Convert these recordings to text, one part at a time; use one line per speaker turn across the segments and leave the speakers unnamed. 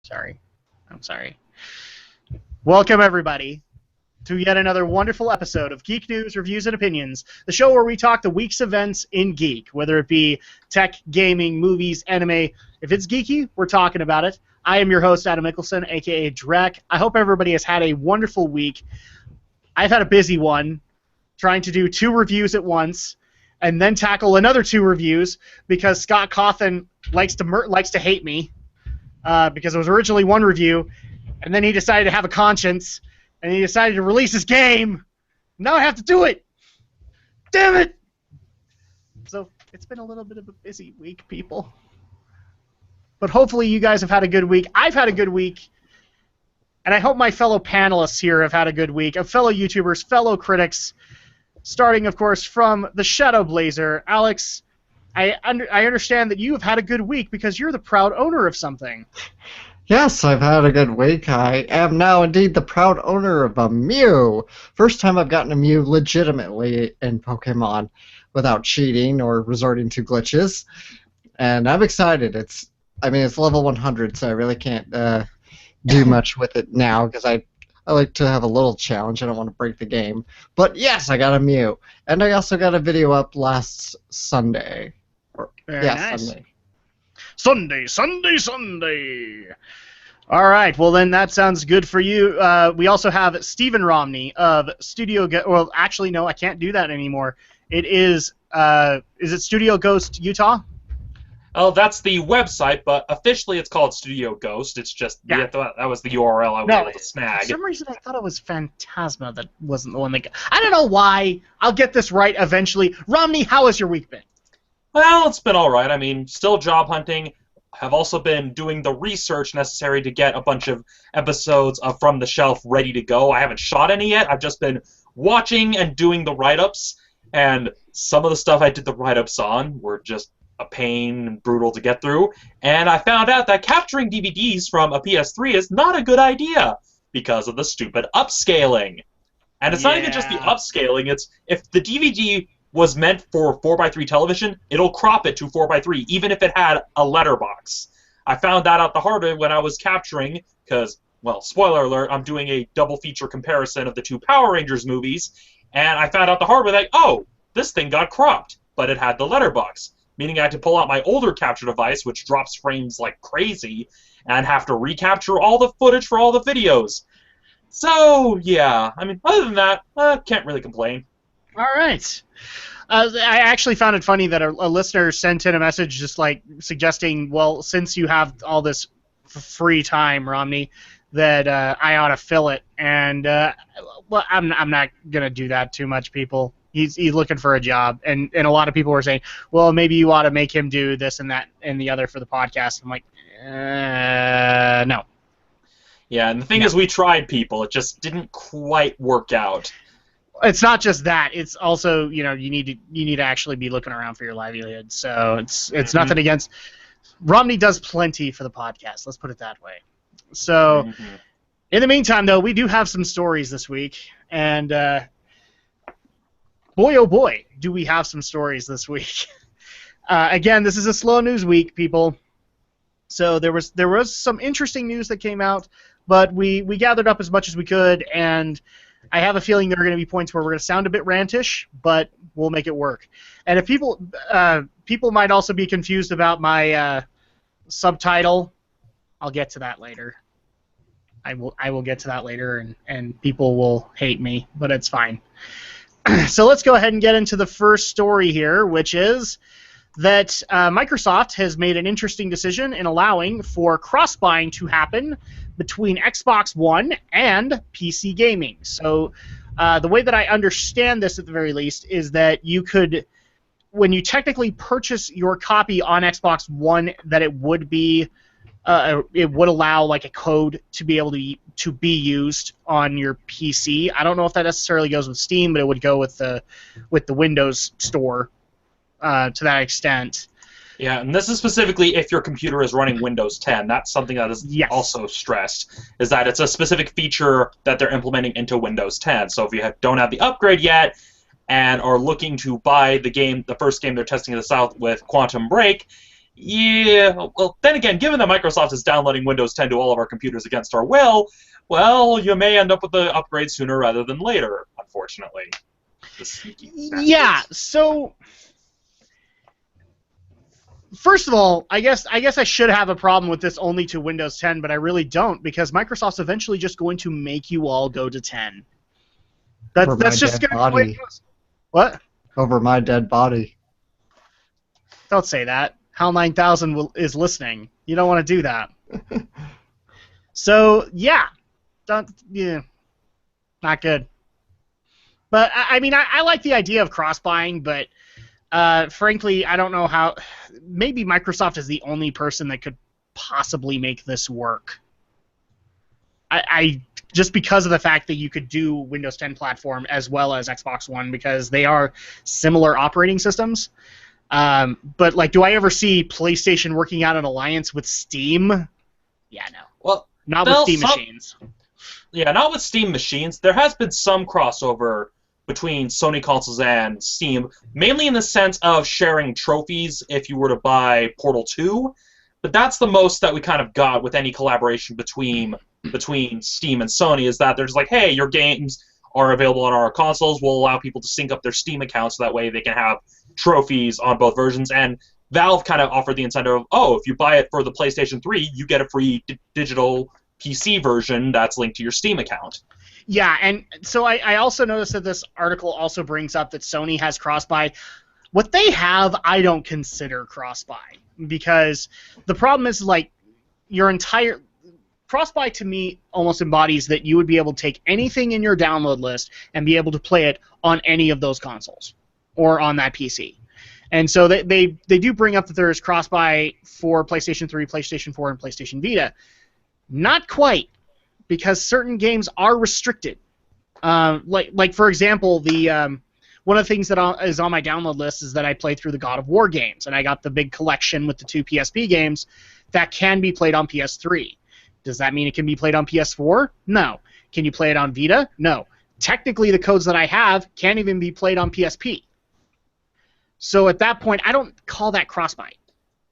Sorry. I'm sorry. Welcome, everybody, to yet another wonderful episode of Geek News, Reviews, and Opinions, the show where we talk the week's events in geek, whether it be tech, gaming, movies, anime. If it's geeky, we're talking about it. I am your host, Adam Mickelson, a.k.a. Drek. I hope everybody has had a wonderful week. I've had a busy one, trying to do 2 reviews at once, and then tackle another 2 reviews, because Scott Cawthon likes to hate me, because it was originally 1 review, and then he decided to have a conscience, and he decided to release his game. Now I have to do it! Damn it! So, it's been a little bit of a busy week, people. But hopefully you guys have had a good week. I've had a good week, and I hope my fellow panelists here have had a good week, of fellow YouTubers, fellow critics, starting, of course, from the Shadow Blazer. Alex, I understand that you have had a good week because you're the proud owner of something.
Yes, I've had a good week. I am now indeed the proud owner of a Mew. First time I've gotten a Mew legitimately in Pokemon without cheating or resorting to glitches. And I'm excited. It's level 100, so I really can't do much with it now because I like to have a little challenge. I don't want to break the game. But yes, I got a Mew. And I also got a video up last Sunday.
Very nice. Sunday. All right, well then that sounds good for you. We also have Stephen Romney of Studio well, actually, no, I can't do that anymore. It is it Studio Ghost Utah?
Oh, that's the website, but officially it's called Studio Ghost. It's just, that was the URL I was able to snag.
For some reason I thought it was Phantasma that wasn't the one that... I don't know why. I'll get this right eventually. Romney, how has your week been?
Well, it's been alright. I mean, still job hunting. Have also been doing the research necessary to get a bunch of episodes of From the Shelf ready to go. I haven't shot any yet. I've just been watching and doing the write-ups, and some of the stuff I did the write-ups on were just a pain and brutal to get through, and I found out that capturing DVDs from a PS3 is not a good idea because of the stupid upscaling. And it's not even just the upscaling, it's if the DVD was meant for 4:3 television, it'll crop it to 4:3, even if it had a letterbox. I found that out the hard way when I was capturing, because, well, spoiler alert, I'm doing a double feature comparison of the 2 Power Rangers movies, and I found out the hard way, like, oh, this thing got cropped, but it had the letterbox. Meaning I had to pull out my older capture device, which drops frames like crazy, and have to recapture all the footage for all the videos. So, yeah, I mean, other than that, can't really complain.
All right. I actually found it funny that a listener sent in a message just like suggesting, well, since you have all this free time, Romney, that I ought to fill it. And, well, I'm not going to do that too much, people. He's looking for a job, and a lot of people were saying, well, maybe you ought to make him do this and that and the other for the podcast. I'm like, no.
Yeah, and the thing is, we tried, people. It just didn't quite work out.
It's not just that. It's also, you need to actually be looking around for your livelihood. So it's nothing against. Romney does plenty for the podcast. Let's put it that way. So, in the meantime, though, we do have some stories this week, and boy, oh boy, do we have some stories this week. Again, this is a slow news week, people. So there was some interesting news that came out, but we gathered up as much as we could, and I have a feeling there are going to be points where we're going to sound a bit rantish, but we'll make it work. And if people might also be confused about my subtitle, I'll get to that later. I will get to that later, and people will hate me, but it's fine. So let's go ahead and get into the first story here, which is that Microsoft has made an interesting decision in allowing for cross-buying to happen between Xbox One and PC gaming. So the way that I understand this, at the very least, is that you could, when you technically purchase your copy on Xbox One, that it would be it would allow like a code to be able to be used on your PC. I don't know if that necessarily goes with Steam, but it would go with the Windows Store to that extent.
Yeah, and this is specifically if your computer is running Windows 10. That's something that is also stressed, is that it's a specific feature that they're implementing into Windows 10. So if you don't have the upgrade yet and are looking to buy the first game they're testing this out with, Quantum Break, Yeah, well, then again, given that Microsoft is downloading Windows 10 to all of our computers against our will, well, you may end up with the upgrade sooner rather than later, unfortunately. The sneaky bastards.
Yeah, so first of all, I guess I should have a problem with this only to Windows 10, but I really don't, because Microsoft's eventually just going to make you all go to 10. That's just going to be the way it goes. What?
Over my dead body.
Don't say that. HAL 9000 is listening. You don't want to do that. So, yeah. Not good. But, I mean, I like the idea of cross-buying, but frankly, I don't know how... Maybe Microsoft is the only person that could possibly make this work. I just because of the fact that you could do Windows 10 platform as well as Xbox One, because they are similar operating systems. But, like, do I ever see PlayStation working out an alliance with Steam? Yeah, no.
Well,
not with Steam machines.
Yeah, not with Steam machines. There has been some crossover between Sony consoles and Steam, mainly in the sense of sharing trophies if you were to buy Portal 2. But that's the most that we kind of got with any collaboration between Steam and Sony, is that they're just like, hey, your games are available on our consoles. We'll allow people to sync up their Steam accounts so that way they can have trophies on both versions. And Valve kind of offered the incentive of, oh, if you buy it for the PlayStation 3, you get a free digital PC version that's linked to your Steam account.
Yeah, and so I also noticed that this article also brings up that Sony has cross-buy. What they have, I don't consider cross-buy, because the problem is, like, your entire... Cross-buy, to me, almost embodies that you would be able to take anything in your download list and be able to play it on any of those consoles or on that PC. And so they do bring up that there's cross-buy for PlayStation 3, PlayStation 4, and PlayStation Vita. Not quite, because certain games are restricted. Like for example, the one of the things that is on my download list is that I play through the God of War games, and I got the big collection with the 2 PSP games that can be played on PS3. Does that mean it can be played on PS4? No. Can you play it on Vita? No. Technically, the codes that I have can't even be played on PSP. So at that point, I don't call that cross-buy.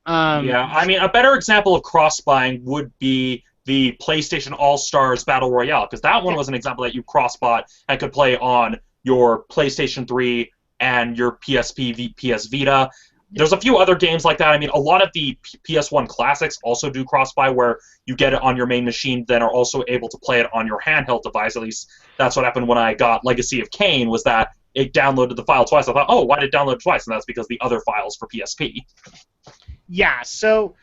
Yeah, I mean, a better example of cross-buying would be the PlayStation All-Stars Battle Royale, because that one was an example that you cross-bought and could play on your PlayStation 3 and your PSP, PS Vita. There's a few other games like that. I mean, a lot of the PS1 classics also do cross-buy, where you get it on your main machine, then are also able to play it on your handheld device. At least that's what happened when I got Legacy of Kain, was that it downloaded the file twice. I thought, oh, why did it download twice? And that's because the other files for PSP.
Yeah, so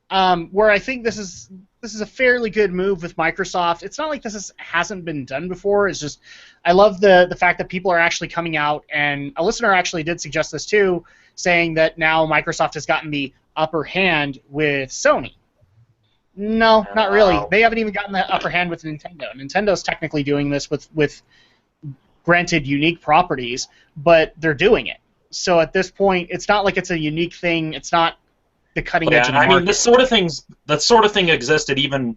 where I think this is a fairly good move with Microsoft. It's not like hasn't been done before. It's just I love the fact that people are actually coming out, and a listener actually did suggest this too, saying that now Microsoft has gotten the upper hand with Sony. No, not really. They haven't even gotten the upper hand with Nintendo. Nintendo's technically doing this with granted unique properties, but they're doing it. So at this point, it's not like it's a unique thing. It's not the cutting edge of the market.
I mean, that sort of thing existed even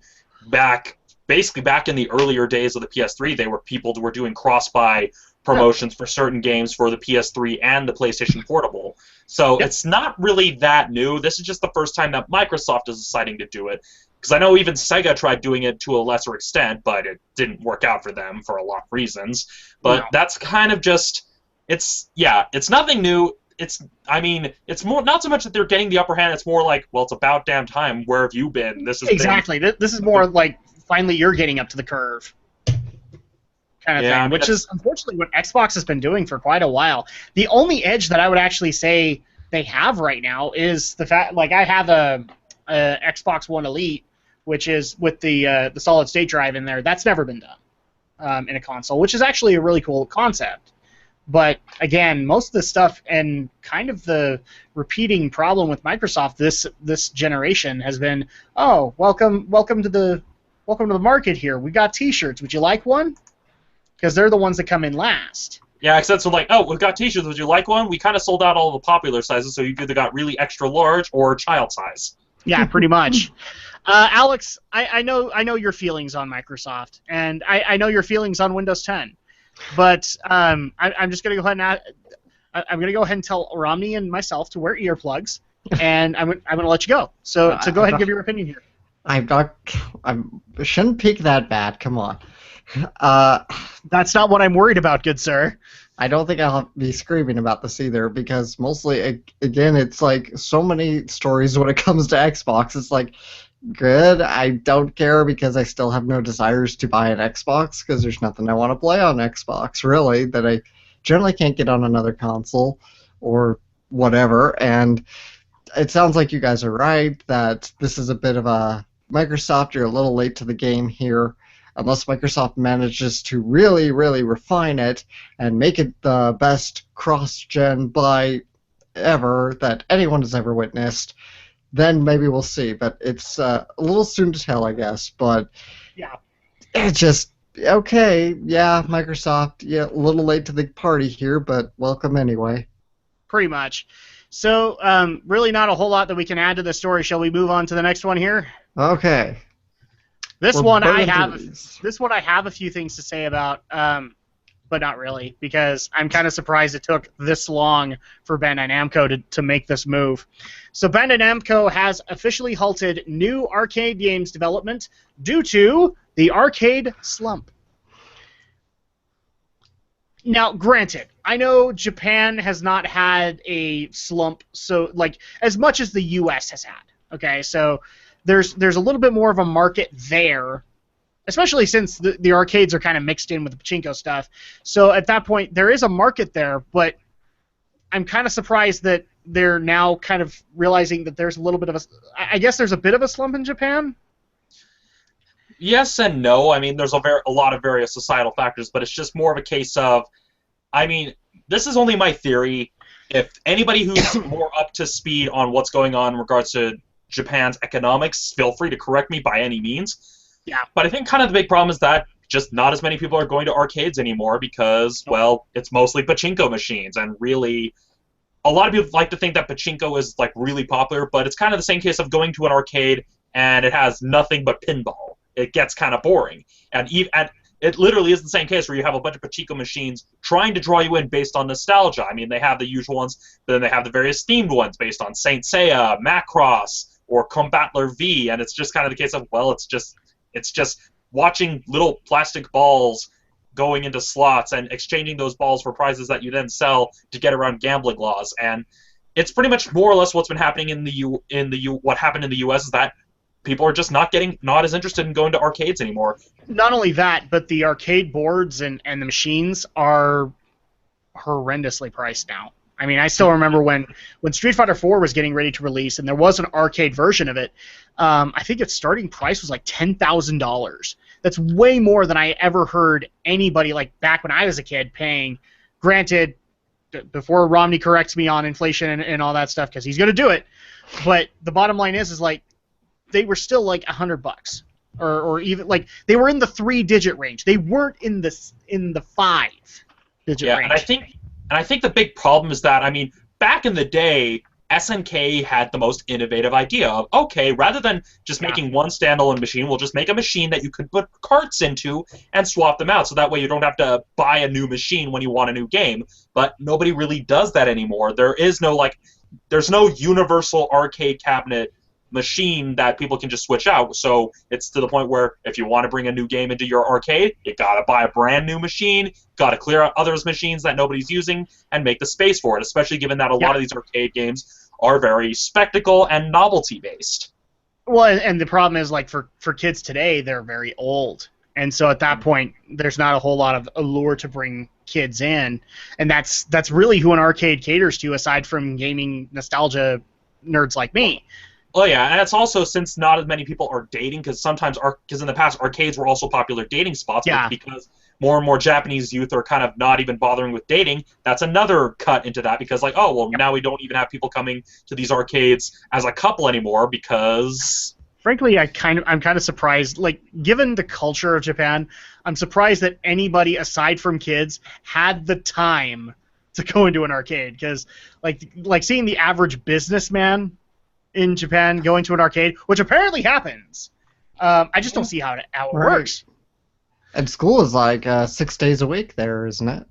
basically back in the earlier days of the PS3. People were doing cross-buy promotions for certain games for the PS3 and the PlayStation Portable. So it's not really that new. This is just the first time that Microsoft is deciding to do it. Because I know even Sega tried doing it to a lesser extent, but it didn't work out for them for a lot of reasons. But that's kind of just... It's nothing new. It's more not so much that they're getting the upper hand. It's more like, well, it's about damn time. Where have you been? This is more like finally you're getting up to the curve, kind of thing. Which is unfortunately what Xbox has been doing for quite a while. The only edge that I would actually say they have right now is the fact, like, I have a Xbox One Elite, which is with the solid state drive in there. That's never been done in a console, which is actually a really cool concept. But again, most of the stuff and kind of the repeating problem with Microsoft this generation has been, oh, welcome to the market here. We got T-shirts. Would you like one? Because they're the ones that come in last. Yeah, except so like, oh, we've got T-shirts. Would you like one? We kind of sold out all the popular sizes, so you've either got really extra large or child size.
Yeah, pretty much. Alex, I know your feelings on Microsoft, and I know your feelings on Windows 10. But I'm just gonna go ahead and I'm gonna go ahead and tell Romney and myself to wear earplugs and I'm gonna let you go. So go ahead and give your opinion here.
I shouldn't peek that bad. Come on.
That's not what I'm worried about, good sir.
I don't think I'll be screaming about this either, because mostly, again, it's like so many stories when it comes to Xbox. It's like, good, I don't care because I still have no desires to buy an Xbox because there's nothing I want to play on Xbox, really, that I generally can't get on another console or whatever. And it sounds like you guys are right that this is a bit of a Microsoft, you're a little late to the game here. Unless Microsoft manages to really, really refine it and make it the best cross-gen buy ever that anyone has ever witnessed, then maybe we'll see. But it's a little soon to tell, I guess. But
yeah,
it's just, okay, yeah, Microsoft, yeah, a little late to the party here, but welcome anyway.
Pretty much. So, really not a whole lot that we can add to the story. Shall we move on to the next one here?
Okay.
This one I have a few things to say about, but not really, because I'm kind of surprised it took this long for Bandai Namco to make this move. So Bandai Namco has officially halted new arcade games development due to the arcade slump. Now, granted, I know Japan has not had a slump so like as much as the U.S. has had. Okay, so there's a little bit more of a market there, especially since the arcades are kind of mixed in with the pachinko stuff. So at that point, there is a market there, but I'm kind of surprised that they're now kind of realizing that there's a little bit of I guess there's a bit of a slump in Japan.
Yes and no. I mean, there's a lot of various societal factors, but it's just more of a case of, I mean, this is only my theory. If anybody who's more up to speed on what's going on in regards to Japan's economics, feel free to correct me by any means.
Yeah.
But I think kind of the big problem is that just not as many people are going to arcades anymore because, well, it's mostly pachinko machines, and really, a lot of people like to think that pachinko is like really popular, but it's kind of the same case of going to an arcade and it has nothing but pinball. It gets kind of boring, and it literally is the same case where you have a bunch of pachinko machines trying to draw you in based on nostalgia. I mean, they have the usual ones, but then they have the various themed ones based on Saint Seiya, Macross, or Combattler V, and it's just kind of the case of, well, it's just watching little plastic balls going into slots and exchanging those balls for prizes that you then sell to get around gambling laws. And it's pretty much more or less what's been happening what happened in the U.S. is that people are just not as interested in going to arcades anymore.
Not only that, but the arcade boards and the machines are horrendously priced now. I mean, I still remember when Street Fighter 4 was getting ready to release, and there was an arcade version of it. I think its starting price was like $10,000. That's way more than I ever heard anybody, like back when I was a kid, paying. Granted, before Romney corrects me on inflation and all that stuff, because he's going to do it. But the bottom line is like they were still like $100, or even like they were in the 3-digit range. They weren't in the 5-digit range.
And I think the big problem is that, I mean, back in the day, SNK had the most innovative idea of, okay, rather than just making one standalone machine, we'll just make a machine that you could put carts into and swap them out, so that way you don't have to buy a new machine when you want a new game. But nobody really does that anymore. There's no universal arcade cabinet machine that people can just switch out. So it's to the point where if you want to bring a new game into your arcade, you gotta buy a brand new machine, gotta clear out others' machines that nobody's using, and make the space for it, especially given that a lot of these arcade games are very spectacle and novelty based.
Well, and the problem is, like, for kids today, they're very old. And so at that point, there's not a whole lot of allure to bring kids in. And that's really who an arcade caters to, aside from gaming nostalgia nerds like me.
Oh yeah, and it's also since not as many people are dating, because in the past arcades were also popular dating spots, but because more and more Japanese youth are kind of not even bothering with dating, that's another cut into that, because like, oh well, now we don't even have people coming to these arcades as a couple anymore, because
frankly, I'm kind of surprised. Like, given the culture of Japan, I'm surprised that anybody aside from kids had the time to go into an arcade, because like seeing the average businessman in Japan going to an arcade, which apparently happens. I just don't see how it works.
And school is like 6 days a week there, isn't it?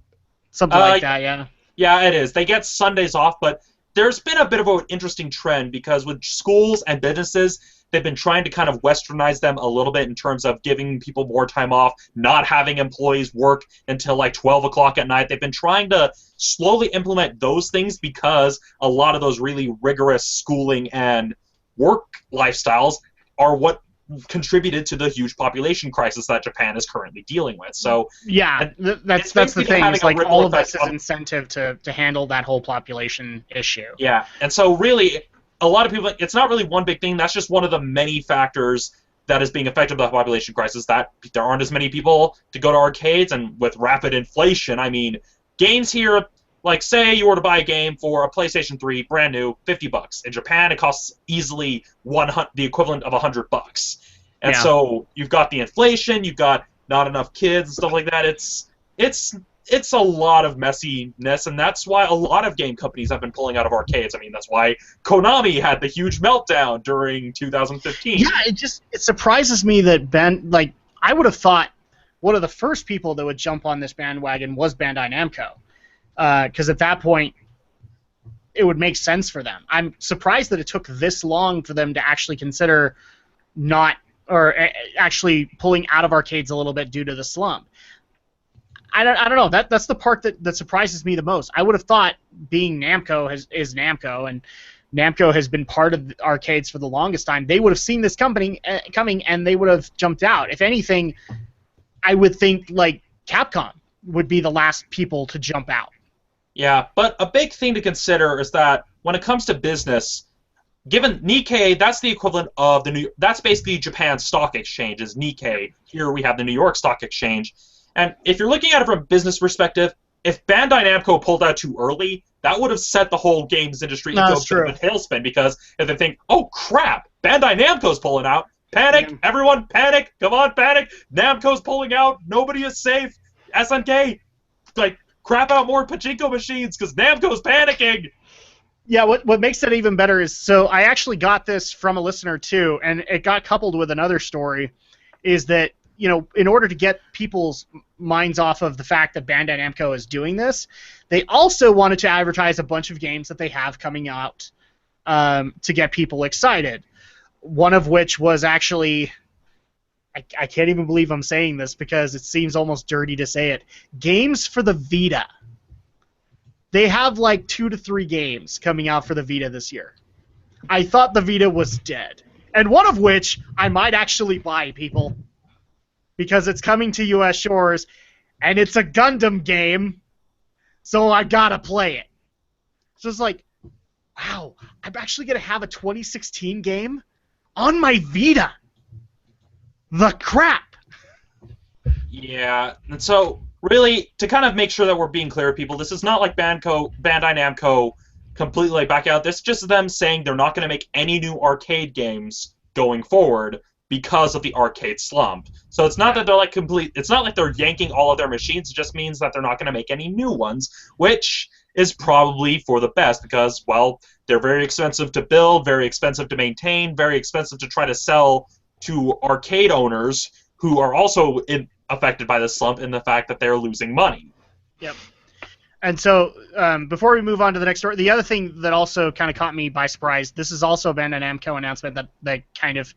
Something like that, yeah.
Yeah, it is. They get Sundays off, but there's been a bit of an interesting trend because with schools and businesses, they've been trying to kind of westernize them a little bit in terms of giving people more time off, not having employees work until like 12 o'clock at night. They've been trying to slowly implement those things because a lot of those really rigorous schooling and work lifestyles are what contributed to the huge population crisis that Japan is currently dealing with. So
yeah, that's the thing. It's like all of this is incentive to handle that whole population issue.
Yeah, and so really, a lot of people, it's not really one big thing. That's just one of the many factors that is being affected by the population crisis, that there aren't as many people to go to arcades, and with rapid inflation, I mean, games here, like say you were to buy a game for a PlayStation 3, brand new, $50. In Japan, it costs easily the equivalent of $100. And so you've got the inflation, you've got not enough kids and stuff like that. It's a lot of messiness, and that's why a lot of game companies have been pulling out of arcades. I mean, that's why Konami had the huge meltdown during 2015.
Yeah, it surprises me that I would have thought one of the first people that would jump on this bandwagon was Bandai Namco. Because at that point, it would make sense for them. I'm surprised that it took this long for them to actually consider actually pulling out of arcades a little bit due to the slump. I don't know. That's the part that surprises me the most. I would have thought, being Namco is Namco, and Namco has been part of arcades for the longest time, they would have seen this coming and they would have jumped out. If anything, I would think like Capcom would be the last people to jump out.
Yeah, but a big thing to consider is that when it comes to business, given Nikkei, that's the equivalent of that's basically Japan's stock exchange is Nikkei. Here we have the New York Stock Exchange. And if you're looking at it from a business perspective, if Bandai Namco pulled out too early, that would have set the whole games industry into a bit of a tailspin, because if they think, oh crap, Bandai Namco's pulling out, panic, everyone panic, come on, panic, Namco's pulling out, nobody is safe, SNK, like, crap out more pachinko machines because Namco's panicking.
Yeah, what makes it even better is, so I actually got this from a listener too, and it got coupled with another story, is that, you know, in order to get people's minds off of the fact that Bandai Namco is doing this, they also wanted to advertise a bunch of games that they have coming out to get people excited. One of which was actually, I can't even believe I'm saying this because it seems almost dirty to say it, games for the Vita. They have like 2 to 3 games coming out for the Vita this year. I thought the Vita was dead. And one of which I might actually buy, people. Because it's coming to US shores, and it's a Gundam game, so I gotta play it. So it's like, wow, I'm actually gonna have a 2016 game on my Vita. The crap!
Yeah, and so, really, to kind of make sure that we're being clear, people, this is not like Bandai Namco completely like back out. This is just them saying they're not going to make any new arcade games going forward because of the arcade slump. So it's not that they're like it's not like they're yanking all of their machines, it just means that they're not going to make any new ones, which is probably for the best because, well, they're very expensive to build, very expensive to maintain, very expensive to try to sell to arcade owners who are also affected by the slump in the fact that they're losing money.
Yep. And so, before we move on to the next story, the other thing that also kind of caught me by surprise, this is also a Bandai Namco announcement that kind of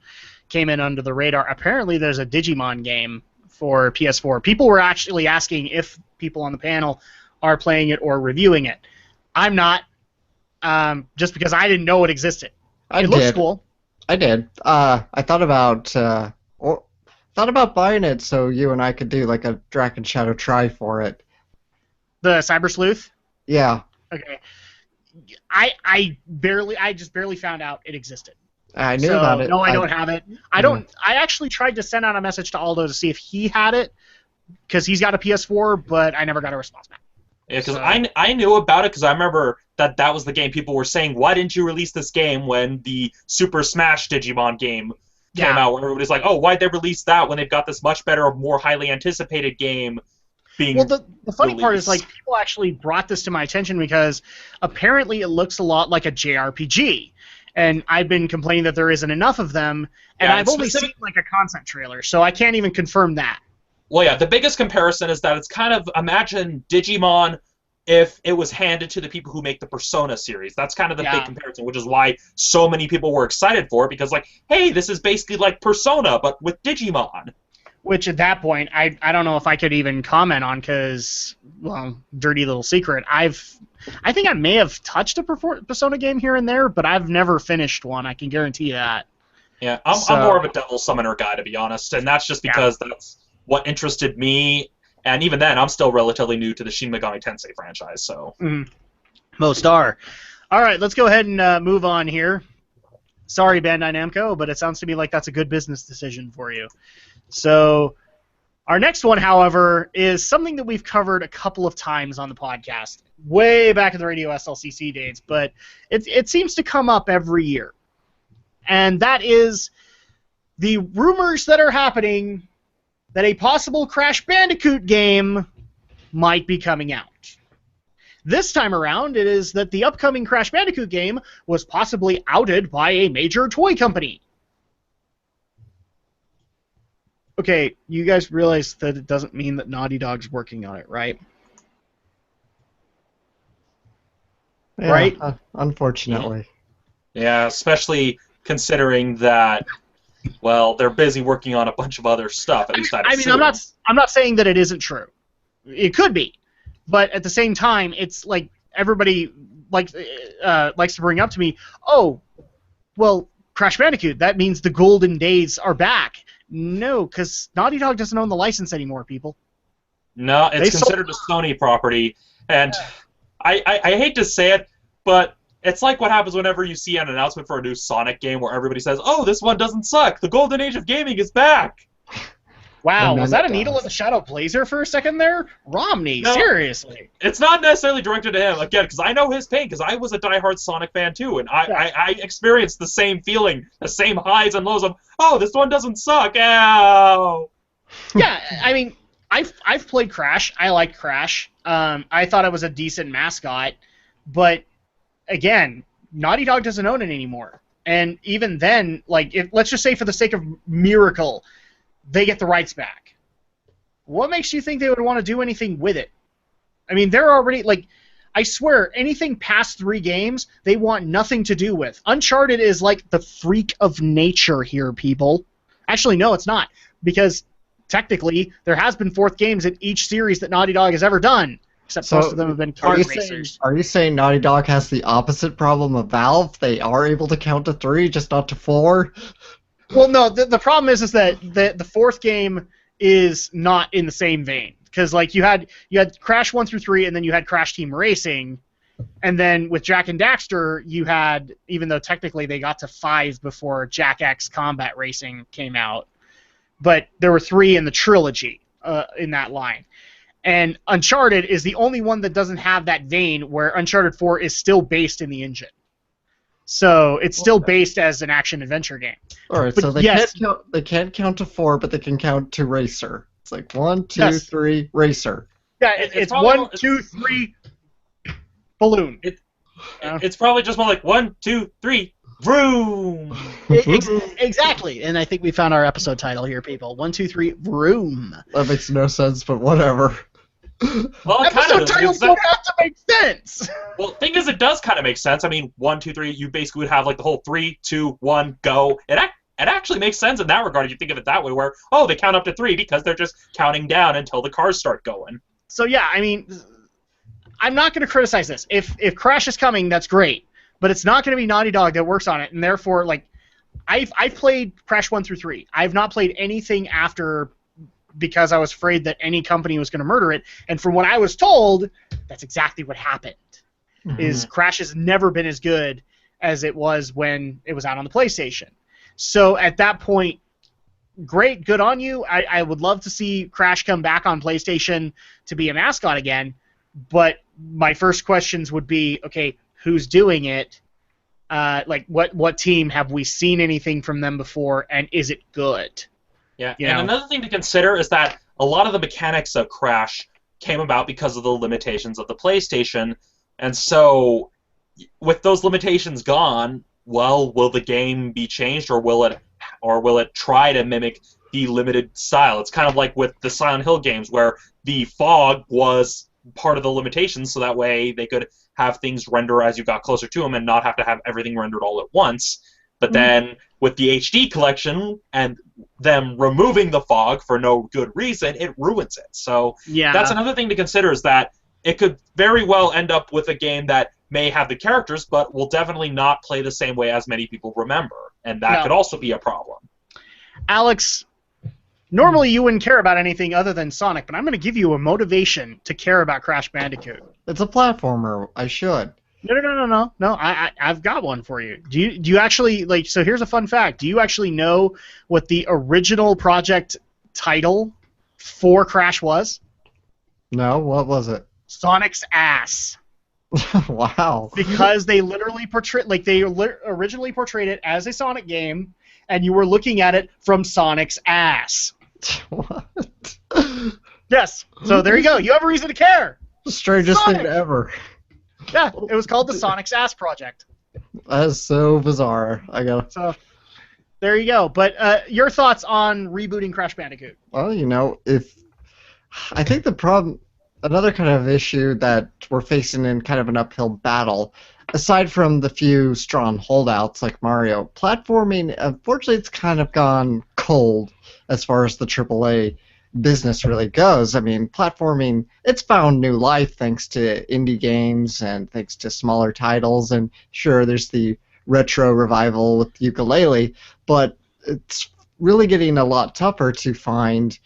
came in under the radar. Apparently, there's a Digimon game for PS4. People were actually asking if people on the panel are playing it or reviewing it. I'm not, just because I didn't know it existed. It looks cool.
I did. I thought about buying it so you and I could do like a Dragon Shadow try for it.
The Cyber Sleuth?
Yeah.
Okay. I just barely found out it existed.
I knew about it.
No, I don't have it. I actually tried to send out a message to Aldo to see if he had it, because he's got a PS4, but I never got a response back.
Yeah, because I knew about it because I remember that was the game people were saying, why didn't you release this game when the Super Smash Digimon game came out, where everybody's like, oh, why'd they release that when they've got this much better, more highly anticipated game being
the funny part is, like, people actually brought this to my attention because apparently it looks a lot like a JRPG, and I've been complaining that there isn't enough of them, and I've only seen, like, a concept trailer, so I can't even confirm that.
Well, yeah, the biggest comparison is that it's kind of, imagine Digimon if it was handed to the people who make the Persona series. That's kind of the
Yeah.
big comparison, which is why so many people were excited for it, because, like, hey, this is basically like Persona, but with Digimon.
Which at that point, I don't know if I could even comment on because, well, dirty little secret. I think I may have touched a Persona game here and there, but I've never finished one. I can guarantee that.
Yeah, I'm more of a Devil Summoner guy, to be honest, and that's just because that's what interested me. And even then, I'm still relatively new to the Shin Megami Tensei franchise, so.
Most are. All right, let's go ahead and move on here. Sorry, Bandai Namco, but it sounds to me like that's a good business decision for you. So, our next one, however, is something that we've covered a couple of times on the podcast, way back in the Radio SLCC days, but it seems to come up every year. And that is the rumors that are happening that a possible Crash Bandicoot game might be coming out. This time around, it is that the upcoming Crash Bandicoot game was possibly outed by a major toy company. Okay, you guys realize that it doesn't mean that Naughty Dog's working on it, right?
Yeah,
Right?
Unfortunately.
Yeah, especially considering that, well, they're busy working on a bunch of other stuff. At least I'd assume.
I'm not saying that it isn't true. It could be, but at the same time, it's like everybody likes to bring up to me. Oh, well, Crash Bandicoot. That means the golden days are back. No, because Naughty Dog doesn't own the license anymore, people.
No, it's considered a Sony property, and I hate to say it, but it's like what happens whenever you see an announcement for a new Sonic game where everybody says, "Oh, this one doesn't suck. The golden age of gaming is back."
Wow, was that a needle in the shadow blazer for a second there? Romney,
No,
seriously.
It's not necessarily directed to him, again, because I know his pain, because I was a diehard Sonic fan too, and I experienced the same feeling, the same highs and lows of, oh, this one doesn't suck, ow!
Yeah, I mean, I've played Crash. I like Crash. I thought it was a decent mascot, but again, Naughty Dog doesn't own it anymore. And even then, like, let's just say for the sake of miracle, they get the rights back. What makes you think they would want to do anything with it? I mean, they're already, like, I swear, anything past 3 games, they want nothing to do with. Uncharted is like the freak of nature here, people. Actually, no, it's not. Because, technically, there has been 4th games in each series that Naughty Dog has ever done. Except most of them have been kart racers.
Are you saying Naughty Dog has the opposite problem of Valve? They are able to count to 3, just not to 4?
Well, no, the problem is that the 4th game is not in the same vein. Because, like, you had Crash 1 through 3, and then you had Crash Team Racing, and then with Jak and Daxter, you had, even though technically they got to 5 before Jak X Combat Racing came out, but there were 3 in the trilogy in that line. And Uncharted is the only one that doesn't have that vein, where Uncharted 4 is still based in the engine. So it's still based as an action-adventure game.
All right,
But
so they can't count to 4, but they can count to Racer. It's like 1, 2, 3, Racer.
Yeah, it's 1, 2, 3, balloon.
It's probably just more like 1, 2, 3, vroom!
Exactly, and I think we found our episode title here, people. 1, 2, 3, vroom.
That makes no sense, but whatever.
Well, it kind
Episode
of
titles don't have to make sense!
Well, thing is, it does kind of make sense. I mean, 1, 2, 3, you basically would have like the whole 3, 2, 1, go. It actually makes sense in that regard if you think of it that way, where, oh, they count up to 3 because they're just counting down until the cars start going.
So yeah, I mean, I'm not going to criticize this. If Crash is coming, that's great, but it's not going to be Naughty Dog that works on it, and therefore, like, I've played Crash 1 through 3. I've not played anything after because I was afraid that any company was going to murder it, and from what I was told, that's exactly what happened. Is Crash has never been as good as it was when it was out on the PlayStation. So at that point, great, good on you. I would love to see Crash come back on PlayStation to be a mascot again, but my first questions would be, okay, who's doing it? Like, what team? Have we seen anything from them before, and is it good?
Yeah, and another thing to consider is that a lot of the mechanics of Crash came about because of the limitations of the PlayStation, and so with those limitations gone, well, will the game be changed, or will it try to mimic the limited style? It's kind of like with the Silent Hill games, where the fog was part of the limitations, so that way they could have things render as you got closer to them and not have to have everything rendered all at once. But then with the HD collection and them removing the fog for no good reason, it ruins it. So that's another thing to consider, is that it could very well end up with a game that may have the characters, but will definitely not play the same way as many people remember. And that could also be a problem.
Alex, normally you wouldn't care about anything other than Sonic, but I'm going to give you a motivation to care about Crash Bandicoot.
It's a platformer. I should.
No. I've got one for you. Do you actually, like, so here's a fun fact. Do you actually know what the original project title for Crash was?
No, what was it?
Sonic's Ass.
Wow.
Because they literally originally portrayed it as a Sonic game, and you were looking at it from Sonic's ass.
What?
Yes. So there you go. You have a reason to care.
Strangest thing ever.
Yeah, it was called the Sonic's Ass Project.
That's so bizarre.
So there you go. But your thoughts on rebooting Crash Bandicoot?
Well, I think the problem, another kind of issue that we're facing in kind of an uphill battle, aside from the few strong holdouts like Mario, platforming, unfortunately, it's kind of gone cold as far as the AAA business really goes. I mean, platforming, it's found new life thanks to indie games and thanks to smaller titles, and sure, there's the retro revival with Ukulele, but it's really getting a lot tougher to find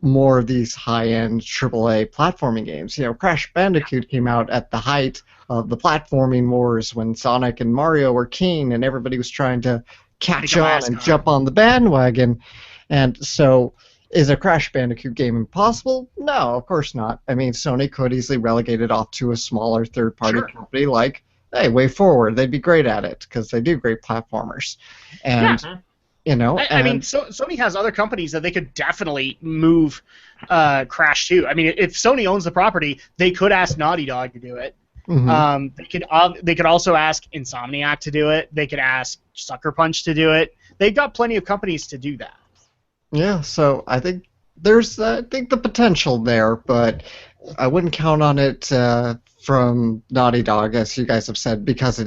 more of these high-end AAA platforming games. Crash Bandicoot came out at the height of the platforming wars when Sonic and Mario were king and everybody was trying to catch on and jump on the bandwagon. And so, is a Crash Bandicoot game impossible? No, of course not. I mean, Sony could easily relegate it off to a smaller third-party company like, hey, WayForward. They'd be great at it because they do great platformers. And
I mean, Sony has other companies that they could definitely move Crash to. I mean, if Sony owns the property, they could ask Naughty Dog to do it.
Mm-hmm.
They could also ask Insomniac to do it. They could ask Sucker Punch to do it. They've got plenty of companies to do that.
Yeah, so I think there's the potential there, but I wouldn't count on it from Naughty Dog, as you guys have said, because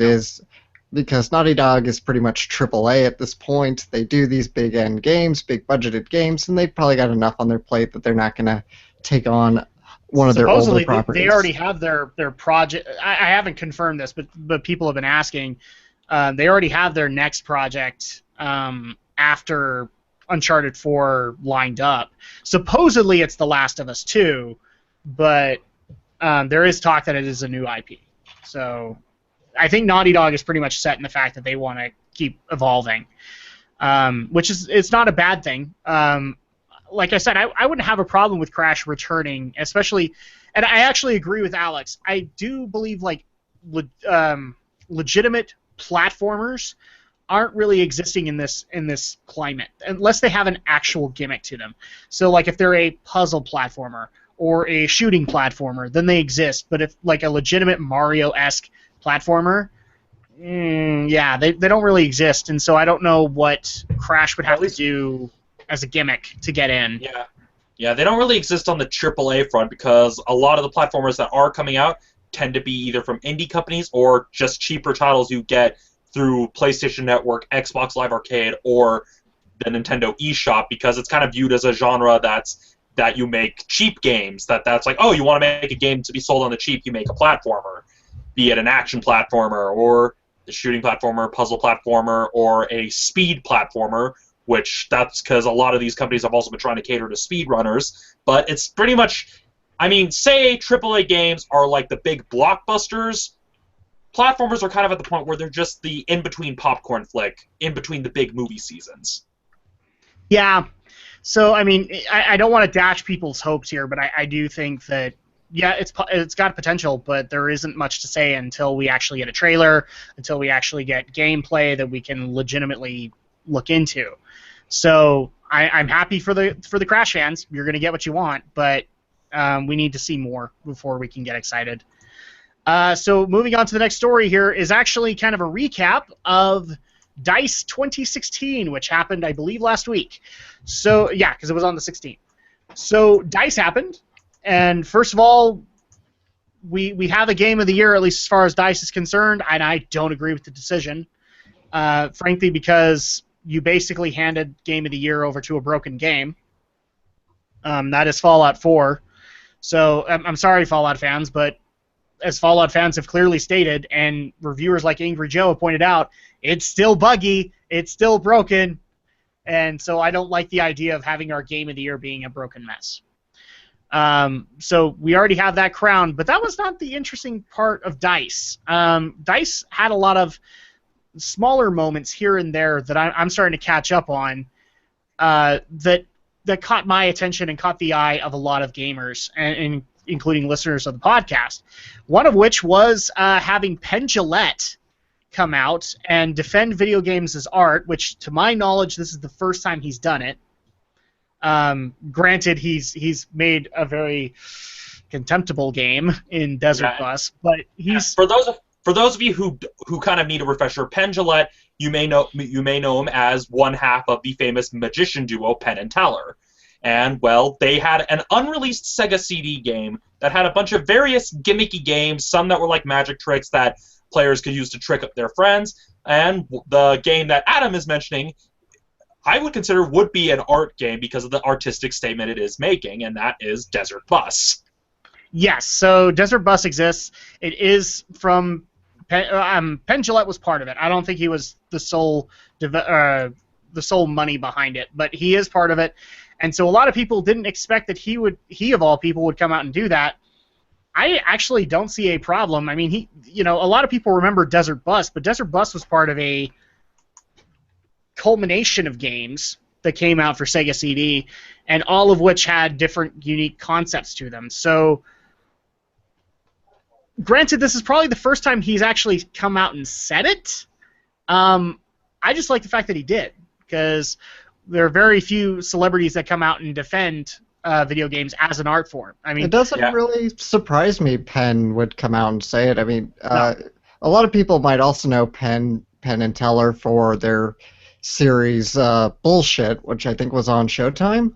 Naughty Dog is pretty much AAA at this point. They do these big-end games, big-budgeted games, and they've probably got enough on their plate that they're not going to take on one of their older properties.
They already have their project. I haven't confirmed this, but people have been asking. They already have their next project after Uncharted 4 lined up. Supposedly it's The Last of Us 2, but there is talk that it is a new IP. So I think Naughty Dog is pretty much set in the fact that they want to keep evolving, which is it's not a bad thing. Like I said, I wouldn't have a problem with Crash returning, especially, and I actually agree with Alex. I do believe legitimate platformers aren't really existing in this climate unless they have an actual gimmick to them. So like if they're a puzzle platformer or a shooting platformer, then they exist. But if like a legitimate Mario-esque platformer, they don't really exist. And so I don't know what Crash would have to do as a gimmick to get in.
Yeah, they don't really exist on the AAA front because a lot of the platformers that are coming out tend to be either from indie companies or just cheaper titles you get through PlayStation Network, Xbox Live Arcade, or the Nintendo eShop, because it's kind of viewed as a genre that you make cheap games. That's like, oh, you want to make a game to be sold on the cheap, you make a platformer, be it an action platformer or a shooting platformer, puzzle platformer, or a speed platformer, which that's because a lot of these companies have also been trying to cater to speedrunners. But it's pretty much, I mean, say AAA games are like the big blockbusters. Platformers are kind of at the point where they're just the in-between popcorn flick, in between the big movie seasons.
Yeah. So, I mean, I don't want to dash people's hopes here, but I do think that, yeah, it's got potential, but there isn't much to say until we actually get a trailer, until we actually get gameplay that we can legitimately look into. So, I'm happy for the Crash fans. You're going to get what you want, but we need to see more before we can get excited. So moving on to the next story here is actually kind of a recap of DICE 2016, which happened, I believe, last week. So, yeah, because it was on the 16th. So DICE happened, and first of all, we have a game of the year, at least as far as DICE is concerned, and I don't agree with the decision. Frankly, because you basically handed game of the year over to a broken game. That is Fallout 4. So I'm sorry, Fallout fans, but as Fallout fans have clearly stated, and reviewers like Angry Joe have pointed out, it's still buggy, it's still broken, and so I don't like the idea of having our game of the year being a broken mess. So we already have that crown, but that was not the interesting part of DICE. DICE had a lot of smaller moments here and there that I'm starting to catch up on that caught my attention and caught the eye of a lot of gamers, and including listeners of the podcast. One of which was having Penn Jillette come out and defend video games as art, which, to my knowledge, this is the first time he's done it. Granted, he's made a very contemptible game in Desert Bus, but he's
for those of you who kind of need a refresher. Penn Jillette, you may know him as one half of the famous magician duo Penn and Teller. And, well, they had an unreleased Sega CD game that had a bunch of various gimmicky games, some that were like magic tricks that players could use to trick up their friends, and the game that Adam is mentioning, I would consider would be an art game because of the artistic statement it is making, and that is Desert Bus.
Yes, so Desert Bus exists. It is from Penn Jillette was part of it. I don't think he was the sole money behind it, but he is part of it. And so a lot of people didn't expect that he of all people would come out and do that. I actually don't see a problem. I mean, a lot of people remember Desert Bus, but Desert Bus was part of a culmination of games that came out for Sega CD, and all of which had different unique concepts to them. So, granted, this is probably the first time he's actually come out and said it. I just like the fact that he did, because there are very few celebrities that come out and defend video games as an art form. I mean,
it doesn't really surprise me Penn would come out and say it. I mean, a lot of people might also know Penn and Teller for their series Bullshit, which I think was on Showtime.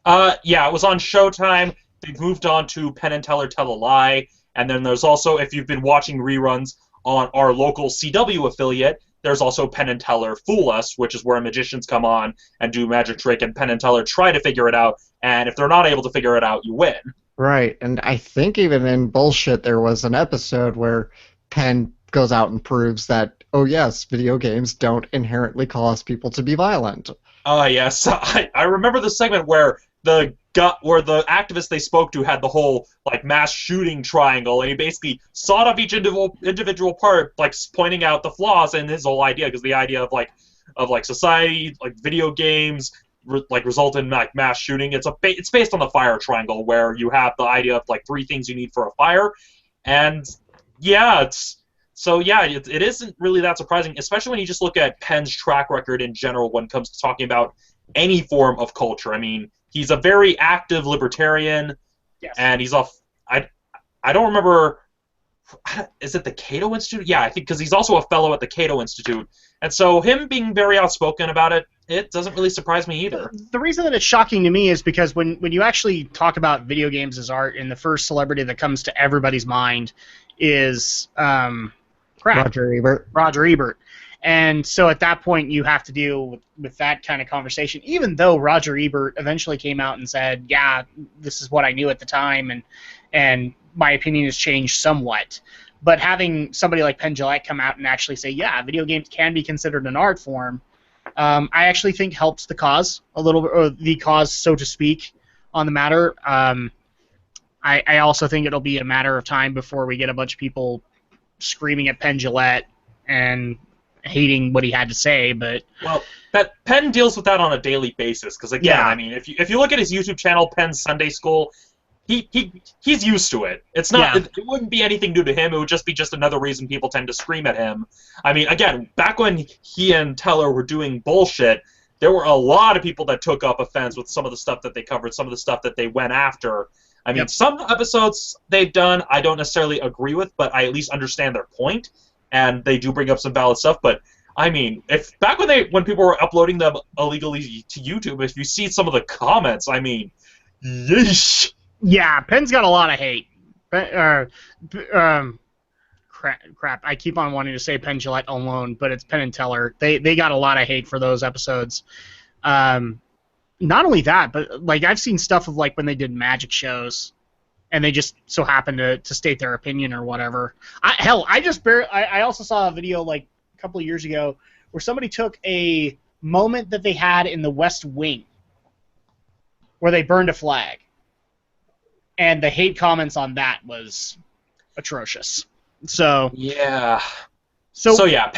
Yeah, it was on Showtime. They've moved on to Penn and Teller Tell a Lie, and then there's also, if you've been watching reruns on our local CW affiliate, there's also Penn and Teller Fool Us, which is where magicians come on and do magic trick, and Penn and Teller try to figure it out, and if they're not able to figure it out, you win.
Right, and I think even in Bullshit there was an episode where Penn goes out and proves that, oh yes, video games don't inherently cause people to be violent.
Yes. I remember the segment where the activist they spoke to had the whole mass shooting triangle, and he basically sawed off each individual part, pointing out the flaws in his whole idea, because the idea of society, video games, result in mass shooting. It's based on the fire triangle, where you have the idea of three things you need for a fire, and yeah, it isn't really that surprising, especially when you just look at Penn's track record in general when it comes to talking about any form of culture. I mean, he's a very active libertarian, yes. And he's I don't remember, is it the Cato Institute? Yeah, I think, because he's also a fellow at the Cato Institute, and so him being very outspoken about it doesn't really surprise me either.
The reason that it's shocking to me is because when you actually talk about video games as art, and the first celebrity that comes to everybody's mind is
Roger
Ebert. And so at that point, you have to deal with that kind of conversation, even though Roger Ebert eventually came out and said, yeah, this is what I knew at the time, and my opinion has changed somewhat. But having somebody like Penn Jillette come out and actually say, yeah, video games can be considered an art form, I actually think helps the cause a little bit, or the cause, so to speak, on the matter. I also think it'll be a matter of time before we get a bunch of people screaming at Penn Jillette and hating what he had to say, but
Penn deals with that on a daily basis, because again, I mean, if you look at his YouTube channel, Penn's Sunday School, he's used to it. It's not it wouldn't be anything new to him. It would just be another reason people tend to scream at him. I mean, again, back when he and Teller were doing Bullshit, there were a lot of people that took up offense with some of the stuff that they covered, some of the stuff that they went after. I mean, some episodes they've done I don't necessarily agree with, but I at least understand their point, and they do bring up some valid stuff. But I mean, if back when people were uploading them illegally to YouTube, if you see some of the comments, I mean, yeesh.
Yeah, Penn's got a lot of hate. Crap. I keep on wanting to say Penn Jillette alone, but it's Penn and Teller. They got a lot of hate for those episodes. Not only that, but like I've seen stuff of like when they did magic shows, and they just so happened to state their opinion or whatever. I also saw a video like a couple of years ago where somebody took a moment that they had in the West Wing where they burned a flag, and the hate comments on that was atrocious. So
yeah. So yeah,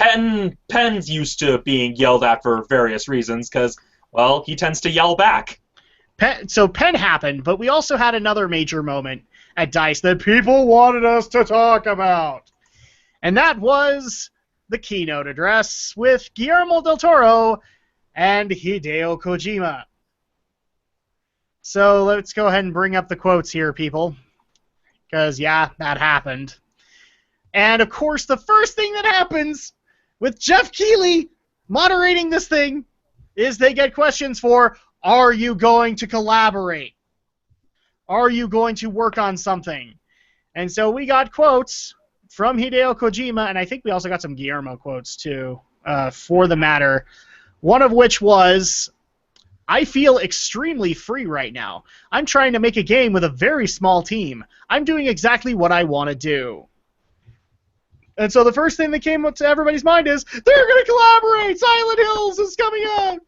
Penn's used to being yelled at for various reasons because, well, he tends to yell back.
So Penn happened, but we also had another major moment at DICE that people wanted us to talk about. And that was the keynote address with Guillermo del Toro and Hideo Kojima. So let's go ahead and bring up the quotes here, people. Because, yeah, that happened. And, of course, the first thing that happens with Jeff Keighley moderating this thing is they get questions for, are you going to collaborate? Are you going to work on something? And so we got quotes from Hideo Kojima, and I think we also got some Guillermo quotes, too, for the matter. One of which was, I feel extremely free right now. I'm trying to make a game with a very small team. I'm doing exactly what I want to do. And so the first thing that came up to everybody's mind is, they're going to collaborate! Silent Hills is coming out!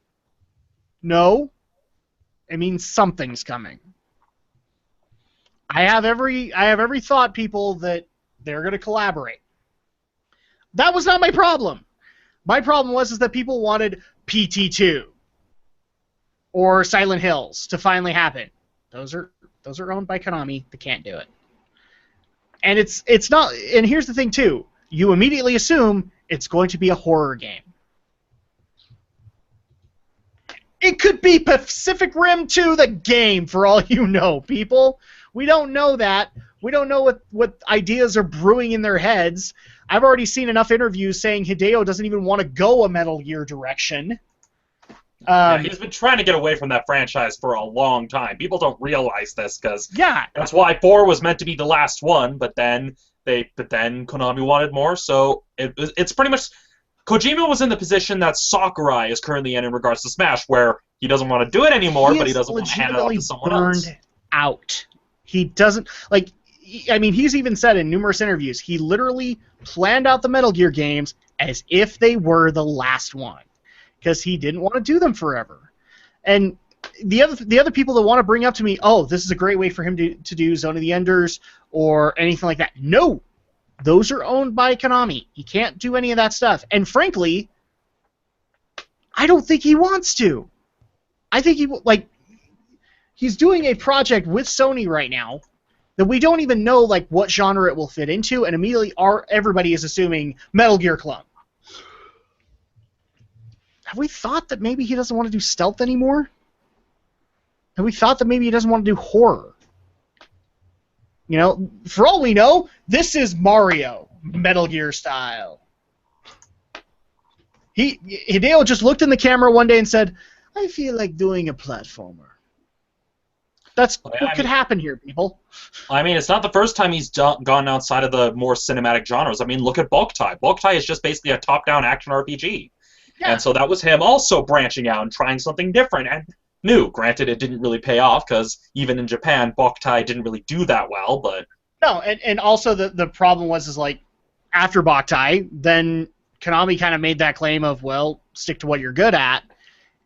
No. It means something's coming. I have every thought, people, that they're going to collaborate. That was not my problem. My problem was that people wanted PT2 or Silent Hills to finally happen. Those are owned by Konami. They can't do it. And it's not. And here's the thing too. You immediately assume it's going to be a horror game. It could be Pacific Rim 2, the game, for all you know, people. We don't know that. We don't know what ideas are brewing in their heads. I've already seen enough interviews saying Hideo doesn't even want to go a Metal Gear direction.
Yeah, he's been trying to get away from that franchise for a long time. People don't realize this because that's why 4 was meant to be the last one, but then Konami wanted more, so it's pretty much Kojima was in the position that Sakurai is currently in regards to Smash, where he doesn't want to do it anymore, but he doesn't want to hand it off to someone else.
Burned out. He doesn't like. I mean, he's even said in numerous interviews he literally planned out the Metal Gear games as if they were the last one, because he didn't want to do them forever. And the other people that want to bring up to me, oh, this is a great way for him to do Zone of the Enders or anything like that. No, those are owned by Konami. He can't do any of that stuff. And frankly, I don't think he wants to. I think he's doing a project with Sony right now that we don't even know what genre it will fit into, and immediately everybody is assuming Metal Gear clone. Have we thought that maybe he doesn't want to do stealth anymore? Have we thought that maybe he doesn't want to do horror? You know, for all we know, this is Mario, Metal Gear style. Hideo just looked in the camera one day and said, I feel like doing a platformer. That's what could happen here, people.
I mean, it's not the first time he's gone outside of the more cinematic genres. I mean, look at Boktai. Boktai is just basically a top-down action RPG. Yeah. And so that was him also branching out and trying something different and new. Granted, it didn't really pay off because even in Japan, Boktai didn't really do that well, but...
No, and also the problem was after Boktai, then Konami kind of made that claim of, well, stick to what you're good at.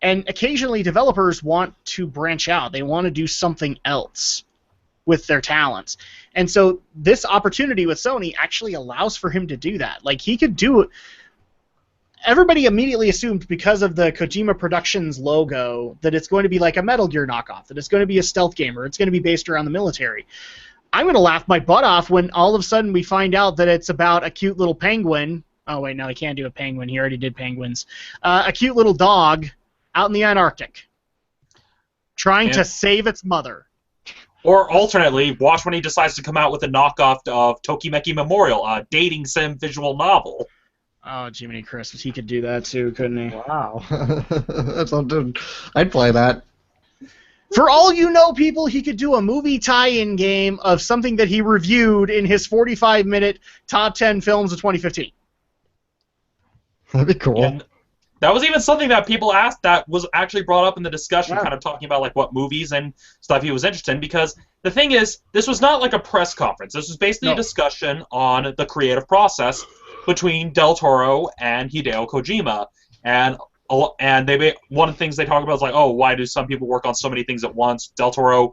And occasionally developers want to branch out. They want to do something else with their talents. And so this opportunity with Sony actually allows for him to do that. He could do it. Everybody immediately assumed because of the Kojima Productions logo that it's going to be like a Metal Gear knockoff, that it's going to be a stealth game, or it's going to be based around the military. I'm going to laugh my butt off when all of a sudden we find out that it's about a cute little penguin. Oh, wait, no, he can't do a penguin. He already did penguins. A cute little dog out in the Antarctic trying to save its mother.
Or alternately, watch when he decides to come out with a knockoff of Tokimeki Memorial, a dating sim visual novel.
Oh, Jiminy Christmas, he could do that too, couldn't he?
Wow. That's all, dude. I'd play that.
For all you know, people, he could do a movie tie-in game of something that he reviewed in his 45-minute top 10 films of 2015.
That'd be cool.
And that was even something that people asked that was actually brought up in the discussion,
Wow.
kind of talking about like what movies and stuff he was interested in. Because the thing is, this was not like a press conference. This was basically a discussion on the creative process between Del Toro and Hideo Kojima. And one of the things they talk about is like, oh, why do some people work on so many things at once? Del Toro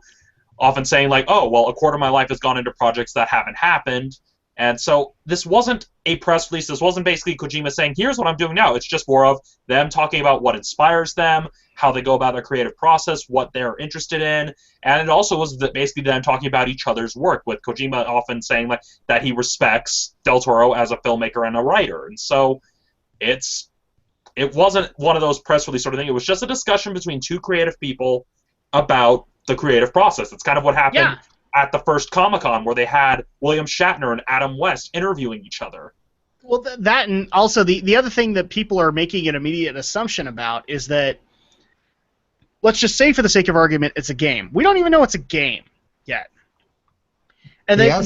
often saying like, oh, well, a quarter of my life has gone into projects that haven't happened. And so this wasn't a press release. This wasn't basically Kojima saying, here's what I'm doing now. It's just more of them talking about what inspires them, how they go about their creative process, what they're interested in. And it also was basically them talking about each other's work, with Kojima often saying like that he respects Del Toro as a filmmaker and a writer. And so it wasn't one of those press release sort of thing. It was just a discussion between two creative people about the creative process. It's kind of what happened at the first Comic-Con, where they had William Shatner and Adam West interviewing each other.
Well, that, and also the other thing that people are making an immediate assumption about is that, let's just say for the sake of argument, it's a game. We don't even know it's a game yet. And then
he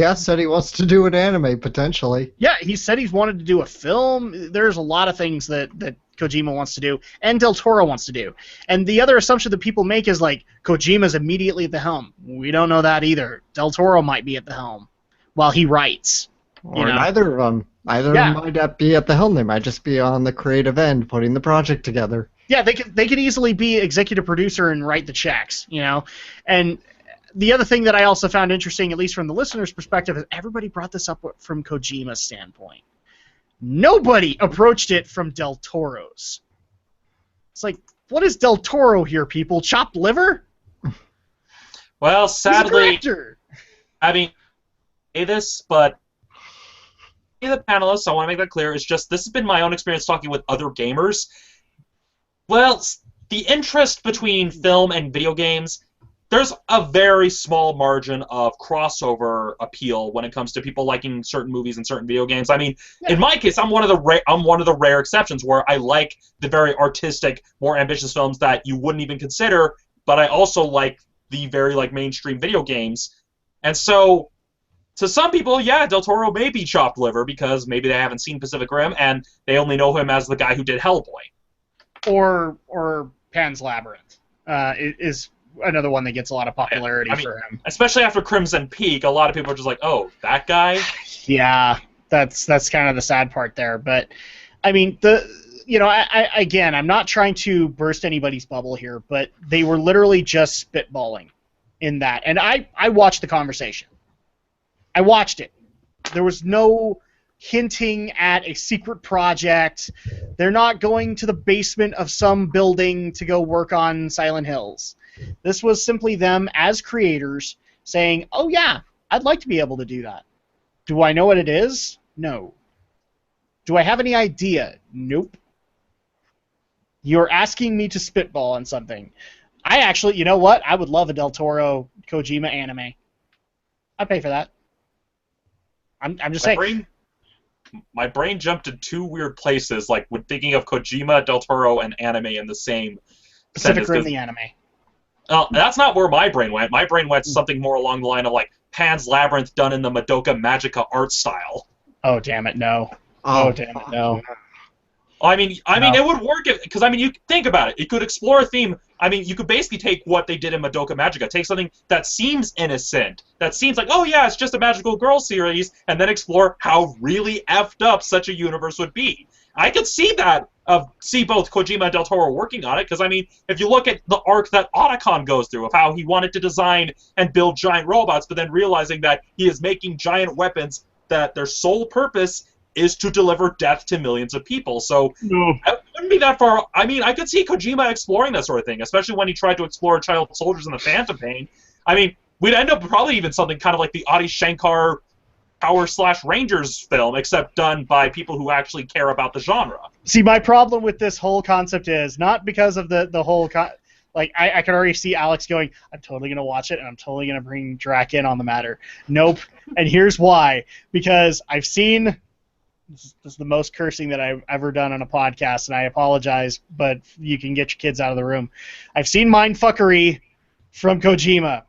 has said he wants to do an anime, potentially.
Yeah, he said he's wanted to do a film. There's a lot of things that Kojima wants to do, and Del Toro wants to do. And the other assumption that people make is, like, Kojima's immediately at the helm. We don't know that either. Del Toro might be at the helm while he writes.
Or neither of them. Either of them might not be at the helm. They might just be on the creative end, putting the project together.
Yeah, they could easily be executive producer and write the checks, And the other thing that I also found interesting, at least from the listener's perspective, is everybody brought this up from Kojima's standpoint. Nobody approached it from Del Toro's. It's like, what is Del Toro here, people? Chopped liver?
Well, sadly,
He's a director.
I mean, say this, but the panelists, I want to make that clear, is just this has been my own experience talking with other gamers. Well, the interest between film and video games, there's a very small margin of crossover appeal when it comes to people liking certain movies and certain video games. I mean, in my case, I'm one of the rare exceptions where I like the very artistic, more ambitious films that you wouldn't even consider, but I also like the very mainstream video games. And so, to some people, yeah, Del Toro may be chopped liver because maybe they haven't seen Pacific Rim and they only know him as the guy who did Hellboy.
Or Pan's Labyrinth is another one that gets a lot of popularity for him.
Especially after Crimson Peak, a lot of people are just like, oh, that guy?
Yeah, that's kind of the sad part there. But, I mean, again, I'm not trying to burst anybody's bubble here, but they were literally just spitballing in that. And I watched the conversation. I watched it. There was no hinting at a secret project. They're not going to the basement of some building to go work on Silent Hills. This was simply them as creators saying, oh yeah, I'd like to be able to do that. Do I know what it is? No. Do I have any idea? Nope. You're asking me to spitball on something. I actually, you know what? I would love a Del Toro Kojima anime. I'd pay for that. I'm just saying.
My brain jumped to two weird places, like when thinking of Kojima, Del Toro, and anime in the same
Pacific Rim the anime.
That's not where my brain went. My brain went something more along the line of like Pan's Labyrinth done in the Madoka Magica art style.
Oh damn it, no. Oh damn it, no.
I mean, it would work because you think about it. It could explore a theme. I mean, you could basically take what they did in Madoka Magica, take something that seems innocent, that seems like, oh yeah, it's just a magical girl series, and then explore how really effed up such a universe would be. I could see that. See both Kojima and Del Toro working on it, because I mean, if you look at the arc that Otacon goes through of how he wanted to design and build giant robots, but then realizing that he is making giant weapons that their sole purpose is to deliver death to millions of people. So it wouldn't be that far. I mean, I could see Kojima exploring that sort of thing, especially when he tried to explore child soldiers in the Phantom Pain. I mean, we'd end up probably even something kind of like the Adi Shankar Power/Rangers film, except done by people who actually care about the genre.
See, my problem with this whole concept is not because of the whole... I can already see Alex going, I'm totally going to watch it, and I'm totally going to bring Drac in on the matter. Nope. And here's why. Because I've seen This is the most cursing that I've ever done on a podcast, and I apologize, but you can get your kids out of the room. I've seen mindfuckery from Kojima,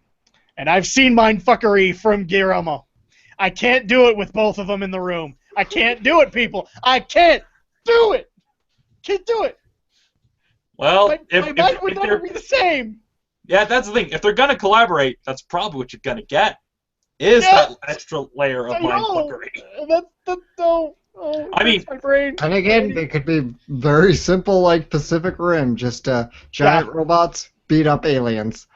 and I've seen mindfuckery from Guillermo. I can't do it with both of them in the room. I can't do it, people. I can't do it. Can't do it.
Well,
my mind would never be the same.
Yeah, that's the thing. If they're gonna collaborate, that's probably what you're gonna get. Is that extra layer of mindfuckery? I mean,
my brain.
And again, it could be very simple, like Pacific Rim. Just giant robots beat up aliens.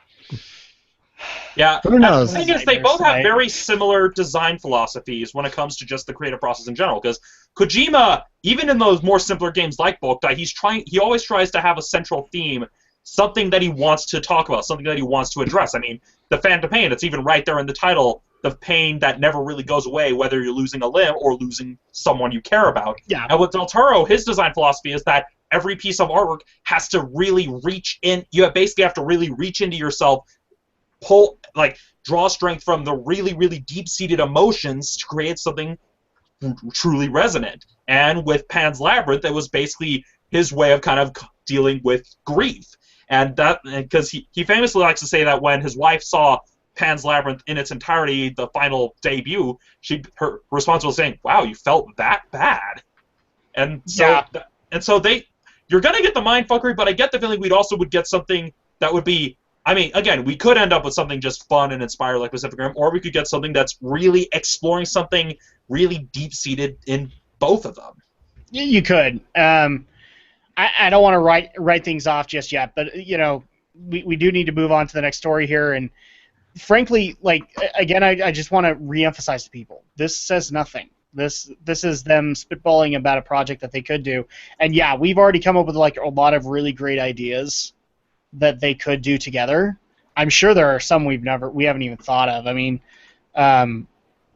Yeah,
who knows?
The thing is, they both have very similar design philosophies when it comes to just the creative process in general. Because Kojima, even in those more simpler games like Boktai, he always tries to have a central theme, something that he wants to talk about, something that he wants to address. I mean, the Phantom Pain, it's even right there in the title, the pain that never really goes away, whether you're losing a limb or losing someone you care about.
Yeah.
And with Del Toro, his design philosophy is that every piece of artwork has to really reach in. You basically have to really reach into yourself, draw strength from the really, really deep-seated emotions to create something truly resonant. And with Pan's Labyrinth, it was basically his way of kind of dealing with grief. And that, because he famously likes to say that when his wife saw Pan's Labyrinth in its entirety, the final debut, her response was saying, "Wow, you felt that bad." And so, you're gonna get the mindfuckery, but I get the feeling we would get something that would be. I mean, again, we could end up with something just fun and inspired like Pacific Rim, or we could get something that's really exploring something really deep-seated in both of them.
You could. I don't want to write things off just yet, but we do need to move on to the next story here. And frankly, again, I just want to reemphasize to people: this says nothing. This is them spitballing about a project that they could do. And yeah, we've already come up with a lot of really great ideas that they could do together. I'm sure there are some we haven't even thought of. I mean,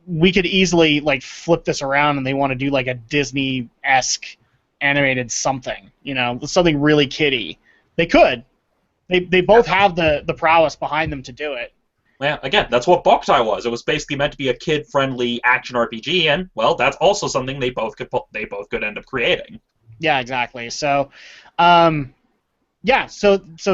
we could easily flip this around and they want to do a Disney-esque animated something, something really kiddie. They could. They both have the prowess behind them to do it.
Yeah, again, that's what Boktai was. It was basically meant to be a kid-friendly action RPG, and well, that's also something they both could end up creating.
Yeah, exactly. So, so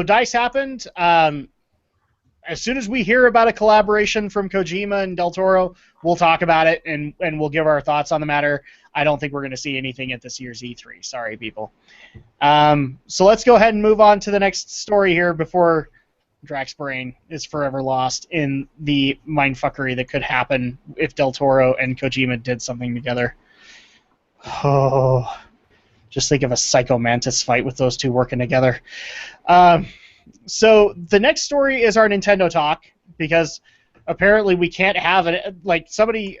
DICE happened. As soon as we hear about a collaboration from Kojima and Del Toro, we'll talk about it and we'll give our thoughts on the matter. I don't think we're going to see anything at this year's E3. Sorry, people. So let's go ahead and move on to the next story here before Drax's brain is forever lost in the mindfuckery that could happen if Del Toro and Kojima did something together. Oh, just think of a Psycho Mantis fight with those two working together. So the next story is our Nintendo talk, because apparently we can't have it. Somebody,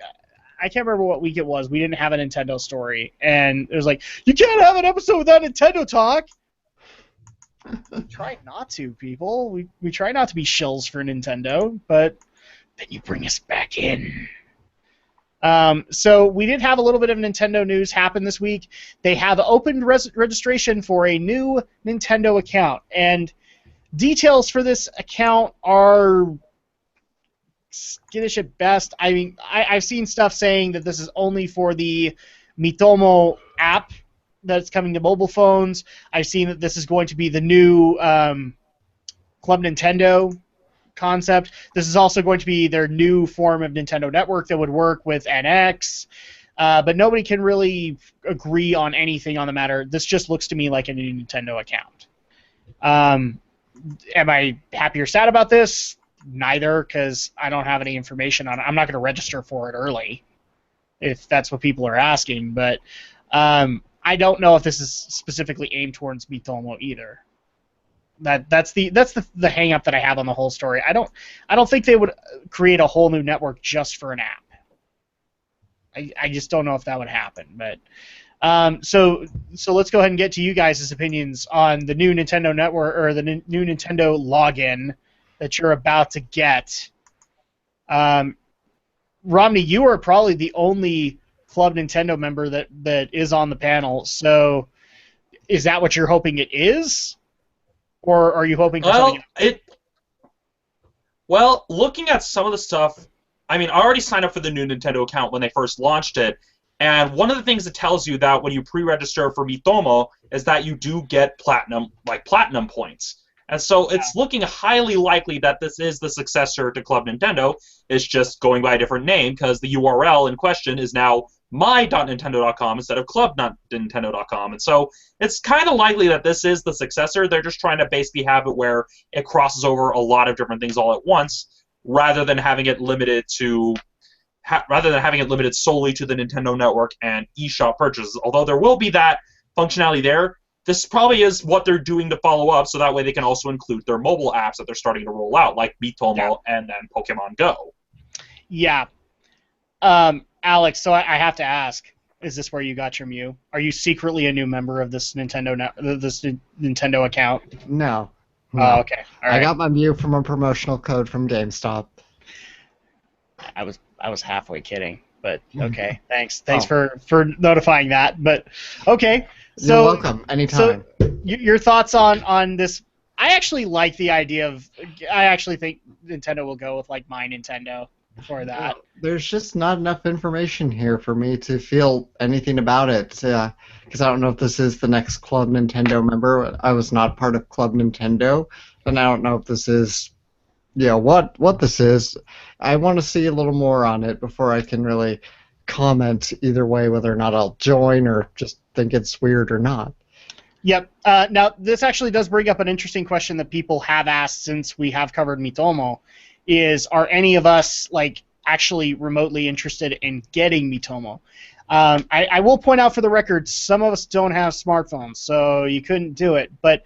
I can't remember what week it was, we didn't have a Nintendo story, and it was you can't have an episode without Nintendo talk. We try not to, people. We try not to be shills for Nintendo, but then you bring us back in. So we did have a little bit of Nintendo news happen this week. They have opened registration for a new Nintendo account, and details for this account are skittish at best. I mean, I've seen stuff saying that this is only for the Miitomo app that's coming to mobile phones. I've seen that this is going to be the new Club Nintendo concept. This is also going to be their new form of Nintendo Network that would work with NX. But nobody can really agree on anything on the matter. This just looks to me like a new Nintendo account. Am I happy or sad about this? Neither, because I don't have any information on it. I'm not going to register for it early, if that's what people are asking. But I don't know if this is specifically aimed towards Miitomo either. That's the hang-up that I have on the whole story. I don't think they would create a whole new network just for an app. I just don't know if that would happen. But so let's go ahead and get to you guys' opinions on the new Nintendo Network, or the new Nintendo login that you're about to get. Romney, you are probably the only Club Nintendo member that is on the panel. So is that what you're hoping it is? Or are you hoping for something else?
Well, looking at some of the stuff, I mean, I already signed up for the new Nintendo account when they first launched it, And one of the things it tells you that when you pre-register for Miitomo is that you do get platinum points. And so it's looking highly likely that this is the successor to Club Nintendo. It's just going by a different name because the URL in question is now my.nintendo.com instead of club.nintendo.com. And so it's kind of likely that this is the successor. They're just trying to basically have it where it crosses over a lot of different things all at once, rather than having it limited solely to the Nintendo Network and eShop purchases. Although there will be that functionality there, this probably is what they're doing to follow up, so that way they can also include their mobile apps that they're starting to roll out, like Miitomo and then Pokemon Go. Yeah.
Alex, so I have to ask, is this where you got your Mew? Are you secretly a new member of this Nintendo account?
No.
Oh, okay. All right.
I got my Mew from a promotional code from GameStop.
I was halfway kidding, but okay. Thanks for notifying that. But okay. So,
you're welcome. Anytime.
So your thoughts on this? I actually like the idea of. I actually think Nintendo will go with like My Nintendo for that.
Well, there's just not enough information here for me to feel anything about it. Because I don't know if this is the next Club Nintendo member. I was not part of Club Nintendo, and I don't know if this is. What this is. I want to see a little more on it before I can really comment either way whether or not I'll join or just think it's weird or not.
Yep. Now, this actually does bring up an interesting question that people have asked since we have covered Miitomo, is are any of us like actually remotely interested in getting Miitomo? I will point out for the record, some of us don't have smartphones, so you couldn't do it, but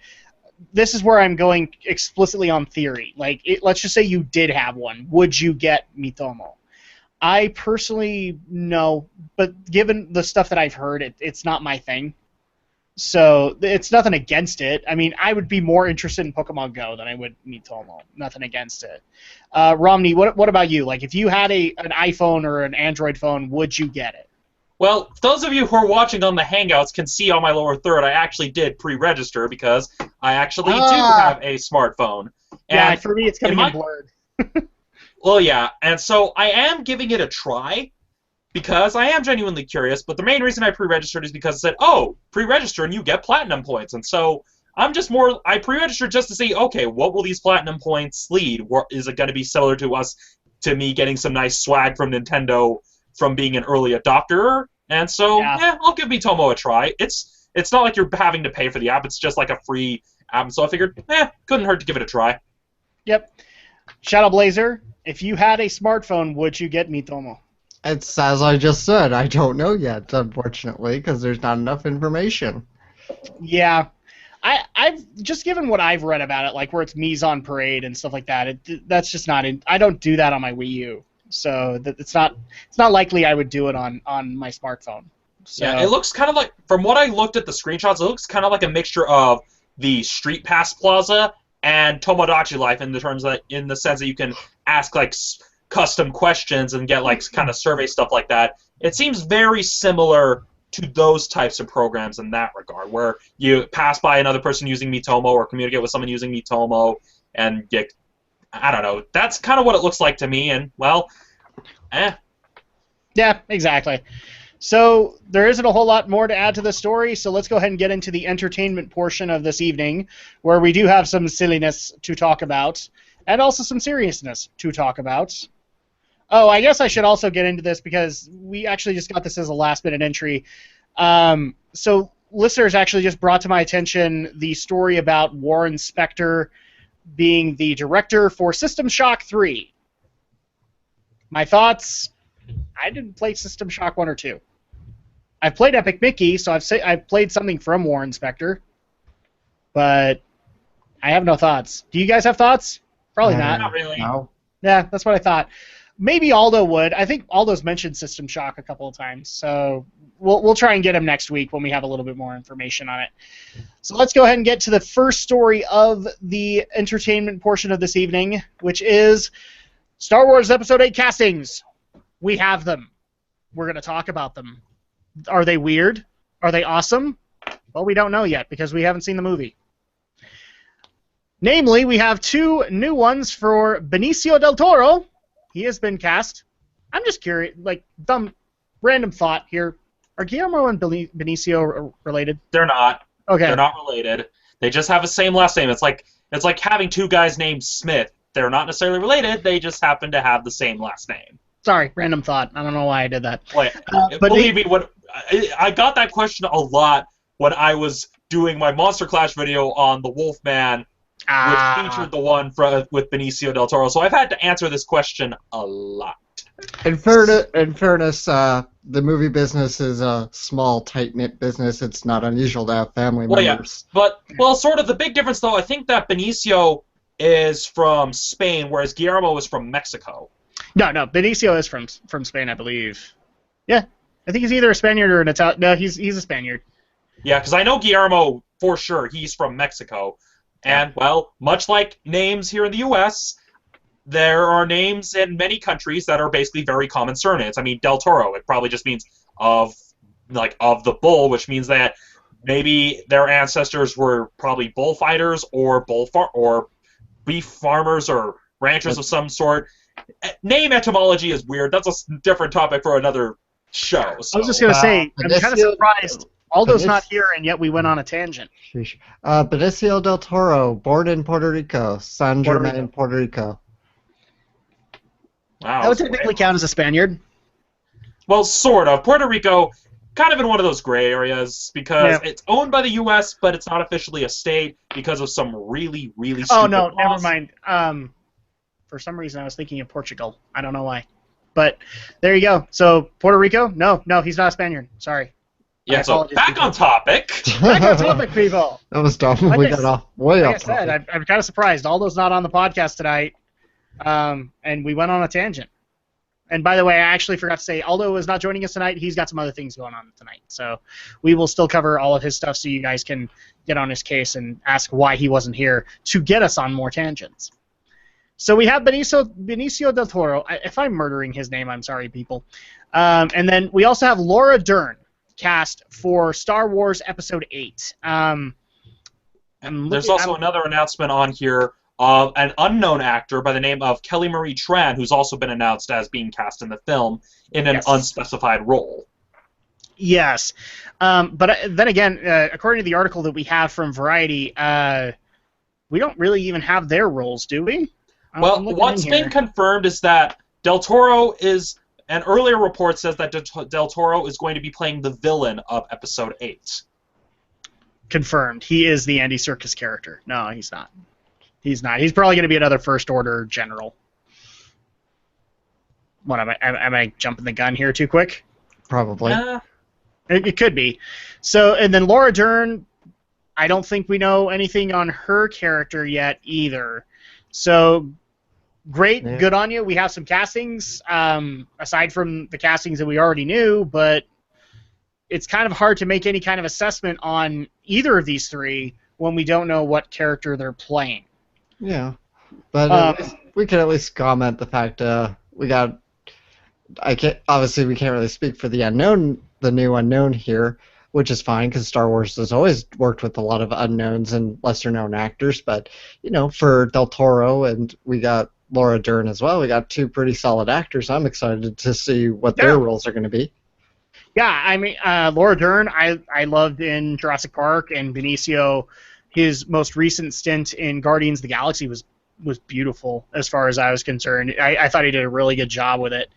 this is where I'm going explicitly on theory. Like, let's just say you did have one. Would you get Miitomo? I personally, no. But given the stuff that I've heard, it's not my thing. So it's nothing against it. I mean, I would be more interested in Pokemon Go than I would Miitomo. Nothing against it. Romney, what about you? Like, if you had an iPhone or an Android phone, would you get it?
Well, those of you who are watching on the Hangouts can see on my lower third I actually did pre-register because I actually do have a smartphone. And
for me it's coming in blurred.
Well, yeah, and so I am giving it a try because I am genuinely curious, but the main reason I pre-registered is because it said, oh, pre-register and you get platinum points. And so I pre-registered just to see, okay, what will these platinum points lead? Is it going to be similar to me getting some nice swag from Nintendo from being an early adopter? And so, I'll give Miitomo a try. It's not like you're having to pay for the app. It's just like a free app. And so I figured, couldn't hurt to give it a try.
Yep. Shadow Blazer, if you had a smartphone, would you get Miitomo?
It's as I just said. I don't know yet, unfortunately, because there's not enough information.
Yeah. I've just given what I've read about it, like where it's Mise on Parade and stuff like that. That's just not in. I don't do that on my Wii U. So it's not likely I would do it on my smartphone. So.
Yeah, it looks kind of like, from what I looked at the screenshots, it looks kind of like a mixture of the Street Pass Plaza and Tomodachi Life in the sense that you can ask like custom questions and get like kind of survey stuff like that. It seems very similar to those types of programs in that regard, where you pass by another person using Miitomo or communicate with someone using Miitomo and get. I don't know. That's kind of what it looks like to me, and, well,
Yeah, exactly. So there isn't a whole lot more to add to the story, so let's go ahead and get into the entertainment portion of this evening, where we do have some silliness to talk about, and also some seriousness to talk about. Oh, I guess I should also get into this, because we actually just got this as a last-minute entry. So listeners actually just brought to my attention the story about Warren Spector being the director for System Shock 3. My thoughts, I didn't play System Shock 1 or 2. I've played Epic Mickey, so I've played something from Warren Spector, but I have no thoughts. Do you guys have thoughts? Probably not.
Not really.
No.
Yeah, that's what I thought. Maybe Aldo would. I think Aldo's mentioned System Shock a couple of times, so we'll try and get him next week when we have a little bit more information on it. So let's go ahead and get to the first story of the entertainment portion of this evening, which is Star Wars Episode 8 castings. We have them. We're going to talk about them. Are they weird? Are they awesome? Well, we don't know yet because we haven't seen the movie. Namely, we have 2 new ones for Benicio del Toro. He has been cast. I'm just curious, like, random thought here. Are Guillermo and Benicio related?
They're not.
Okay.
They're not related. They just have the same last name. It's like having two guys named Smith. They're not necessarily related. They just happen to have the same last name.
Sorry, random thought. I don't know why I did that.
Wait, believe me, I got that question a lot when I was doing my Monster Clash video on the Wolfman, which featured the one with Benicio del Toro. So I've had to answer this question a lot.
In fairness, the movie business is a small, tight-knit business. It's not unusual to have family members.
Yeah, but sort of the big difference, though, I think that Benicio is from Spain, whereas Guillermo is from Mexico.
No, Benicio is from Spain, I believe. Yeah, I think he's either a Spaniard or an Italian. No, he's a Spaniard.
Yeah, because I know Guillermo for sure. He's from Mexico. And, well, much like names here in the U.S., there are names in many countries that are basically very common surnames. I mean, Del Toro, it probably just means of the bull, which means that maybe their ancestors were probably bullfighters or beef farmers or ranchers of some sort. Name etymology is weird. That's a different topic for another show. So.
I was just going to say, I'm kind of surprised Aldo's not here, and yet we went on a tangent.
Benicio del Toro, born in Puerto Rico, San Germain, Puerto Rico.
Wow,
that would technically count as a Spaniard.
Well, sort of. Puerto Rico, kind of in one of those gray areas, because it's owned by the U.S., but it's not officially a state because of some really, really stupid laws.
Never mind. For some reason, I was thinking of Portugal. I don't know why. But there you go. So, Puerto Rico? No, he's not a Spaniard. Sorry.
Yeah, so back on topic.
Back on topic, people.
That was dumb. We got off way off topic.
Like I said, I'm kind of surprised. Aldo's not on the podcast tonight, and we went on a tangent. And by the way, I actually forgot to say, Aldo is not joining us tonight. He's got some other things going on tonight. So we will still cover all of his stuff so you guys can get on his case and ask why he wasn't here to get us on more tangents. So we have Benicio del Toro. If I'm murdering his name, I'm sorry, people. And then we also have Laura Dern cast for Star Wars Episode 8.
And there's also another announcement on here of an unknown actor by the name of Kelly Marie Tran, who's also been announced as being cast in the film in an unspecified role.
Yes. But then again, according to the article that we have from Variety, we don't really even have their roles, do we?
Well, what's been confirmed is that Del Toro is... An earlier report says that Del Toro is going to be playing the villain of Episode 8.
Confirmed. He is the Andy Serkis character. No, he's not. He's not. He's probably going to be another First Order general. What, am I jumping the gun here too quick?
Probably.
It could be. So, and then Laura Dern, I don't think we know anything on her character yet either. So... Great, good on you. We have some castings, aside from the castings that we already knew, but it's kind of hard to make any kind of assessment on either of these three when we don't know what character they're playing.
Yeah, but we can at least comment the fact we got. Obviously, we can't really speak for the new unknown here, which is fine because Star Wars has always worked with a lot of unknowns and lesser-known actors. But for Del Toro, and we got Laura Dern as well. We got two pretty solid actors. I'm excited to see what their roles are going to be.
Yeah, I mean, Laura Dern, I loved in Jurassic Park, and Benicio, his most recent stint in Guardians of the Galaxy was beautiful as far as I was concerned. I thought he did a really good job with it.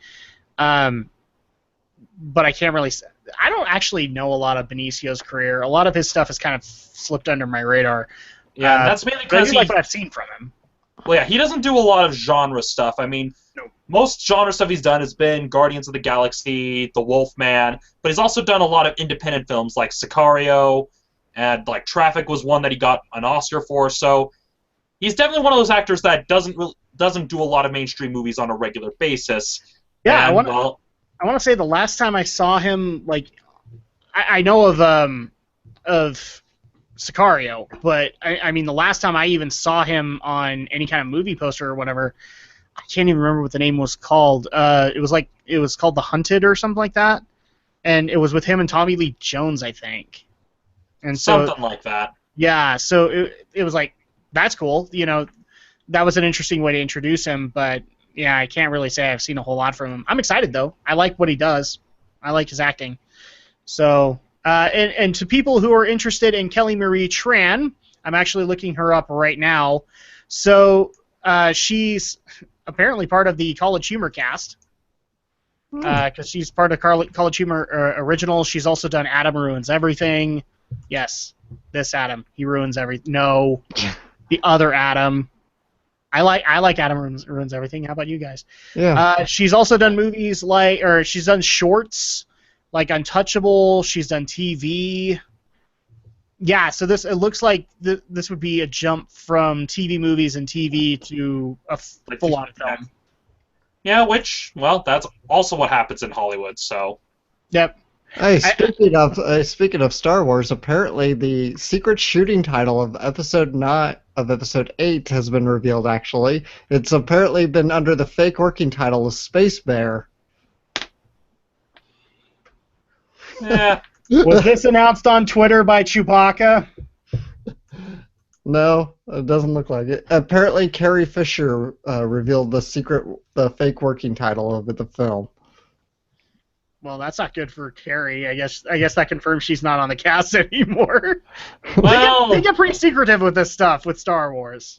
But I can't really... I don't actually know a lot of Benicio's career. A lot of his stuff has kind of slipped under my radar.
Yeah, that's mainly because
like what I've seen from him.
Well, yeah, he doesn't do a lot of genre stuff. I mean, most genre stuff he's done has been Guardians of the Galaxy, The Wolfman, but he's also done a lot of independent films like Sicario, and like Traffic was one that he got an Oscar for. So he's definitely one of those actors that doesn't do a lot of mainstream movies on a regular basis.
Yeah, and, I want to say the last time I saw him, like, I know of Sicario, but I mean the last time I even saw him on any kind of movie poster or whatever, I can't even remember what the name was called. It was called The Hunted or something like that, and it was with him and Tommy Lee Jones, I think. And so,
something like that.
Yeah, so it was like, that's cool. That was an interesting way to introduce him, but yeah, I can't really say I've seen a whole lot from him. I'm excited though. I like what he does. I like his acting. So, and to people who are interested in Kelly Marie Tran, I'm actually looking her up right now. So she's apparently part of the College Humor cast. Because she's part of College Humor Original. She's also done Adam Ruins Everything. Yes, this Adam. He ruins everything. No, the other Adam. I like Adam Ruins Everything. How about you guys?
Yeah.
She's also done movies she's done shorts like Untouchable. She's done TV. Yeah, so it looks like this would be a jump from TV movies and TV to a full-on film.
Yeah, well, that's also what happens in Hollywood. So.
Yep.
Hey, speaking of Star Wars, apparently the secret shooting title of Episode 8 has been revealed. Actually, it's apparently been under the fake working title of Space Bear.
Yeah.
Was this announced on Twitter by Chewbacca?
No, it doesn't look like it. Apparently, Carrie Fisher revealed the fake working title of the film.
Well, that's not good for Carrie. I guess that confirms she's not on the cast anymore.
Well,
they get pretty secretive with this stuff with Star Wars.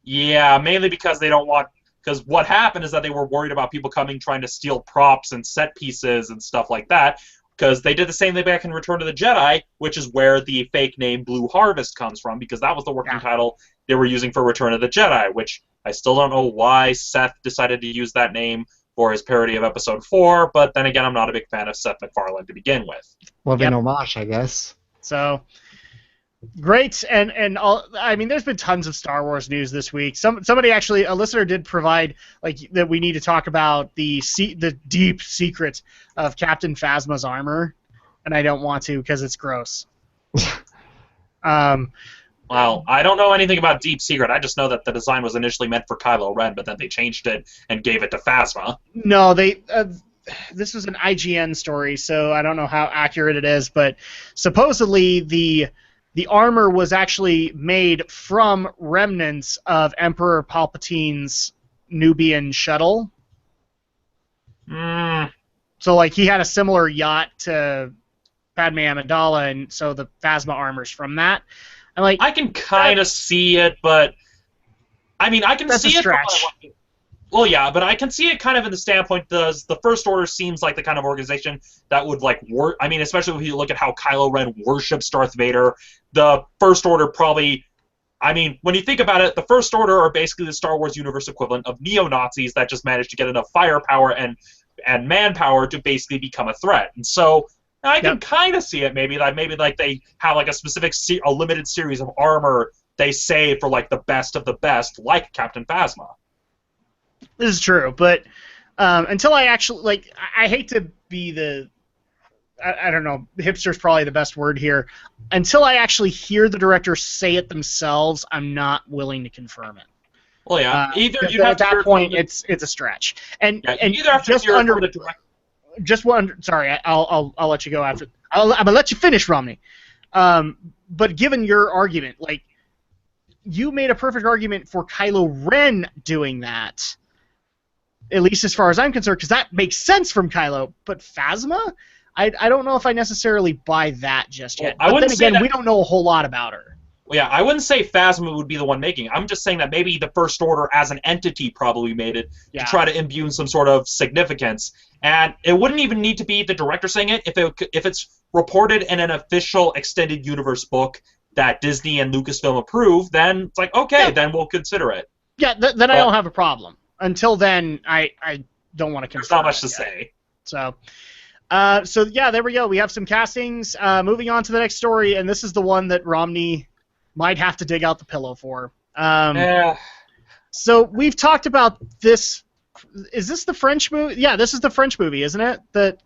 Yeah, mainly because they don't want. Because what happened is that they were worried about people trying to steal props and set pieces and stuff like that. Because they did the same thing back in Return of the Jedi, which is where the fake name Blue Harvest comes from, because that was the working title they were using for Return of the Jedi, which I still don't know why Seth decided to use that name for his parody of Episode 4, but then again, I'm not a big fan of Seth MacFarlane to begin with.
Loving homage, I guess.
So, great, and all, I mean, there's been tons of Star Wars news this week. Somebody actually, a listener did provide that we need to talk about the deep secret of Captain Phasma's armor, and I don't want to because it's gross.
Well, I don't know anything about Deep Secret. I just know that the design was initially meant for Kylo Ren, but then they changed it and gave it to Phasma.
No, this was an IGN story, so I don't know how accurate it is, but supposedly the armor was actually made from remnants of Emperor Palpatine's Nubian shuttle. So, he had a similar yacht to Padme Amidala, and so the Phasma armor's from that. And,
I can kind of see it, but... I mean, I can see it... Well, yeah, but I can see it kind of in the standpoint, the First Order seems like the kind of organization that would, work... I mean, especially if you look at how Kylo Ren worships Darth Vader, the First Order probably... I mean, when you think about it, the First Order are basically the Star Wars universe equivalent of neo-Nazis that just managed to get enough firepower and manpower to basically become a threat. And so... I can kind of see it, maybe they have a specific a limited series of armor they save for the best of the best, like Captain Phasma.
This is true, but until I actually I hate to be I don't know, hipster's probably the best word here. Until I actually hear the director say it themselves, I'm not willing to confirm it.
Well, yeah, either you
have at that point it's a stretch, and
either have
just
to
under
the director.
Just one. Sorry, I'll let you go after. I'm gonna let you finish, Romney. But given your argument, you made a perfect argument for Kylo Ren doing that. At least as far as I'm concerned, because that makes sense from Kylo. But Phasma, I don't know if I necessarily buy that just yet.
Well,
but then again, we don't know a whole lot about her.
Well, yeah, I wouldn't say Phasma would be the one making it. I'm just saying that maybe the First Order as an entity probably made it to try to imbue some sort of significance. And it wouldn't even need to be the director saying it. If it's reported in an official extended universe book that Disney and Lucasfilm approve, then it's okay, then we'll consider it.
Yeah, then I don't have a problem. Until then, I don't want to confirm.
There's not much to say.
So yeah, there we go. We have some castings. Moving on to the next story, and this is the one that Romney might have to dig out the pillow for. So we've talked about this. Is this the French movie? Yeah, this is the French movie, isn't it?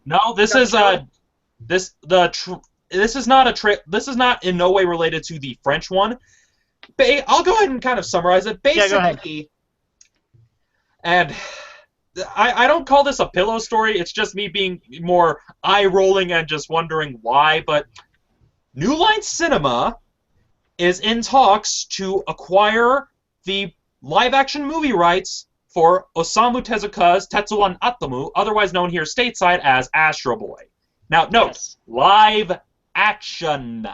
No, this is this is not in no way related to the French one. I'll go ahead and kind of summarize it. Basically,
go ahead.
And I don't call this a pillow story. It's just me being more eye-rolling and just wondering why. But New Line Cinema is in talks to acquire the live-action movie rights for Osamu Tezuka's Tetsuwan Atomu, otherwise known here stateside as Astro Boy. Now, note,
Yes.
live action.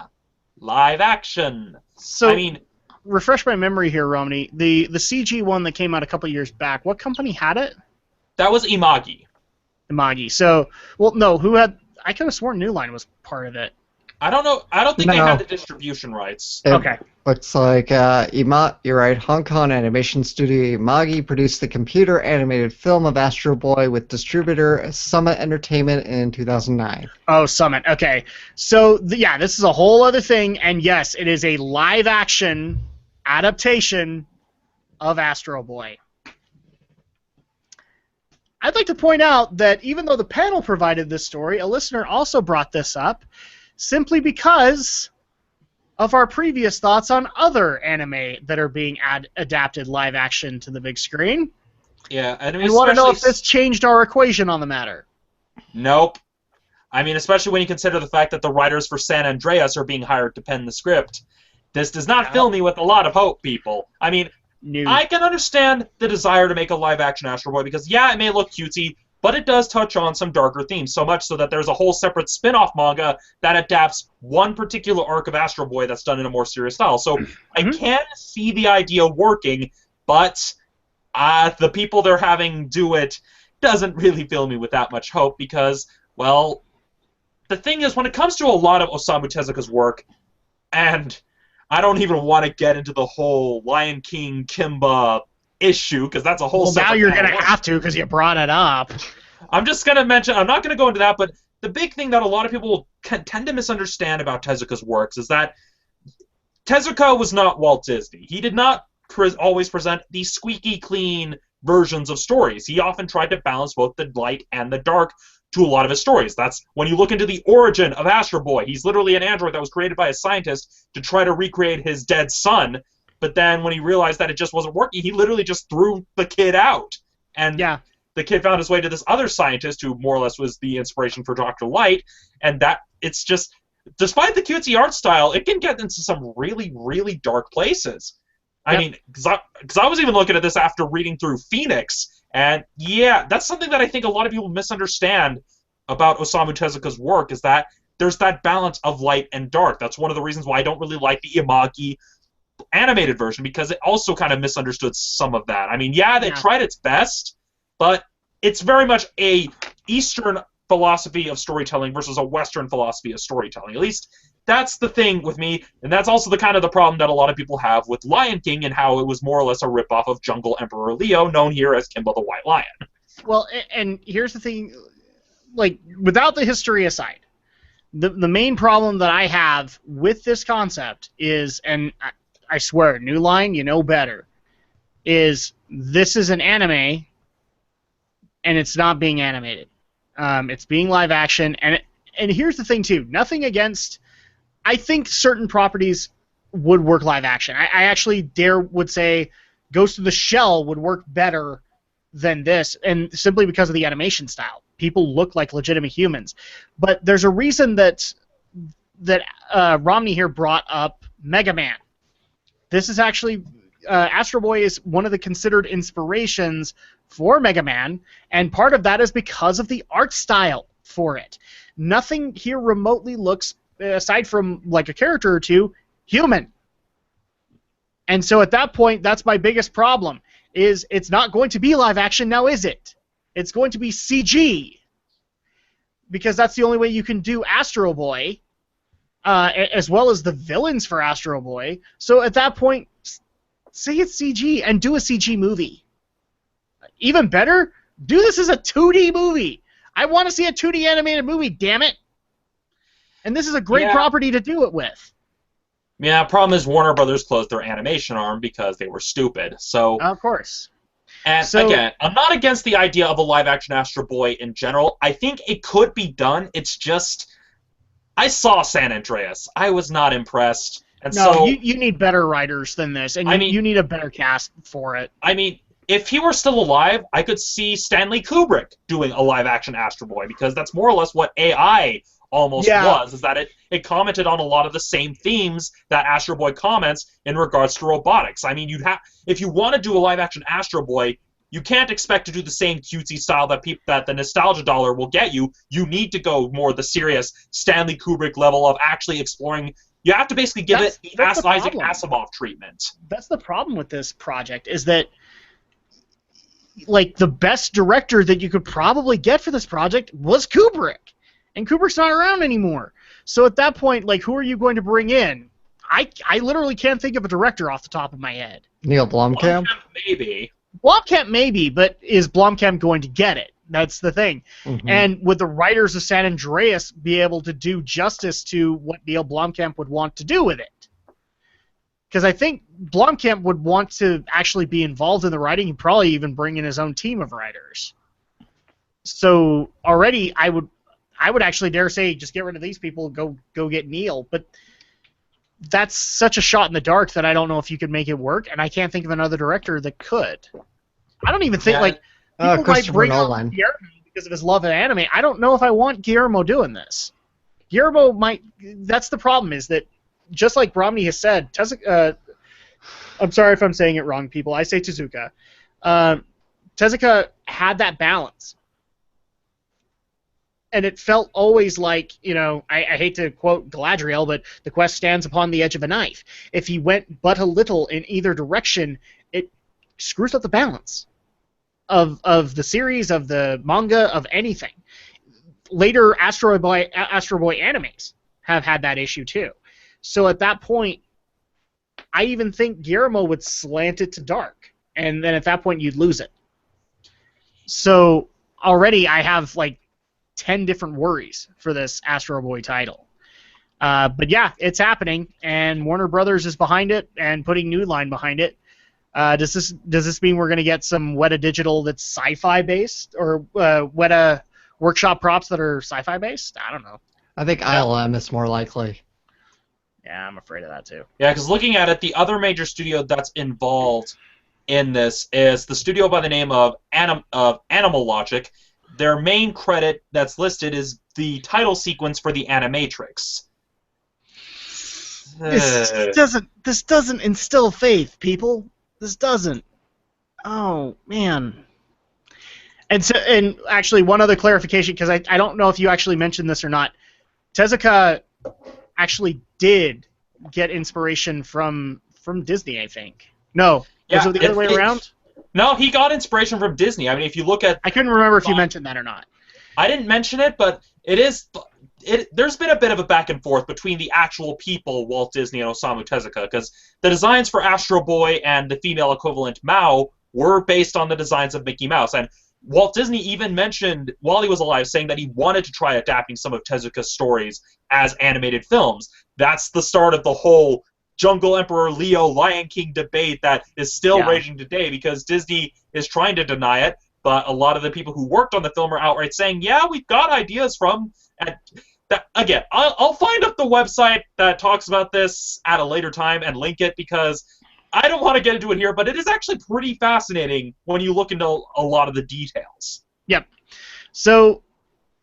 Live action.
So,
I mean,
refresh my memory here, Romney. The CG one that came out a couple years back, what company had it?
that was Imagi.
Imagi. So, well, no, who had... I could have sworn New Line was part of it.
I don't know. I don't think they
No.
had the distribution rights.
It
Okay.
looks like you're right. Hong Kong animation studio Imagi produced the computer animated film of Astro Boy with distributor Summit Entertainment in 2009.
Oh, Summit. Okay. So, yeah, this is a whole other thing, and yes, it is a live-action adaptation of Astro Boy. I'd like to point out that even though the panel provided this story, a listener also brought this up simply because of our previous thoughts on other anime that are being adapted live action to the big screen.
Yeah, and
We want to know if this changed our equation on the matter.
Nope. I mean, especially when you consider the fact that the writers for San Andreas are being hired to pen the script. This does not fill me with a lot of hope, people. I mean, I can understand the desire to make a live-action Astro Boy because, yeah, it may look cutesy, but it does touch on some darker themes, so much so that there's a whole separate spin-off manga that adapts one particular arc of Astro Boy that's done in a more serious style. So I can see the idea working, but the people they're having do it doesn't really fill me with that much hope because, well, the thing is, when it comes to a lot of Osamu Tezuka's work, and I don't even want to get into the whole Lion King Kimba issue, because that's a whole
Well, now
separate
you're
can
going
of
to have to because you brought it up.
I'm just going to mention, I'm not going to go into that, but the big thing that a lot of people tend to misunderstand about Tezuka's works is that Tezuka was not Walt Disney. He did not always present these squeaky clean versions of stories. He often tried to balance both the light and the dark to a lot of his stories. That's when you look into the origin of Astro Boy. He's literally an android that was created by a scientist to try to recreate his dead son, but then when he realized that it just wasn't working, he literally just threw the kid out. And the kid found his way to this other scientist who more or less was the inspiration for Dr. Light, and that it's just, despite the cutesy art style, it can get into some really, really dark places. I mean, because I was even looking at this after reading through Phoenix, and yeah, that's something that I think a lot of people misunderstand about Osamu Tezuka's work, is that there's that balance of light and dark. That's one of the reasons why I don't really like the Imagi animated version, because it also kind of misunderstood some of that. I mean, they tried its best, but it's very much a Eastern philosophy of storytelling versus a Western philosophy of storytelling. At least that's the thing with me, and that's also the kind of the problem that a lot of people have with Lion King and how it was more or less a ripoff of Jungle Emperor Leo, known here as Kimba the White Lion.
Well, and here's the thing, like, without the history aside, the main problem that I have with this concept is, and I swear, New Line, you know better, is this is an anime, and it's not being animated. It's being live action, and here's the thing, too. Nothing against... I think certain properties would work live action. I actually would say Ghost of the Shell would work better than this, and simply because of the animation style. People look like legitimate humans. But there's a reason that Romney here brought up Mega Man. This is actually... Astro Boy is one of the considered inspirations for Mega Man, and part of that is because of the art style for it. Nothing here remotely looks, aside from like a character or two, human. And so at that point, that's my biggest problem, is it's not going to be live action now, is it? It's going to be CG. Because that's the only way you can do Astro Boy, as well as the villains for Astro Boy. So at that point, say it's CG and do a CG movie. Even better, do this as a 2D movie. I want to see a 2D animated movie, damn it. And this is a great property to do it with.
Yeah, problem is Warner Brothers closed their animation arm because they were stupid. So
of course.
And again, I'm not against the idea of a live-action Astro Boy in general. I think it could be done. It's just, I saw San Andreas. I was not impressed. And
no,
so,
you need better writers than this, and you need a better cast for it. I
mean, if he were still alive, I could see Stanley Kubrick doing a live-action Astro Boy, because that's more or less what AI almost was, is that it commented on a lot of the same themes that Astro Boy comments in regards to robotics. I mean, if you want to do a live-action Astro Boy, you can't expect to do the same cutesy style that the nostalgia dollar will get you. You need to go more the serious Stanley Kubrick level of actually exploring. You have to basically give it the Isaac Asimov treatment.
That's the problem with this project, is that like the best director that you could probably get for this project was Kubrick, and Kubrick's not around anymore. So at that point, like, who are you going to bring in? I literally can't think of a director off the top of my head.
Neil Blomkamp?
Maybe.
Blomkamp maybe, but is Blomkamp going to get it? That's the thing.
Mm-hmm.
And would the writers of San Andreas be able to do justice to what Neil Blomkamp would want to do with it? Because I think Blomkamp would want to actually be involved in the writing. He'd probably even bring in his own team of writers. So already I would actually dare say just get rid of these people, go get Neil. But that's such a shot in the dark that I don't know if you could make it work, and I can't think of another director that could. I don't even think people might bring on Guillermo because of his love of anime. I don't know if I want Guillermo doing this. Guillermo might. That's the problem, is that just like Bromney has said, I'm sorry if I'm saying it wrong, people. I say Tezuka. Tezuka had that balance. And it felt always like, I hate to quote Galadriel, but the quest stands upon the edge of a knife. If he went but a little in either direction, it screws up the balance of the series, of the manga, of anything. Later Astro Boy animes have had that issue too. So at that point, I even think Guillermo would slant it to dark, and then at that point you'd lose it. So already I have like 10 different worries for this Astro Boy title. But yeah, it's happening, and Warner Brothers is behind it and putting New Line behind it. Does this mean we're going to get some Weta Digital that's sci-fi based, or Weta Workshop props that are sci-fi based? I don't know.
I think ILM is more likely.
Yeah, I'm afraid of that too.
Yeah, because looking at it, the other major studio that's involved in this is the studio by the name of Animal Logic. Their main credit that's listed is the title sequence for the Animatrix.
This doesn't instill faith, people. This doesn't. Oh man. And actually, one other clarification, because I don't know if you actually mentioned this or not. Tezuka actually did get inspiration from Disney, I think. No, was it the other way around?
No, he got inspiration from Disney. I mean, if you look at...
I couldn't remember if you mentioned that or not.
I didn't mention it, but there's been a bit of a back and forth between the actual people, Walt Disney and Osamu Tezuka, because the designs for Astro Boy and the female equivalent Mao were based on the designs of Mickey Mouse. And Walt Disney even mentioned, while he was alive, saying that he wanted to try adapting some of Tezuka's stories as animated films. That's the start of the whole Jungle Emperor Leo Lion King debate that is still raging today, because Disney is trying to deny it, but a lot of the people who worked on the film are outright saying, yeah, we've got ideas from... Again, I'll find up the website that talks about this at a later time and link it, because I don't want to get into it here, but it is actually pretty fascinating when you look into a lot of the details.
Yep. So,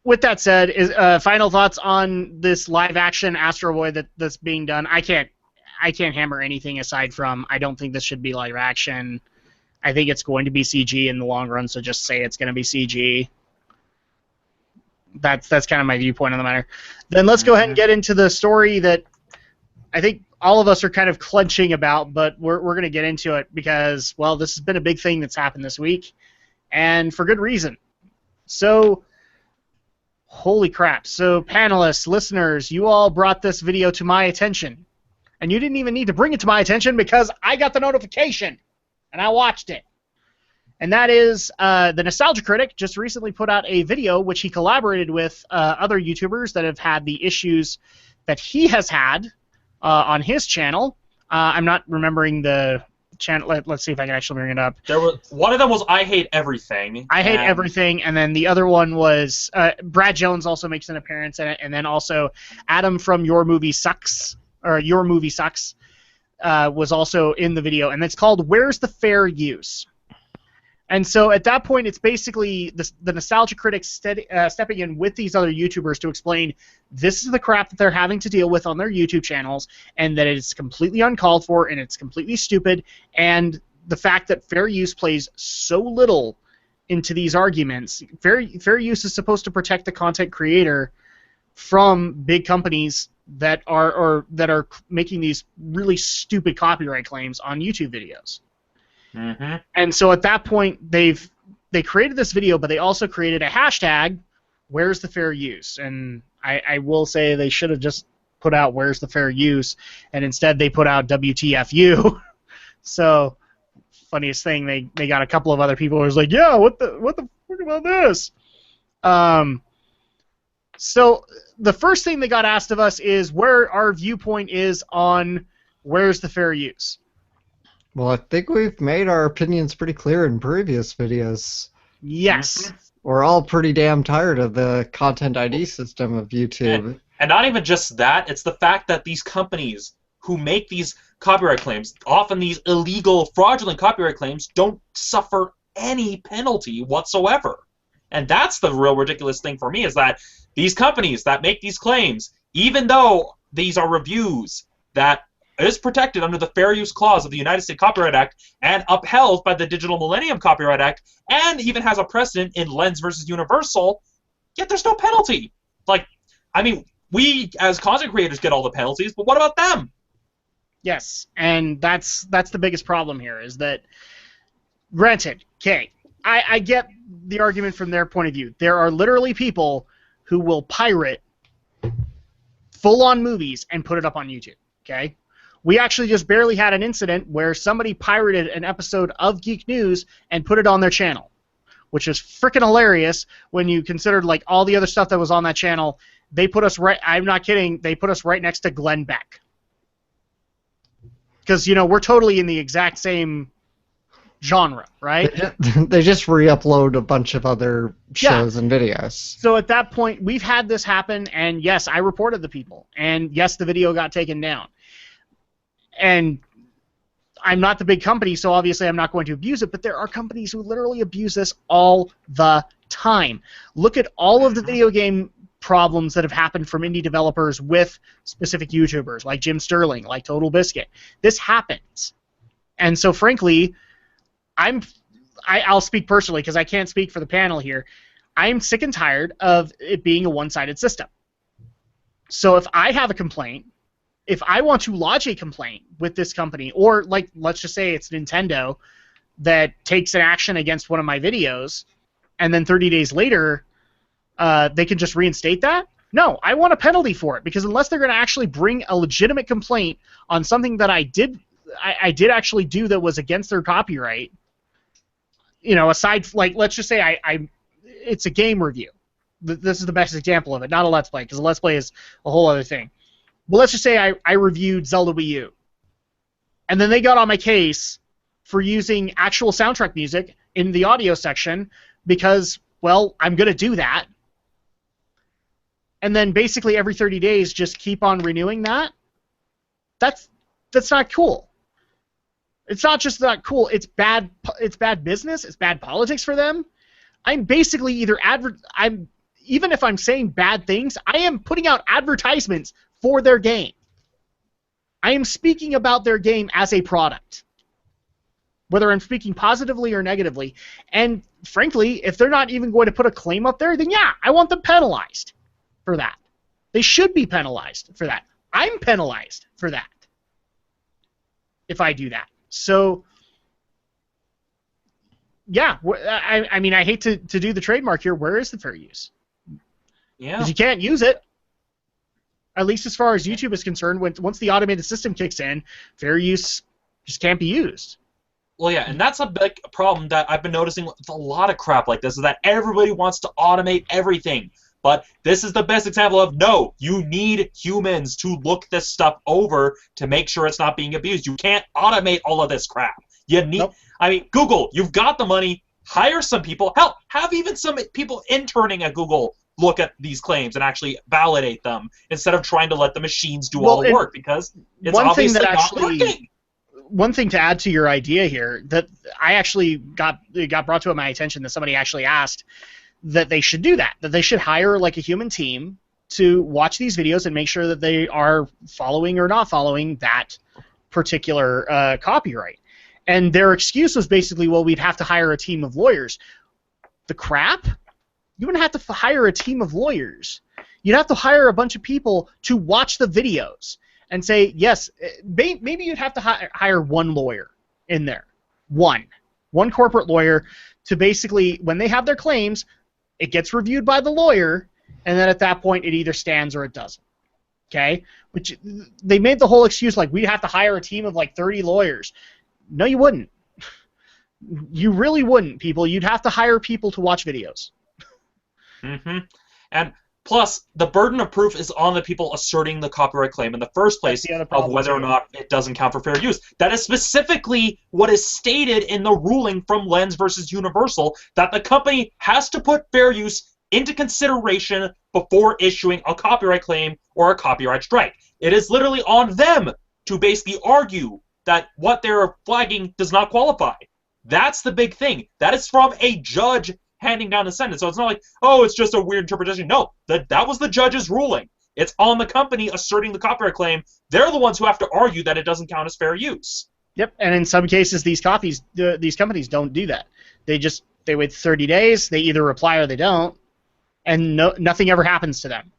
with that said, final thoughts on this live-action Astro Boy that's being done. I can't hammer anything aside from I don't think this should be live action. I think it's going to be CG in the long run, so just say it's going to be CG. That's kind of my viewpoint on the matter. Then let's go ahead and get into the story that I think all of us are kind of clenching about, but we're going to get into it because, well, this has been a big thing that's happened this week, and for good reason. So, holy crap. So, panelists, listeners, you all brought this video to my attention. And you didn't even need to bring it to my attention because I got the notification, and I watched it. And that is the Nostalgia Critic just recently put out a video which he collaborated with other YouTubers that have had the issues that he has had on his channel. I'm not remembering the channel. Let's see if I can actually bring it up.
One of them was I Hate Everything.
I Hate Everything, and then the other one was Brad Jones also makes an appearance in it, and then also Adam from Your Movie Sucks. Or Your Movie Sucks, was also in the video, and it's called Where's the Fair Use? And so at that point, it's basically the Nostalgia Critics stepping in with these other YouTubers to explain this is the crap that they're having to deal with on their YouTube channels, and that it's completely uncalled for, and it's completely stupid, and the fact that fair use plays so little into these arguments. Fair use is supposed to protect the content creator from big companies that are making these really stupid copyright claims on YouTube videos.
Mm-hmm.
And so at that point, they created this video, but they also created a hashtag, "Where's the fair use?" And I will say they should have just put out "Where's the fair use?" and instead they put out WTFU. So, funniest thing, they got a couple of other people who was like, "Yeah, what the fuck about this?" So the first thing they got asked of us is where our viewpoint is on where's the fair use.
Well, I think we've made our opinions pretty clear in previous videos.
Yes.
We're all pretty damn tired of the content ID system of YouTube.
And not even just that, it's the fact that these companies who make these copyright claims, often these illegal, fraudulent copyright claims, don't suffer any penalty whatsoever. And that's the real ridiculous thing for me, is that these companies that make these claims, even though these are reviews that is protected under the Fair Use Clause of the United States Copyright Act and upheld by the Digital Millennium Copyright Act, and even has a precedent in Lens versus Universal, yet there's no penalty. Like, I mean, we as content creators get all the penalties, but what about them?
Yes, and that's the biggest problem here, is that, granted, okay, I get the argument from their point of view. There are literally people who will pirate full-on movies and put it up on YouTube, okay? We actually just barely had an incident where somebody pirated an episode of Geek News and put it on their channel, which is freaking hilarious when you consider like all the other stuff that was on that channel. They put us right, I'm not kidding, they put us right next to Glenn Beck. Because, you know, we're totally in the exact same genre, right?
They just re-upload a bunch of other shows and videos.
So at that point, we've had this happen, and yes, I reported the people, and yes, the video got taken down. And I'm not the big company, so obviously I'm not going to abuse it, but there are companies who literally abuse this all the time. Look at all of the video game problems that have happened from indie developers with specific YouTubers, like Jim Sterling, like Total Biscuit. This happens. And so frankly, I'll speak personally because I can't speak for the panel here. I'm sick and tired of it being a one-sided system. So if I have a complaint, if I want to lodge a complaint with this company, or like let's just say it's Nintendo that takes an action against one of my videos, and then 30 days later they can just reinstate that? No, I want a penalty for it, because unless they're going to actually bring a legitimate complaint on something that I did actually do that was against their copyright, you know, aside, like, let's just say it's a game review. This is the best example of it, not a Let's Play, because a Let's Play is a whole other thing. Well, let's just say I reviewed Zelda Wii U, and then they got on my case for using actual soundtrack music in the audio section because, well, I'm going to do that. And then basically every 30 days just keep on renewing that. That's not cool. It's not just not cool. It's bad business. It's bad politics for them. I'm basically even if I'm saying bad things, I am putting out advertisements for their game. I am speaking about their game as a product, whether I'm speaking positively or negatively. And frankly, if they're not even going to put a claim up there, then yeah, I want them penalized for that. They should be penalized for that. I'm penalized for that if I do that. So, yeah, I mean, I hate to do the trademark here. Where is the fair use?
Yeah.
Because you can't use it. At least as far as YouTube is concerned, once the automated system kicks in, fair use just can't be used.
Well, yeah, and that's a big problem that I've been noticing with a lot of crap like this, is that everybody wants to automate everything. But this is the best example of, no, you need humans to look this stuff over to make sure it's not being abused. You can't automate all of this crap. You need, nope. I mean, Google, you've got the money, hire some people. Hell, have even some people interning at Google look at these claims and actually validate them instead of trying to let the machines do all the work, because it's obviously not working.
One thing to add to your idea here that I actually got brought to my attention that somebody actually asked that they should do that they should hire like a human team to watch these videos and make sure that they are following or not following that particular copyright. And their excuse was basically, well, we'd have to hire a team of lawyers. The crap? You wouldn't have to hire a team of lawyers. You'd have to hire a bunch of people to watch the videos and say, yes, maybe you'd have to hire one lawyer in there. One corporate lawyer to basically, when they have their claims, it gets reviewed by the lawyer, and then at that point it either stands or it doesn't. Okay? Which they made the whole excuse like we'd have to hire a team of like 30 lawyers. No, you wouldn't. You really wouldn't, people. You'd have to hire people to watch videos.
Mm-hmm. And plus, the burden of proof is on the people asserting the copyright claim in the first place of whether or not it doesn't count for fair use. That is specifically what is stated in the ruling from Lens versus Universal, that the company has to put fair use into consideration before issuing a copyright claim or a copyright strike. It is literally on them to basically argue that what they're flagging does not qualify. That's the big thing. That is from a judge handing down a sentence. So it's not like, oh, it's just a weird interpretation. No, that was the judge's ruling. It's on the company asserting the copyright claim. They're the ones who have to argue that it doesn't count as fair use.
Yep, and in some cases, these companies don't do that. They wait 30 days. They either reply or they don't, and nothing ever happens to them.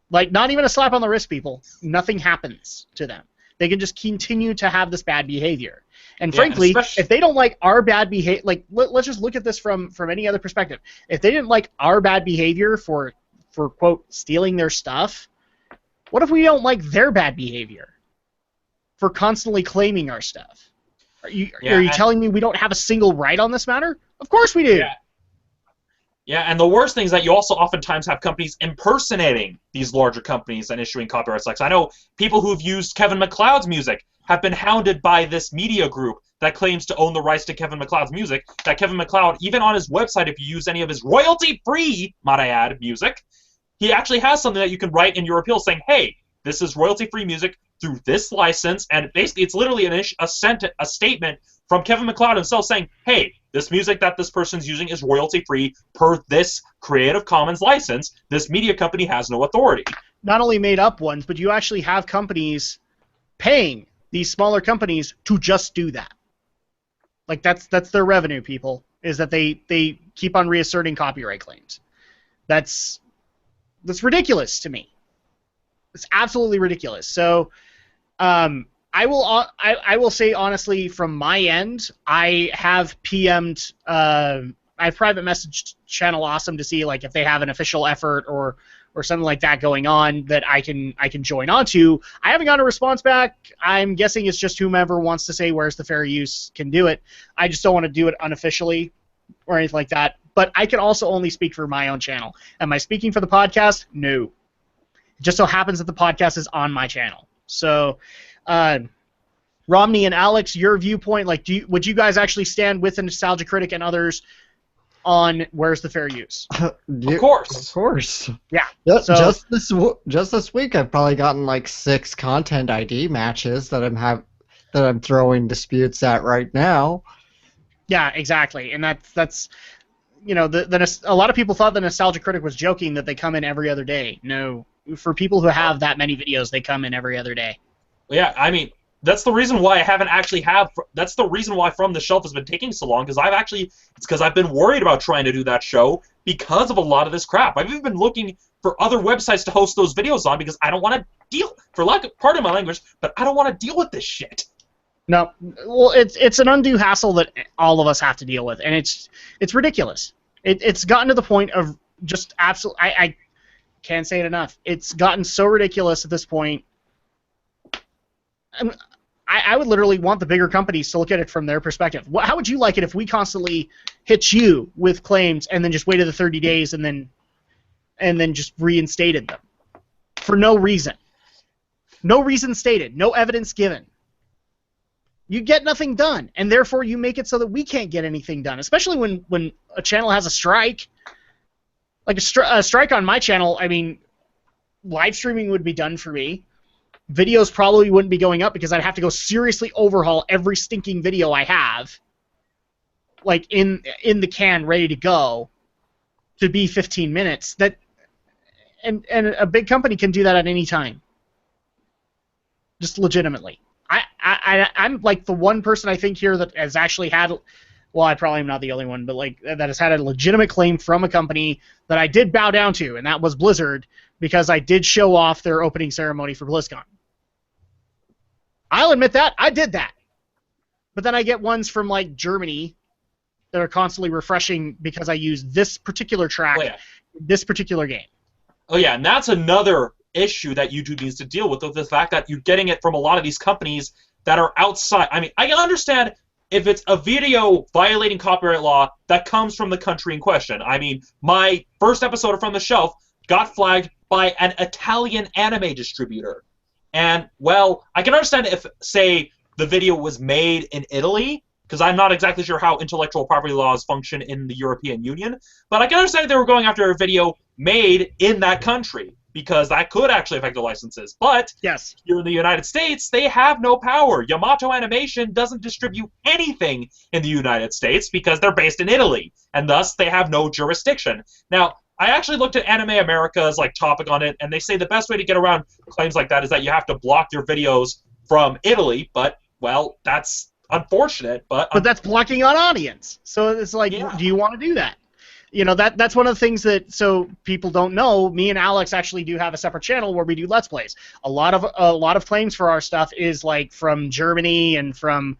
Like, not even a slap on the wrist, people. Nothing happens to them. They can just continue to have this bad behavior. And frankly, if they don't like our bad behavior, like let's just look at this from any other perspective. If they didn't like our bad behavior for quote stealing their stuff, what if we don't like their bad behavior for constantly claiming our stuff? Are you telling me we don't have a single right on this matter? Of course we do.
Yeah, and the worst thing is that you also oftentimes have companies impersonating these larger companies and issuing copyright strikes. I know people who've used Kevin MacLeod's music have been hounded by this media group that claims to own the rights to Kevin MacLeod's music, that Kevin MacLeod, even on his website, if you use any of his royalty-free, might I add, music, he actually has something that you can write in your appeal saying, hey, this is royalty-free music through this license, and basically it's literally a statement from Kevin MacLeod himself saying, hey, this music that this person's using is royalty-free per this Creative Commons license. This media company has no authority.
Not only made up ones, but you actually have companies paying these smaller companies to just do that. Like, that's their revenue, people, is that they keep on reasserting copyright claims. That's ridiculous to me. It's absolutely ridiculous. So, I will say honestly, from my end, I have PM'd, I've private messaged Channel Awesome to see like if they have an official effort or something like that going on that I can join onto. I haven't got a response back. I'm guessing it's just whomever wants to say where's the fair use can do it. I just don't want to do it unofficially or anything like that. But I can also only speak for my own channel. Am I speaking for the podcast? No. It just so happens that the podcast is on my channel. So, Romney and Alex, your viewpoint, like, would you guys actually stand with the Nostalgia Critic and others on where's the fair use?
Of course.
Of course.
Yeah.
So, just this week, I've probably gotten like 6 content ID matches that I'm throwing disputes at right now.
Yeah, exactly, and that's you know, a lot of people thought the Nostalgia Critic was joking that they come in every other day. No, for people who have that many videos, they come in every other day.
Yeah, I mean, that's the reason why I haven't actually that's the reason why From the Shelf has been taking so long, because it's because I've been worried about trying to do that show because of a lot of this crap. I've even been looking for other websites to host those videos on because I don't want to deal, pardon my language, but I don't want to deal with this shit.
No, well, it's an undue hassle that all of us have to deal with, and it's ridiculous. It's gotten to the point of just absolute. I can't say it enough. It's gotten so ridiculous at this point. I would literally want the bigger companies to look at it from their perspective. How would you like it if we constantly hit you with claims and then just waited the 30 days and then just reinstated them for no reason? No reason stated. No evidence given. You get nothing done, and therefore you make it so that we can't get anything done, especially when a channel has a strike. Like a strike on my channel, I mean, live streaming would be done for me. Videos probably wouldn't be going up because I'd have to go seriously overhaul every stinking video I have, like in the can, ready to go, to be 15 minutes. And a big company can do that at any time. Just legitimately. I'm like the one person I think here that has actually had, well, I probably am not the only one, but like that has had a legitimate claim from a company that I did bow down to, and that was Blizzard, because I did show off their opening ceremony for BlizzCon. I'll admit that I did that, but then I get ones from like Germany that are constantly refreshing because I use this particular track, this particular game.
Oh yeah, and that's another issue that YouTube needs to deal with the fact that you're getting it from a lot of these companies that are outside. I mean, I can understand if it's a video violating copyright law that comes from the country in question. I mean, my first episode of From the Shelf got flagged by an Italian anime distributor. And, well, I can understand if, say, the video was made in Italy, because I'm not exactly sure how intellectual property laws function in the European Union, but I can understand if they were going after a video made in that country, because that could actually affect the licenses. But
yes,
here in the United States, they have no power. Yamato Animation doesn't distribute anything in the United States because they're based in Italy, and thus they have no jurisdiction. Now, I actually looked at Anime America's topic on it, and they say the best way to get around claims like that is that you have to block your videos from Italy, but, well, that's unfortunate. But
that's blocking on audience. So it's like, do you want to do that? You know, that's one of the things that, so people don't know, me and Alex actually do have a separate channel where we do Let's Plays. A lot of claims for our stuff is like from Germany and from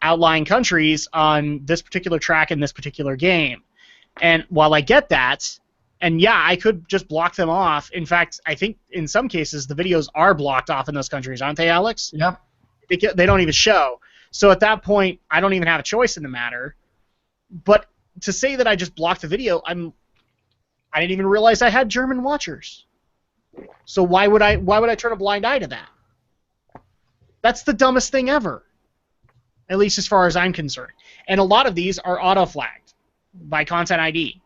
outlying countries on this particular track in this particular game. And while I get that, and yeah, I could just block them off. In fact, I think in some cases the videos are blocked off in those countries, aren't they, Alex?
Yep.
They don't even show. So at that point, I don't even have a choice in the matter. But to say that I just blocked the video, I didn't even realize I had German watchers. So why would I turn a blind eye to that? That's the dumbest thing ever. At least as far as I'm concerned. And a lot of these are auto-flagged by Content ID.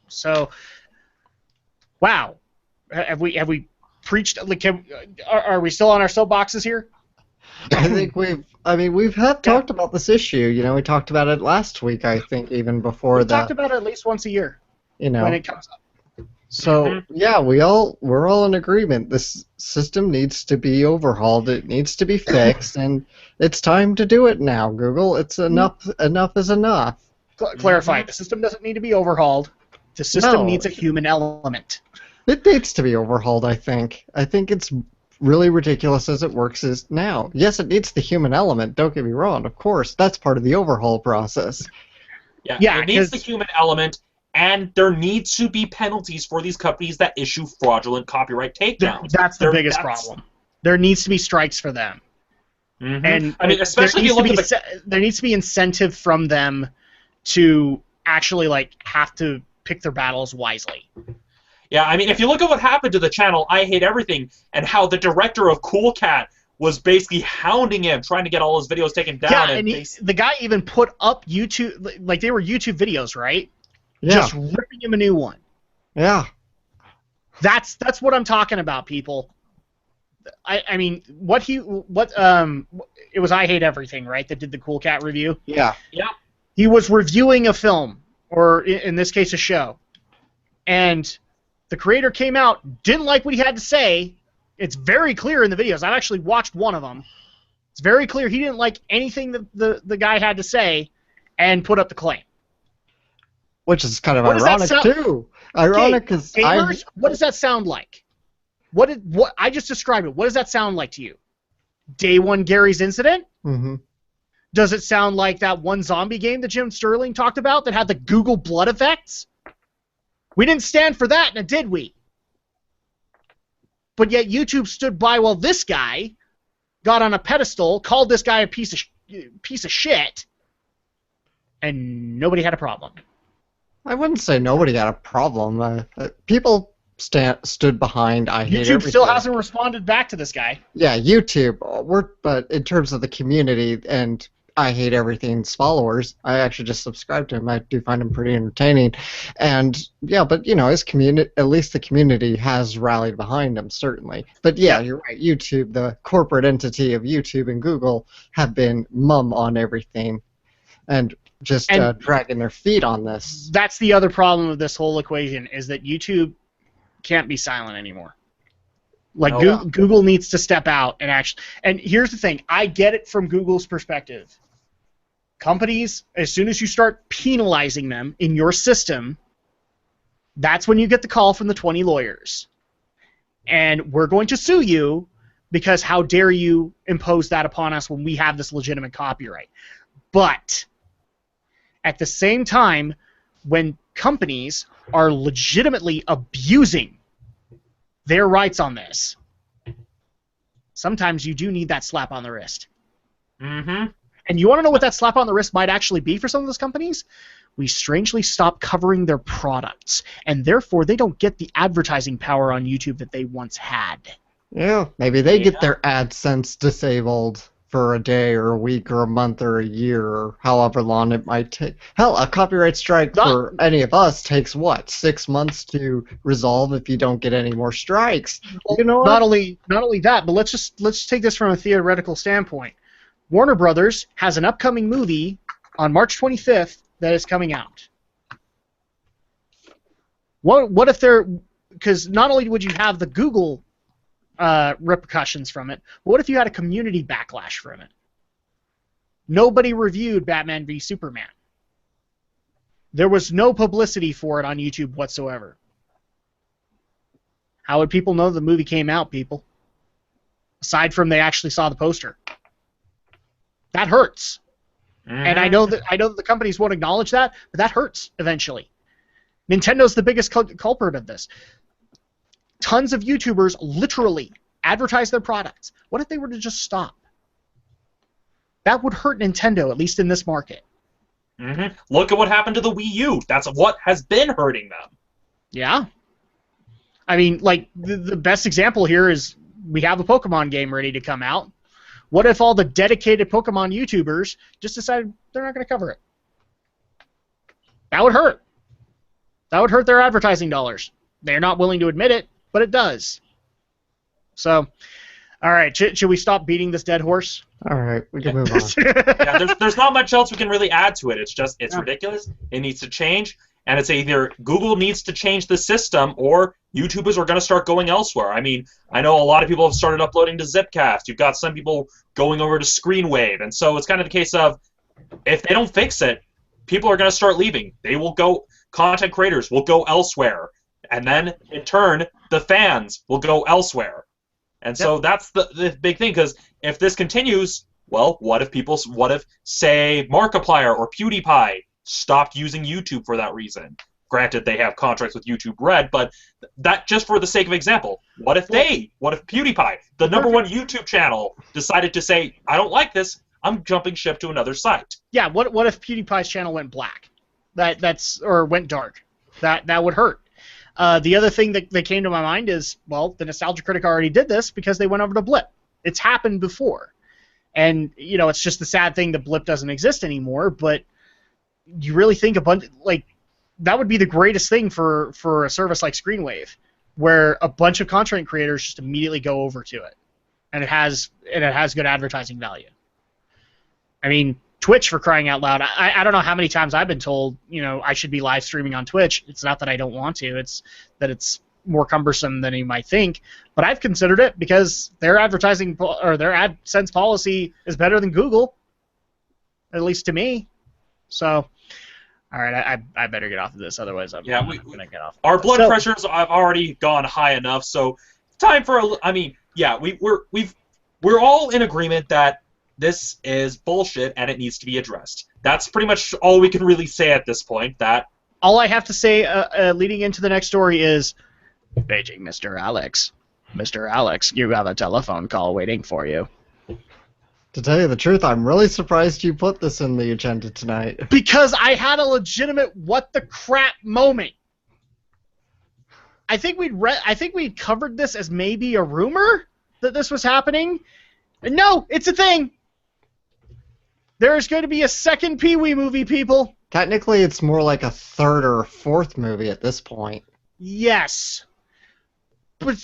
So, wow. Have we preached? Like, are we still on our soapboxes here?
I think we've talked about this issue. You know, we talked about it last week, I think, even before
we talked about it at least once a year.
You know,
when it comes up.
So yeah, we're all in agreement. This system needs to be overhauled. It needs to be fixed, and it's time to do it now. Google, it's enough. Enough is enough.
Clarify: the system doesn't need to be overhauled. The system needs a human element.
It needs to be overhauled. I think it's really ridiculous as it works is now. Yes, it needs the human element, don't get me wrong, of course. That's part of the overhaul process.
Yeah, it needs the human element, and there needs to be penalties for these companies that issue fraudulent copyright takedowns.
That's the biggest problem. There needs to be strikes for them.
Mm-hmm.
And
I mean, especially if you look at
there needs to be incentive from them to actually have to pick their battles wisely.
Yeah, I mean, if you look at what happened to the channel I Hate Everything and how the director of Cool Cat was basically hounding him, trying to get all his videos taken down.
Yeah, and the guy even put up YouTube, like they were YouTube videos, right? Yeah. Just ripping him a new one.
Yeah.
That's what I'm talking about, people. I mean, it was I Hate Everything, right, that did the Cool Cat review?
Yeah.
Yeah.
He was reviewing a film, or in this case a show, and the creator came out, didn't like what he had to say. It's very clear in the videos. I've actually watched one of them. It's very clear he didn't like anything that the guy had to say, and put up the claim.
Which is kind of ironic too. Ironic because
what does that sound like? What I just described it. What does that sound like to you? Day one Gary's incident?
Mm-hmm.
Does it sound like that one zombie game that Jim Sterling talked about that had the Google blood effects? We didn't stand for that, now did we? But yet YouTube stood by while this guy got on a pedestal, called this guy a piece of shit, and nobody had a problem.
I wouldn't say nobody had a problem. People stood behind I Hate Everything.
YouTube still hasn't responded back to this guy.
Yeah, YouTube. But in terms of the community and I Hate Everything's followers, I actually just subscribe to him. I do find him pretty entertaining. And yeah, but you know, his community, at least the community has rallied behind him, certainly. But yeah, you're right. YouTube, the corporate entity of YouTube and Google, have been mum on everything and just dragging their feet on this.
That's the other problem of this whole equation, is that YouTube can't be silent anymore. Like Google needs to step out and actually. And here's the thing: I get it from Google's perspective. Companies, as soon as you start penalizing them in your system, that's when you get the call from the 20 lawyers. And we're going to sue you because how dare you impose that upon us when we have this legitimate copyright. But at the same time, when companies are legitimately abusing their rights on this, sometimes you do need that slap on the wrist.
Mm-hmm.
And you want to know what that slap on the wrist might actually be for some of those companies? We strangely stop covering their products, and therefore they don't get the advertising power on YouTube that they once had.
Yeah, maybe they get their AdSense disabled for a day or a week or a month or a year or however long it might take. Hell, a copyright strike for any of us takes, what, 6 months to resolve if you don't get any more strikes.
Well,
you know what?
Not only that, but let's take this from a theoretical standpoint. Warner Brothers has an upcoming movie on March 25th that is coming out. What if they're... Because not only would you have the Google repercussions from it, but what if you had a community backlash from it? Nobody reviewed Batman v Superman. There was no publicity for it on YouTube whatsoever. How would people know the movie came out, people? Aside from they actually saw the poster. That hurts. And I know that the companies won't acknowledge that, but that hurts eventually. Nintendo's the biggest culprit of this. Tons of YouTubers literally advertise their products. What if they were to just stop? That would hurt Nintendo, at least in this market.
Mm-hmm. Look at what happened to the Wii U. That's what has been hurting them.
Yeah. I mean, like, the best example here is we have a Pokemon game ready to come out. What if all the dedicated Pokemon YouTubers just decided they're not going to cover it? That would hurt. That would hurt their advertising dollars. They're not willing to admit it, but it does. So, all right, should we stop beating this dead horse?
All right, we can move on.
Yeah, there's not much else we can really add to it. It's ridiculous. It needs to change, and it's either Google needs to change the system or YouTubers are going to start going elsewhere. I mean, I know a lot of people have started uploading to Zipcast. You've got some people going over to Screenwave, and so it's kind of the case of if they don't fix it, people are going to start leaving. They will go. Content creators will go elsewhere, and then in turn, the fans will go elsewhere. And so that's the big thing, because if this continues, well, what if, say, Markiplier or PewDiePie stopped using YouTube for that reason? Granted, they have contracts with YouTube Red, but that just for the sake of example, what if PewDiePie, the #1 YouTube channel, decided to say, I don't like this, I'm jumping ship to another site?
Yeah, what if PewDiePie's channel went black? Or went dark? That would hurt. The other thing that came to my mind is, well, the Nostalgia Critic already did this because they went over to Blip. It's happened before. And, you know, it's just the sad thing that Blip doesn't exist anymore, but you really think that would be the greatest thing for a service like Screenwave, where a bunch of content creators just immediately go over to it. And it has good advertising value. I mean, Twitch, for crying out loud. I don't know how many times I've been told, you know, I should be live streaming on Twitch. It's not that I don't want to. It's that it's more cumbersome than you might think. But I've considered it because their advertising or their AdSense policy is better than Google, at least to me. So, all right, I better get off of this. Otherwise, I'm going to get off.
Our blood pressures have already gone high enough. So, time for we're all in agreement that this is bullshit and it needs to be addressed. That's pretty much all we can really say at this point.
All I have to say leading into the next story is, Beijing, Mr. Alex. Mr. Alex, you have a telephone call waiting for you.
To tell you the truth, I'm really surprised you put this in the agenda tonight.
Because I had a legitimate what the crap moment. I think we'd covered this as maybe a rumor that this was happening. And no, it's a thing. There's going to be a second Pee-wee movie, people.
Technically, it's more like a third or a fourth movie at this point.
Yes. But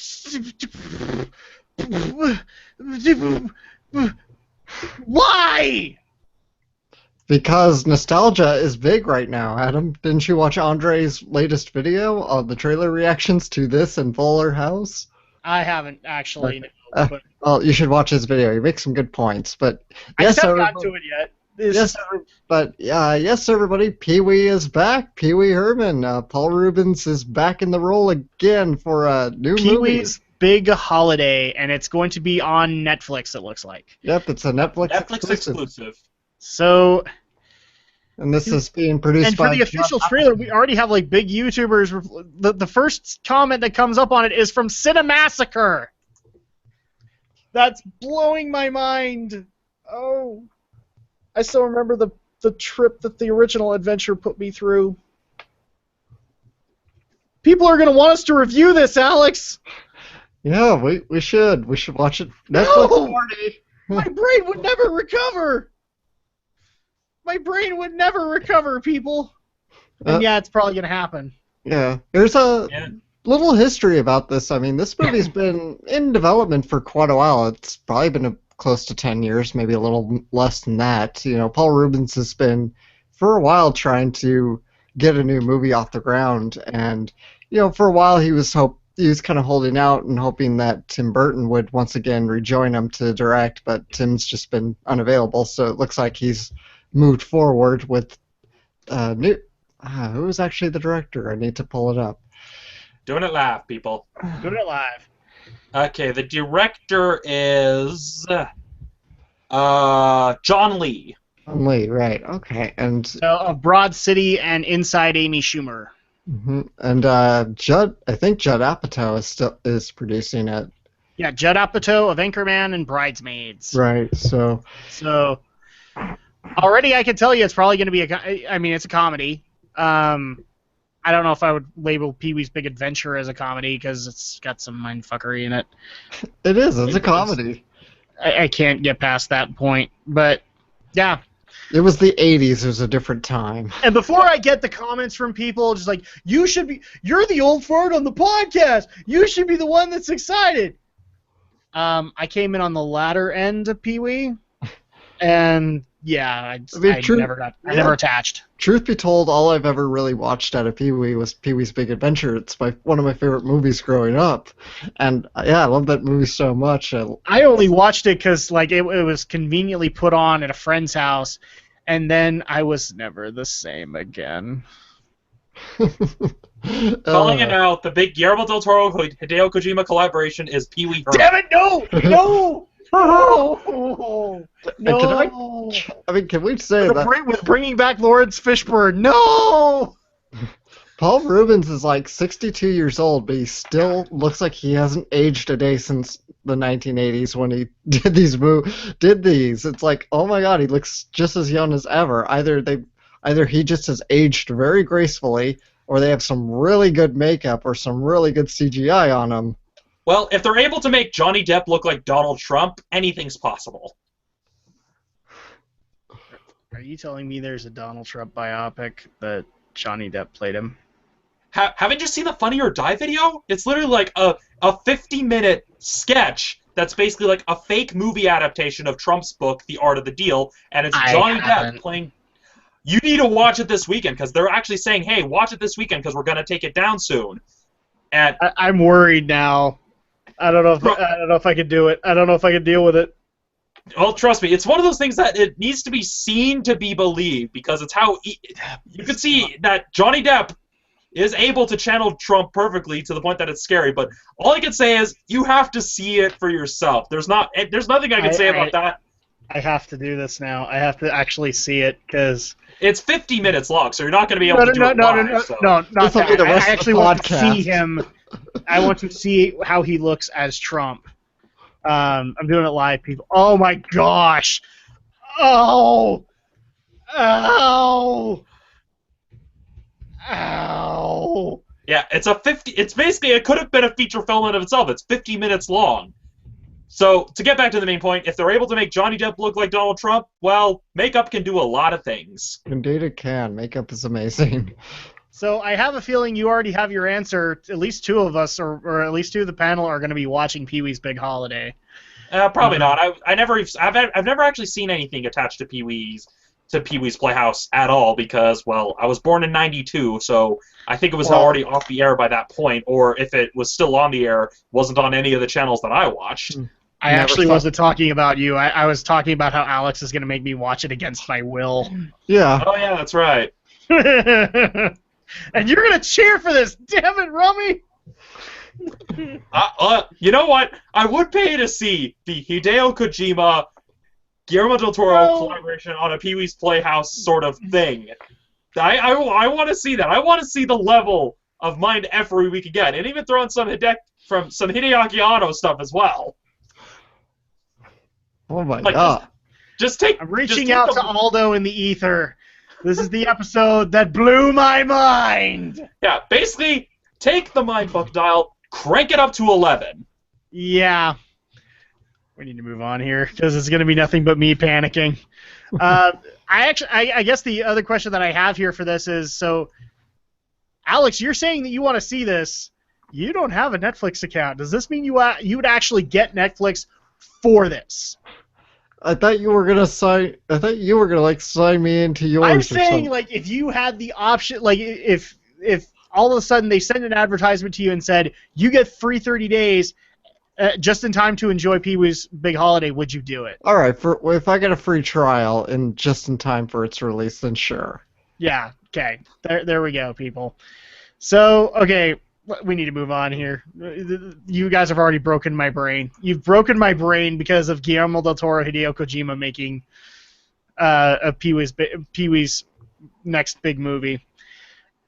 why?
Because nostalgia is big right now, Adam. Didn't you watch Andre's latest video of the trailer reactions to this and Fuller House?
I haven't actually. No, but
Well, you should watch his video. He makes some good points. But
I
yes,
just haven't
everybody,
gotten to it yet.
yes, everybody. Pee-wee is back. Pee-wee Herman. Paul Rubens is back in the role again for a new movie.
Pee-wee's Big Holiday, and it's going to be on Netflix. It looks like.
Yep, it's a Netflix
exclusive.
So.
And this is being produced by...
And for the official trailer, we already have like big YouTubers. The first comment that comes up on it is from Cinemassacre. That's blowing my mind. Oh. I still remember the trip that the original adventure put me through. People are going to want us to review this, Alex.
Yeah, we should. We should watch it. Netflix party.
My brain would never recover. My brain would never recover, people. And yeah, it's probably going to happen.
Yeah. There's a little history about this. I mean, this movie's been in development for quite a while. It's probably been close to 10 years, maybe a little less than that. You know, Paul Rubens has been, for a while, trying to get a new movie off the ground. And, you know, for a while he was kind of holding out and hoping that Tim Burton would once again rejoin him to direct, but Tim's just been unavailable, so it looks like he's moved forward with new. Who was actually the director? I need to pull it up.
Doing it live, people.
Doing it live.
Okay, the director is John Lee.
John Lee, right? Okay, and
of Broad City and Inside Amy Schumer.
Mm-hmm. And Judd, I think Judd Apatow is producing it.
Yeah, Judd Apatow of Anchorman and Bridesmaids.
Right. So
already I can tell you it's probably going to be it's a comedy. I don't know if I would label Pee-wee's Big Adventure as a comedy because it's got some mindfuckery in it.
It is. It's a comedy.
I can't get past that point, but yeah.
It was the 80s. It was a different time.
And before I get the comments from people just like, you're the old fart on the podcast. You should be the one that's excited. I came in on the latter end of Pee-wee, and yeah, I never attached.
Truth be told, all I've ever really watched out of Pee-wee was Pee-wee's Big Adventure. It's one of my favorite movies growing up, and yeah, I love that movie so much.
I only watched it because like it was conveniently put on at a friend's house, and then I was never the same again.
Calling it out, the big Guillermo del Toro Hideo Kojima collaboration is Pee-wee Herman.
Damn it! No! No! No!
Can we say that
with bringing back Lawrence Fishburne? No!
Paul Rubens is like 62 years old, but he still looks like he hasn't aged a day since the 1980s when he did these. It's like, oh my God, he looks just as young as ever. Either he just has aged very gracefully, or they have some really good makeup or some really good CGI on him.
Well, if they're able to make Johnny Depp look like Donald Trump, anything's possible.
Are you telling me there's a Donald Trump biopic that Johnny Depp played him?
Haven't you seen the Funny or Die video? It's literally like a 50-minute sketch that's basically like a fake movie adaptation of Trump's book, The Art of the Deal, and it's Johnny Depp playing... You need to watch it this weekend, because they're actually saying, hey, watch it this weekend, because we're going to take it down soon. And
I'm worried now. I don't know if I could do it. I don't know if I could deal with it.
Well, trust me, it's one of those things that it needs to be seen to be believed, because it's how you can see that Johnny Depp is able to channel Trump perfectly to the point that it's scary. But all I can say is you have to see it for yourself. There's nothing I can say about that.
I have to do this now. I have to actually see it because
it's 50 minutes long, so you're not going to be able to do it live.
No, not that. I actually want to
podcast.
see him. I want to see how he looks as Trump. I'm doing it live, people. Oh my gosh! Oh! Ow! Ow!
Yeah, it's basically, it could have been a feature film in of itself. It's 50 minutes long. So, to get back to the main point, if they're able to make Johnny Depp look like Donald Trump, well, makeup can do a lot of things.
Indeed it can. Makeup is amazing.
So, I have a feeling you already have your answer. At least two of us, or at least two of the panel, are going to be watching Pee-wee's Big Holiday.
Probably not. I've never actually seen anything attached to Pee-wee's to Pee-wee's Playhouse at all because, well, I was born in '92, so I think it was already off the air by that point, or if it was still on the air, wasn't on any of the channels that I watched.
I actually wasn't talking about you. I was talking about how Alex is going to make me watch it against my will.
Yeah.
Oh, yeah, that's right.
And you're going to cheer for this, damn it, Rummy!
You know what? I would pay to see the Hideo Kojima, Guillermo del Toro collaboration on a Pee-wee's Playhouse sort of thing. I want to see that. I want to see the level of mind effort we could get, and even throw in some Hideaki Anno stuff as well.
Oh my god!
I'm reaching out to Aldo in the ether. This is the episode that blew my mind.
Yeah, basically, take the mindfuck dial, crank it up to 11.
Yeah. We need to move on here because it's going to be nothing but me panicking. I guess the other question that I have here for this is, so, Alex, you're saying that you want to see this. You don't have a Netflix account. Does this mean you would actually get Netflix for this?
I thought you were gonna sign. I thought you were gonna sign me into yours.
I'm saying if you had the option, if all of a sudden they send an advertisement to you and said you get free 30 days, just in time to enjoy Pee-wee's Big Holiday, would you do it?
All right. If I get a free trial and just in time for its release, then sure.
Yeah. Okay. There we go, people. So okay. We need to move on here. You guys have already broken my brain. You've broken my brain because of Guillermo del Toro, Hideo Kojima making a Pee-wee's next big movie,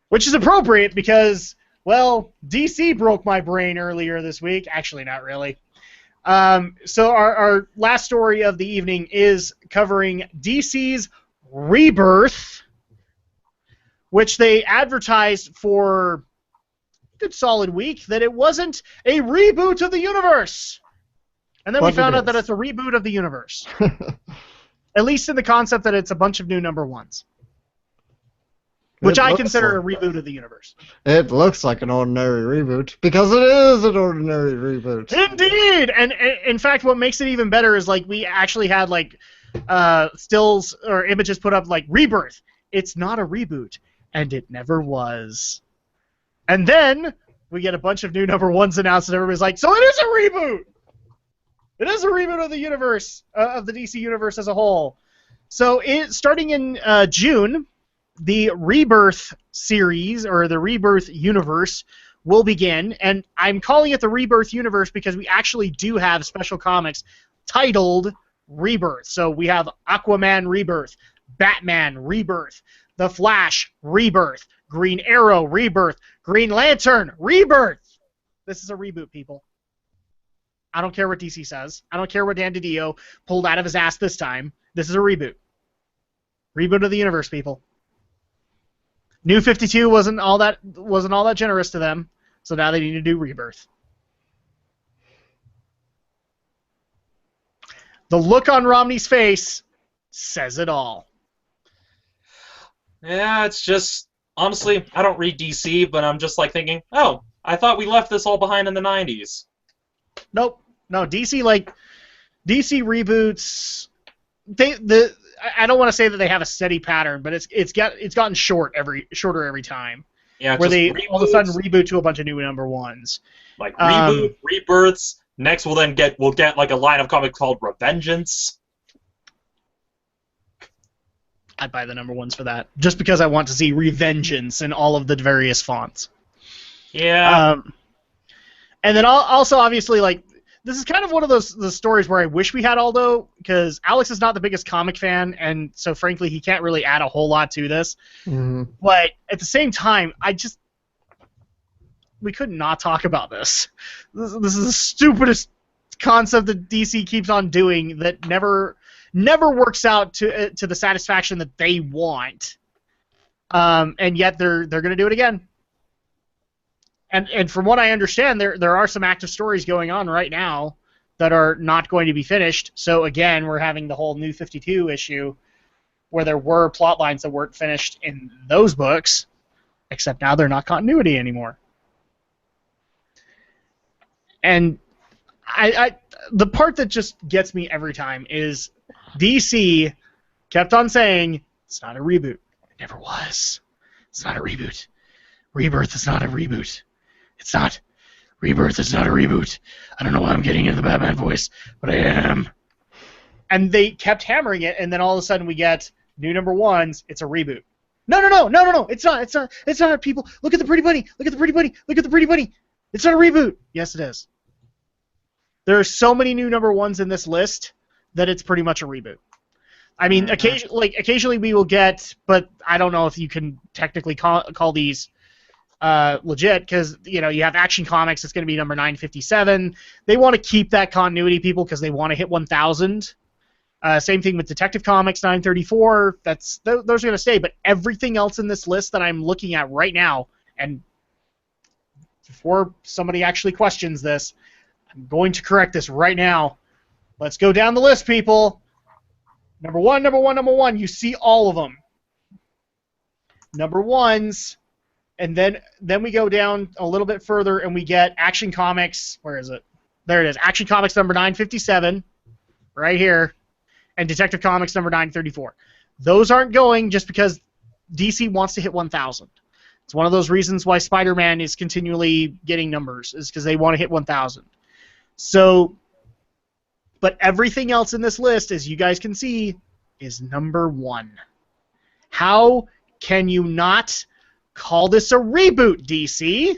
which is appropriate because, well, DC broke my brain earlier this week. Actually, not really. So our last story of the evening is covering DC's Rebirth, which they advertised for good solid week that it wasn't a reboot of the universe. And then we found out that it's a reboot of the universe. At least in the concept that it's a bunch of new number ones. Which I consider a reboot of the universe.
It looks like an ordinary reboot, because it is an ordinary reboot.
Indeed! And in fact, what makes it even better is we actually had stills or images put up Rebirth. It's not a reboot, and it never was. And then we get a bunch of new number ones announced, and everybody's like, so it is a reboot! It is a reboot of the universe, of the DC universe as a whole. So starting in June, the Rebirth series, or the Rebirth universe, will begin. And I'm calling it the Rebirth universe because we actually do have special comics titled Rebirth. So we have Aquaman Rebirth, Batman Rebirth, The Flash Rebirth, Green Arrow Rebirth, Green Lantern Rebirth. This is a reboot, people. I don't care what DC says. I don't care what Dan DiDio pulled out of his ass this time. This is a reboot. Reboot of the universe, people. New 52 wasn't all that generous to them, so now they need to do Rebirth. The look on Romney's face says it all.
Yeah, it's just, honestly, I don't read DC, but I'm just thinking, oh, I thought we left this all behind in the 90s.
Nope. No, DC reboots, I don't want to say that they have a steady pattern, but it's gotten shorter every time. Yeah, where they reboots, all of a sudden reboot to a bunch of new number ones.
Reboot, rebirths. Next we'll get a line of comics called Revengeance.
I'd buy the number ones for that, just because I want to see Revengeance in all of the various fonts.
Yeah.
And then also, obviously, this is kind of one of those stories where I wish we had Aldo, because Alex is not the biggest comic fan, and so frankly, he can't really add a whole lot to this.
Mm-hmm.
But at the same time, we could not talk about this. This is the stupidest concept that DC keeps on doing that never works out to the satisfaction that they want. And yet they're going to do it again. And from what I understand, there are some active stories going on right now that are not going to be finished. So again, we're having the whole New 52 issue where there were plot lines that weren't finished in those books, except now they're not continuity anymore. And the part that just gets me every time is DC kept on saying It's not a reboot. It never was. It's not a reboot. Rebirth is not a reboot. It's not. Rebirth is not a reboot. I don't know why I'm getting into the Batman voice, but I am. And they kept hammering it, and then all of a sudden we get new number ones. It's a reboot. No. It's not. It's not. People, look at the pretty bunny. Look at the pretty bunny. Look at the pretty bunny. It's not a reboot. Yes, it is. There are so many new number ones in this list that it's pretty much a reboot. I mean, occasionally we will get, but I don't know if you can technically call these legit, because you have Action Comics. It's going to be number 957. They want to keep that continuity, people, because they want to hit 1,000. Same thing with Detective Comics 934. Those are going to stay. But everything else in this list that I'm looking at right now, and before somebody actually questions this, I'm going to correct this right now. Let's go down the list, people. Number one. You see all of them. Number ones. And then we go down a little bit further, and we get Action Comics. Where is it? There it is. Action Comics number 957, right here, and Detective Comics number 934. Those aren't going just because DC wants to hit 1,000. It's one of those reasons why Spider-Man is continually getting numbers, is because they want to hit 1,000. So, but everything else in this list, as you guys can see, is number one. How can you not call this a reboot, DC?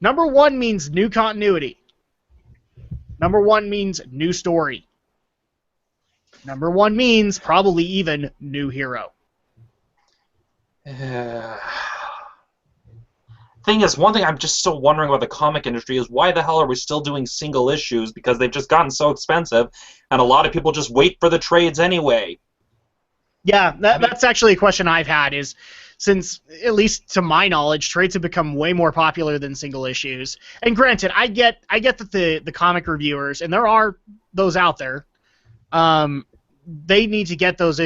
Number one means new continuity. Number one means new story. Number one means probably even new hero.
Thing is, one thing I'm just still wondering about the comic industry is why the hell are we still doing single issues? Because they've just gotten so expensive, and a lot of people just wait for the trades anyway.
Yeah, that's actually a question I've had, is since, at least to my knowledge, trades have become way more popular than single issues. And granted, I get that the comic reviewers, and there are those out there, they need to get those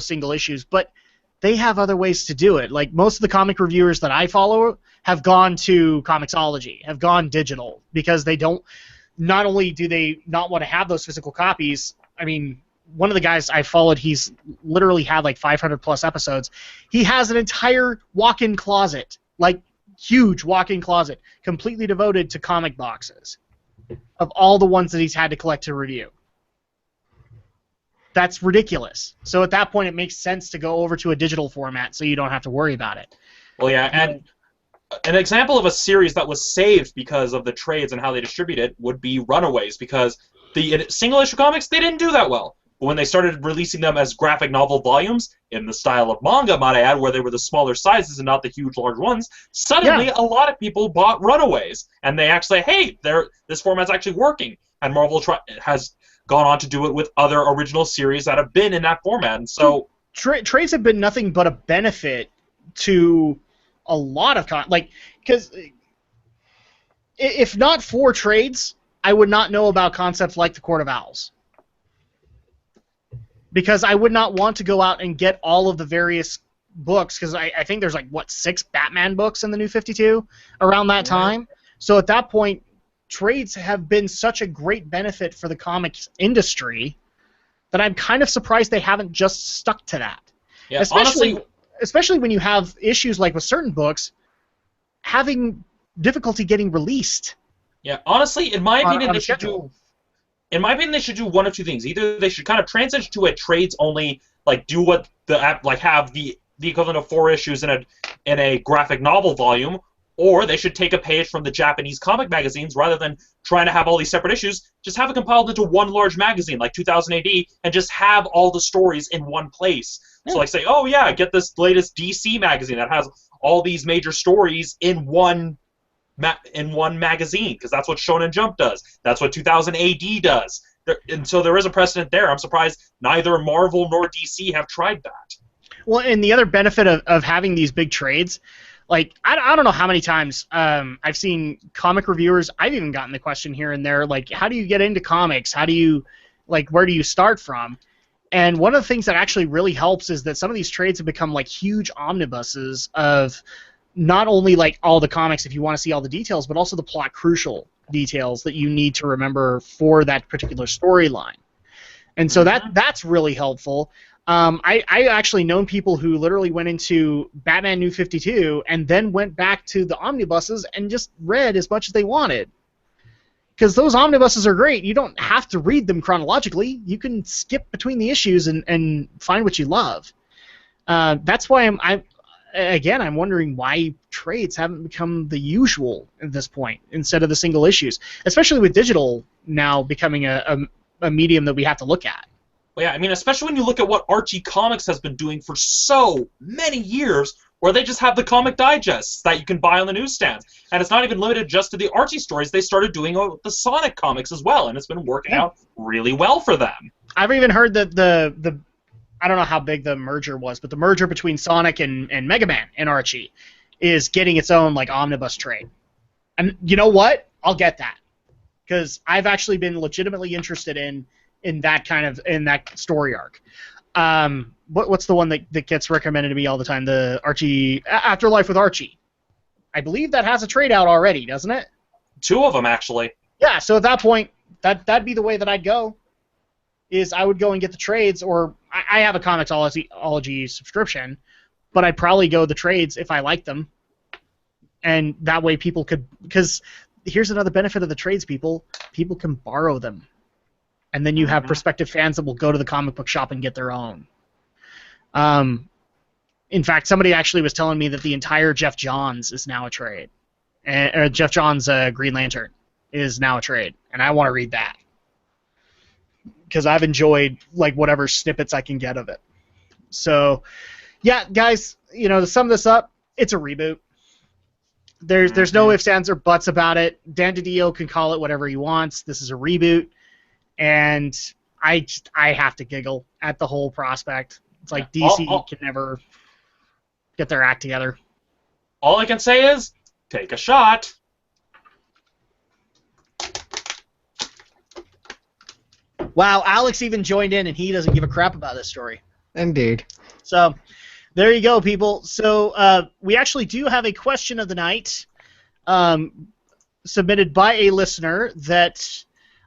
single issues, but they have other ways to do it. Like, most of the comic reviewers that I follow have gone to Comixology, have gone digital, because they don't, not only do they not want to have those physical copies, I mean, one of the guys I followed, he's literally had like 500 plus episodes. He has an entire walk-in closet, like huge walk-in closet, completely devoted to comic boxes of all the ones that he's had to collect to review. That's ridiculous. So at that point, it makes sense to go over to a digital format so you don't have to worry about it.
Well, yeah, and an example of a series that was saved because of the trades and how they distribute it would be Runaways, because the single-issue comics, they didn't do that well. But when they started releasing them as graphic novel volumes, in the style of manga, might I add, where they were the smaller sizes and not the huge, large ones, suddenly a lot of people bought Runaways. And they actually, hey, this format's actually working. And Marvel has gone on to do it with other original series that have been in that format. And so
trades have been nothing but a benefit to a lot of because if not for trades, I would not know about concepts like the Court of Owls. Because I would not want to go out and get all of the various books, because I think there's 6 Batman books in the New 52 around that time. So at that point, trades have been such a great benefit for the comics industry that I'm kind of surprised they haven't just stuck to that.
Yeah,
especially when you have issues like with certain books having difficulty getting released.
Yeah, honestly, in my opinion, they should do one of two things. Either they should kind of transition to a trades only, do what the app, have the equivalent of 4 issues in a graphic novel volume, or they should take a page from the Japanese comic magazines rather than trying to have all these separate issues. Just have it compiled into one large magazine, like 2000 AD, and just have all the stories in one place. Yeah. So, say, oh yeah, get this latest DC magazine that has all these major stories in one magazine, because that's what Shonen Jump does. That's what 2000 AD does. And so there is a precedent there. I'm surprised neither Marvel nor DC have tried that.
Well, and the other benefit of having these big trades, I don't know how many times I've seen comic reviewers, I've even gotten the question here and there, how do you get into comics? How do you, where do you start from? And one of the things that actually really helps is that some of these trades have become huge omnibuses of not only all the comics if you want to see all the details, but also the plot crucial details that you need to remember for that particular storyline. And so that's really helpful. I actually known people who literally went into Batman New 52 and then went back to the omnibuses and just read as much as they wanted. Because those omnibuses are great. You don't have to read them chronologically. You can skip between the issues and find what you love. That's why I'm wondering why trades haven't become the usual at this point instead of the single issues, especially with digital now becoming a medium that we have to look at.
Well, yeah, I mean, especially when you look at what Archie Comics has been doing for so many years, where they just have the comic digests that you can buy on the newsstands. And it's not even limited just to the Archie stories. They started doing the Sonic comics as well, and it's been working out really well for them.
I've even heard that the I don't know how big the merger was, but the merger between Sonic and Mega Man and Archie is getting its own like omnibus trade. And you know what? I'll get that. Because I've actually been legitimately interested in that story arc. What's the one that gets recommended to me all the time? The Archie Afterlife with Archie. I believe that has a trade out already, doesn't it?
2 of them actually.
Yeah. So at that point, that'd be the way that I'd go. Is I would go and get the trades, or I have a Comixology subscription, but I'd probably go the trades if I like them, and that way people could. Because here's another benefit of the trades, people can borrow them. And then you have prospective fans that will go to the comic book shop and get their own. In fact, somebody actually was telling me that the entire Jeff Johns is now a trade. Jeff Johns' Green Lantern is now a trade, and I want to read that. Because I've enjoyed like whatever snippets I can get of it. So, yeah, guys, to sum this up, it's a reboot. There's no ifs, ands, or buts about it. Dan DiDio can call it whatever he wants. This is a reboot. And I have to giggle at the whole prospect. It's like DC can never get their act together.
All I can say is, take a shot.
Wow, Alex even joined in, and he doesn't give a crap about this story.
Indeed.
So, there you go, people. So, we actually do have a question of the night submitted by a listener that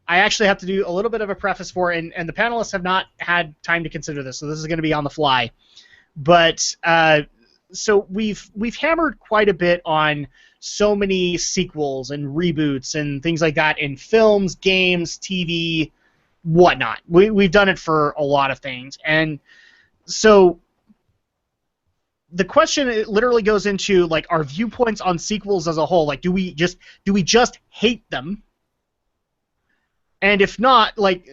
I actually have to do a little bit of a preface for, and the panelists have not had time to consider this, so this is going to be on the fly. But so we've hammered quite a bit on so many sequels and reboots and things like that in films, games, TV, whatnot. We've done it for a lot of things, and so the question literally goes into like our viewpoints on sequels as a whole. Like, do we just hate them? And if not, like,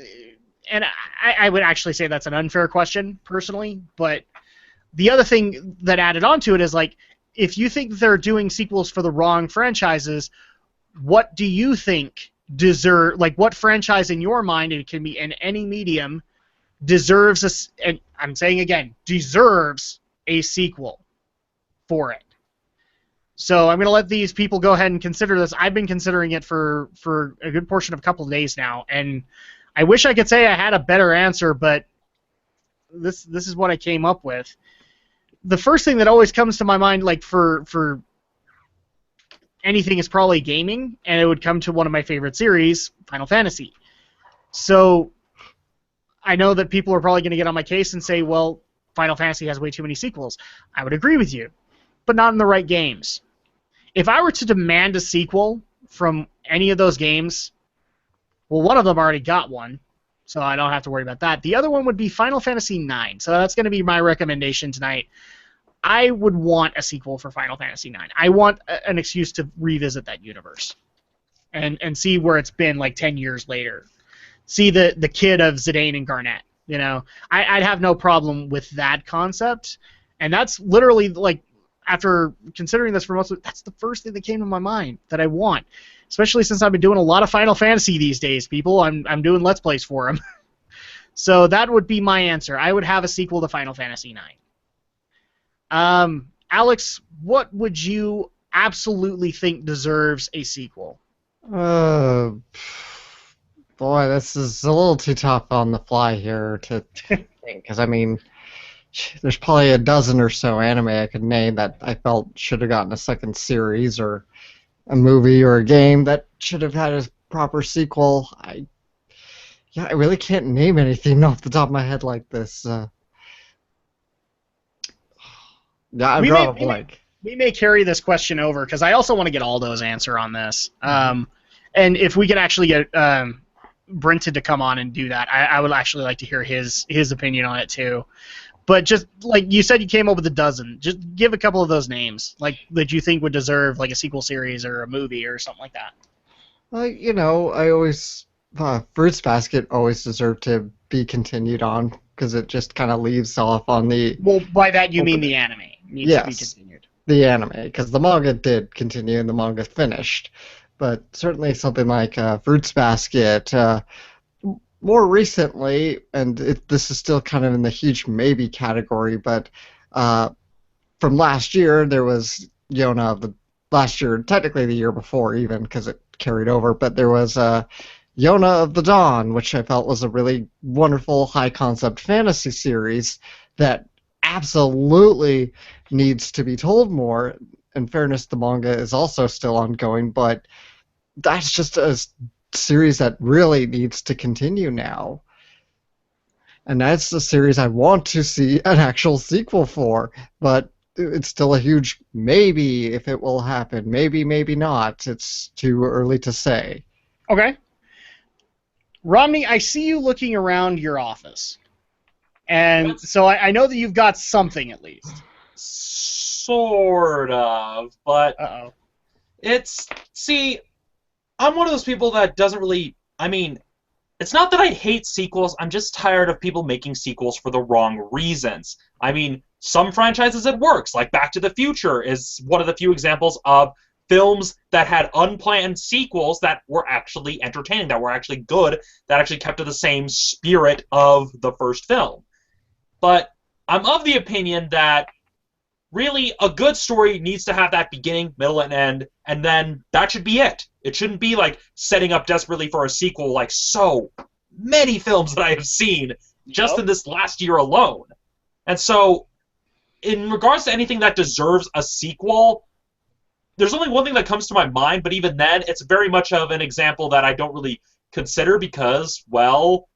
and I would actually say that's an unfair question, personally, but the other thing that added on to it is, like, if you think they're doing sequels for the wrong franchises, what do you think what franchise in your mind, and it can be in any medium, deserves and I'm saying again, deserves a sequel for it? So I'm going to let these people go ahead and consider this. I've been considering it for a good portion of a couple of days now, and I wish I could say I had a better answer, but this is what I came up with. The first thing that always comes to my mind, like for anything, is probably gaming, and it would come to one of my favorite series, Final Fantasy. So I know that people are probably going to get on my case and say, well, Final Fantasy has way too many sequels. I would agree with you, but not in the right games. If I were to demand a sequel from any of those games, well, one of them already got one, so I don't have to worry about that. The other one would be Final Fantasy IX, so that's going to be my recommendation tonight. I would want a sequel for Final Fantasy IX. I want an excuse to revisit that universe and see where it's been like 10 years later. See the kid of Zidane and Garnet. I'd have no problem with that concept, and that's literally like, after considering this for most of it, that's the first thing that came to my mind that I want. Especially since I've been doing a lot of Final Fantasy these days, people. I'm doing Let's Plays for them. So that would be my answer. I would have a sequel to Final Fantasy IX. Alex, what would you absolutely think deserves a sequel?
Boy, this is a little too tough on the fly here to think, because I mean, there's probably a dozen or so anime I could name that I felt should have gotten a second series, or a movie or a game that should have had a proper sequel. Yeah, I really can't name anything off the top of my head like this. Yeah, I've
We
drawn
may
a blank.
we may carry this question over because I also want to get Aldo's answer on this. And if we can actually get Brenton to come on and do that, I would actually like to hear his opinion on it too. But just like you said, you came up with a dozen. Just give a couple of those names, like that you think would deserve like a sequel series or a movie or something like that.
I always Fruits Basket always deserved to be continued on because it just kind of leaves off on the
Well, by that you mean the anime needs to be
yes,
continued.
the anime, because the manga did continue and the manga finished. But certainly something like Fruits Basket. More recently, and this is still kind of in the huge maybe category, but from last year there was Yona of the last year, technically the year before even, because it carried over, but there was Yona of the Dawn, which I felt was a really wonderful high concept fantasy series that absolutely needs to be told more. In fairness, the manga is also still ongoing, but that's just a series that really needs to continue now. And that's the series I want to see an actual sequel for, but it's still a huge maybe if it will happen. Maybe, maybe not. It's too early to say.
Okay. Romney, I see you looking around your office. And so I know that you've got something at least.
Sort of, but
Uh-oh.
see, I'm one of those people that doesn't really, I mean, it's not that I hate sequels, I'm just tired of people making sequels for the wrong reasons. I mean, some franchises it works, like Back to the Future is one of the few examples of films that had unplanned sequels that were actually entertaining, that were actually good, that actually kept to the same spirit of the first film. But I'm of the opinion that really a good story needs to have that beginning, middle, and end, and then that should be it. It shouldn't be like setting up desperately for a sequel like so many films that I have seen just in this last year alone. And so, in regards to anything that deserves a sequel, there's only one thing that comes to my mind, but even then, it's very much of an example that I don't really consider because, well,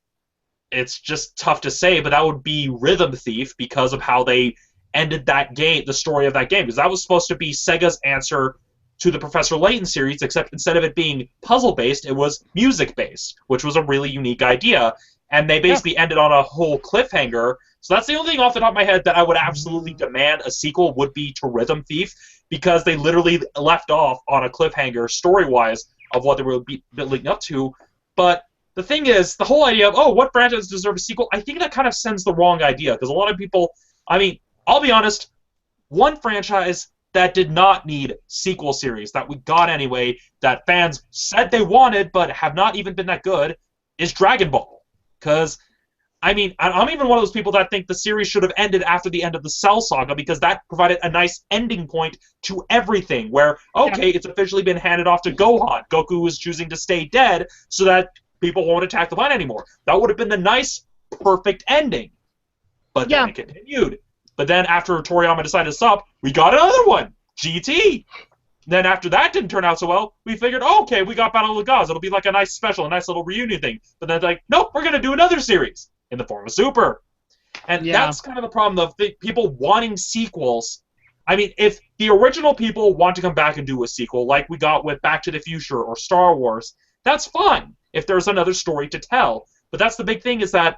it's just tough to say, but that would be Rhythm Thief because of how they ended that game, the story of that game, because that was supposed to be Sega's answer to the Professor Layton series, except instead of it being puzzle-based, it was music-based, which was a really unique idea, and they basically ended on a whole cliffhanger. So that's the only thing off the top of my head that I would absolutely demand a sequel would be to Rhythm Thief, because they literally left off on a cliffhanger story-wise of what they were leading up to. But the thing is, the whole idea of, oh, what franchises deserve a sequel, I think that kind of sends the wrong idea, because a lot of people, I mean, I'll be honest, one franchise that did not need sequel series, that we got anyway, that fans said they wanted but have not even been that good, is Dragon Ball. Because, I mean, I'm even one of those people that think the series should have ended after the end of the Cell Saga, because that provided a nice ending point to everything, where, okay, it's officially been handed off to Gohan. Goku is choosing to stay dead so that people won't attack the planet anymore. That would have been the nice, perfect ending. But then it continued. But then after Toriyama decided to stop, we got another one, GT. Then after that didn't turn out so well, we figured, oh, okay, we got Battle of the Gods. It'll be like a nice special, a nice little reunion thing. But then like, nope, we're going to do another series in the form of Super. And that's kind of the problem of people wanting sequels. I mean, if the original people want to come back and do a sequel, like we got with Back to the Future or Star Wars, that's fine if there's another story to tell. But that's the big thing, is that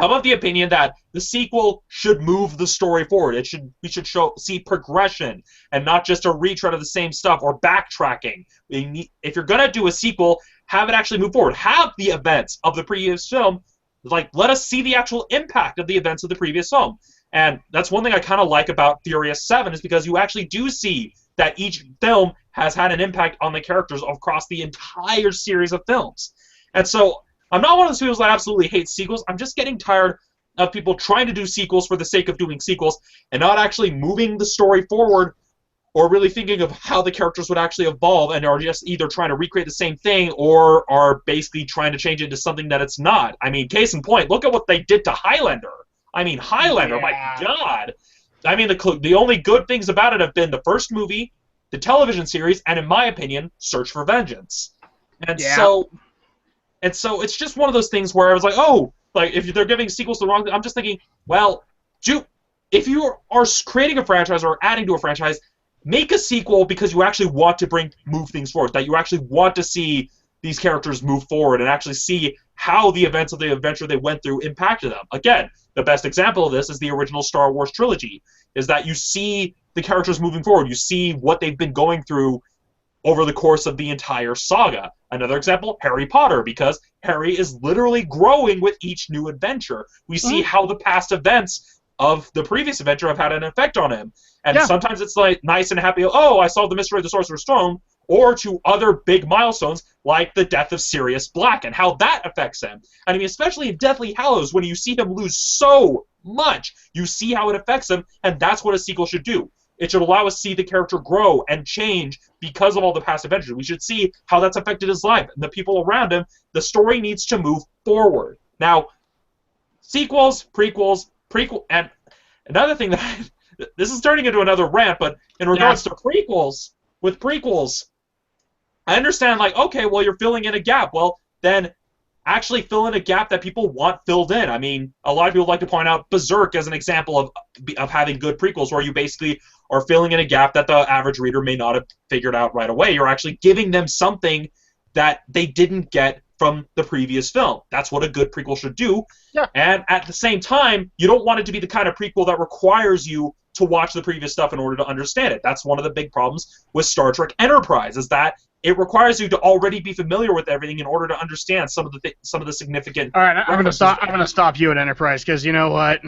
I'm of the opinion that the sequel should move the story forward. We should see progression and not just a retread of the same stuff or backtracking. If you're gonna do a sequel, have it actually move forward. Have the events of the previous film, like let us see the actual impact of the events of the previous film. And that's one thing I kind of like about Furious 7 is because you actually do see that each film has had an impact on the characters across the entire series of films. And so I'm not one of those people that absolutely hate sequels. I'm just getting tired of people trying to do sequels for the sake of doing sequels and not actually moving the story forward or really thinking of how the characters would actually evolve, and are just either trying to recreate the same thing or are basically trying to change it into something that it's not. I mean, case in point, look at what they did to Highlander. I mean, Highlander, my God. I mean, the only good things about it have been the first movie, the television series, and in my opinion, Search for Vengeance. And so And so it's just one of those things where I was like, oh, like if they're giving sequels to the wrong thing, I'm just thinking, well, if you are creating a franchise or adding to a franchise, make a sequel because you actually want to move things forward, that you actually want to see these characters move forward and actually see how the events of the adventure they went through impacted them. Again, the best example of this is the original Star Wars trilogy, is that you see the characters moving forward. You see what they've been going through over the course of the entire saga. Another example, Harry Potter, because Harry is literally growing with each new adventure. We see how the past events of the previous adventure have had an effect on him. And sometimes it's like nice and happy, oh, I solved the mystery of the Sorcerer's Stone, or to other big milestones like the death of Sirius Black and how that affects him. And I mean, especially in Deathly Hallows, when you see him lose so much, you see how it affects him, and that's what a sequel should do. It should allow us to see the character grow and change because of all the past adventures. We should see how that's affected his life and the people around him. The story needs to move forward. Now, sequels, prequels, and another thing that this is turning into another rant, but in regards to prequels, with prequels, I understand, like, okay, well, you're filling in a gap. Well, then actually fill in a gap that people want filled in. I mean, a lot of people like to point out Berserk as an example of having good prequels, where you basically are filling in a gap that the average reader may not have figured out right away. You're actually giving them something that they didn't get from the previous film. That's what a good prequel should do. Yeah. And at the same time, you don't want it to be the kind of prequel that requires you to watch the previous stuff in order to understand it. That's one of the big problems with Star Trek Enterprise, is that it requires you to already be familiar with everything in order to understand some of the significant.
All right, I'm gonna stop you at Enterprise, because you know what?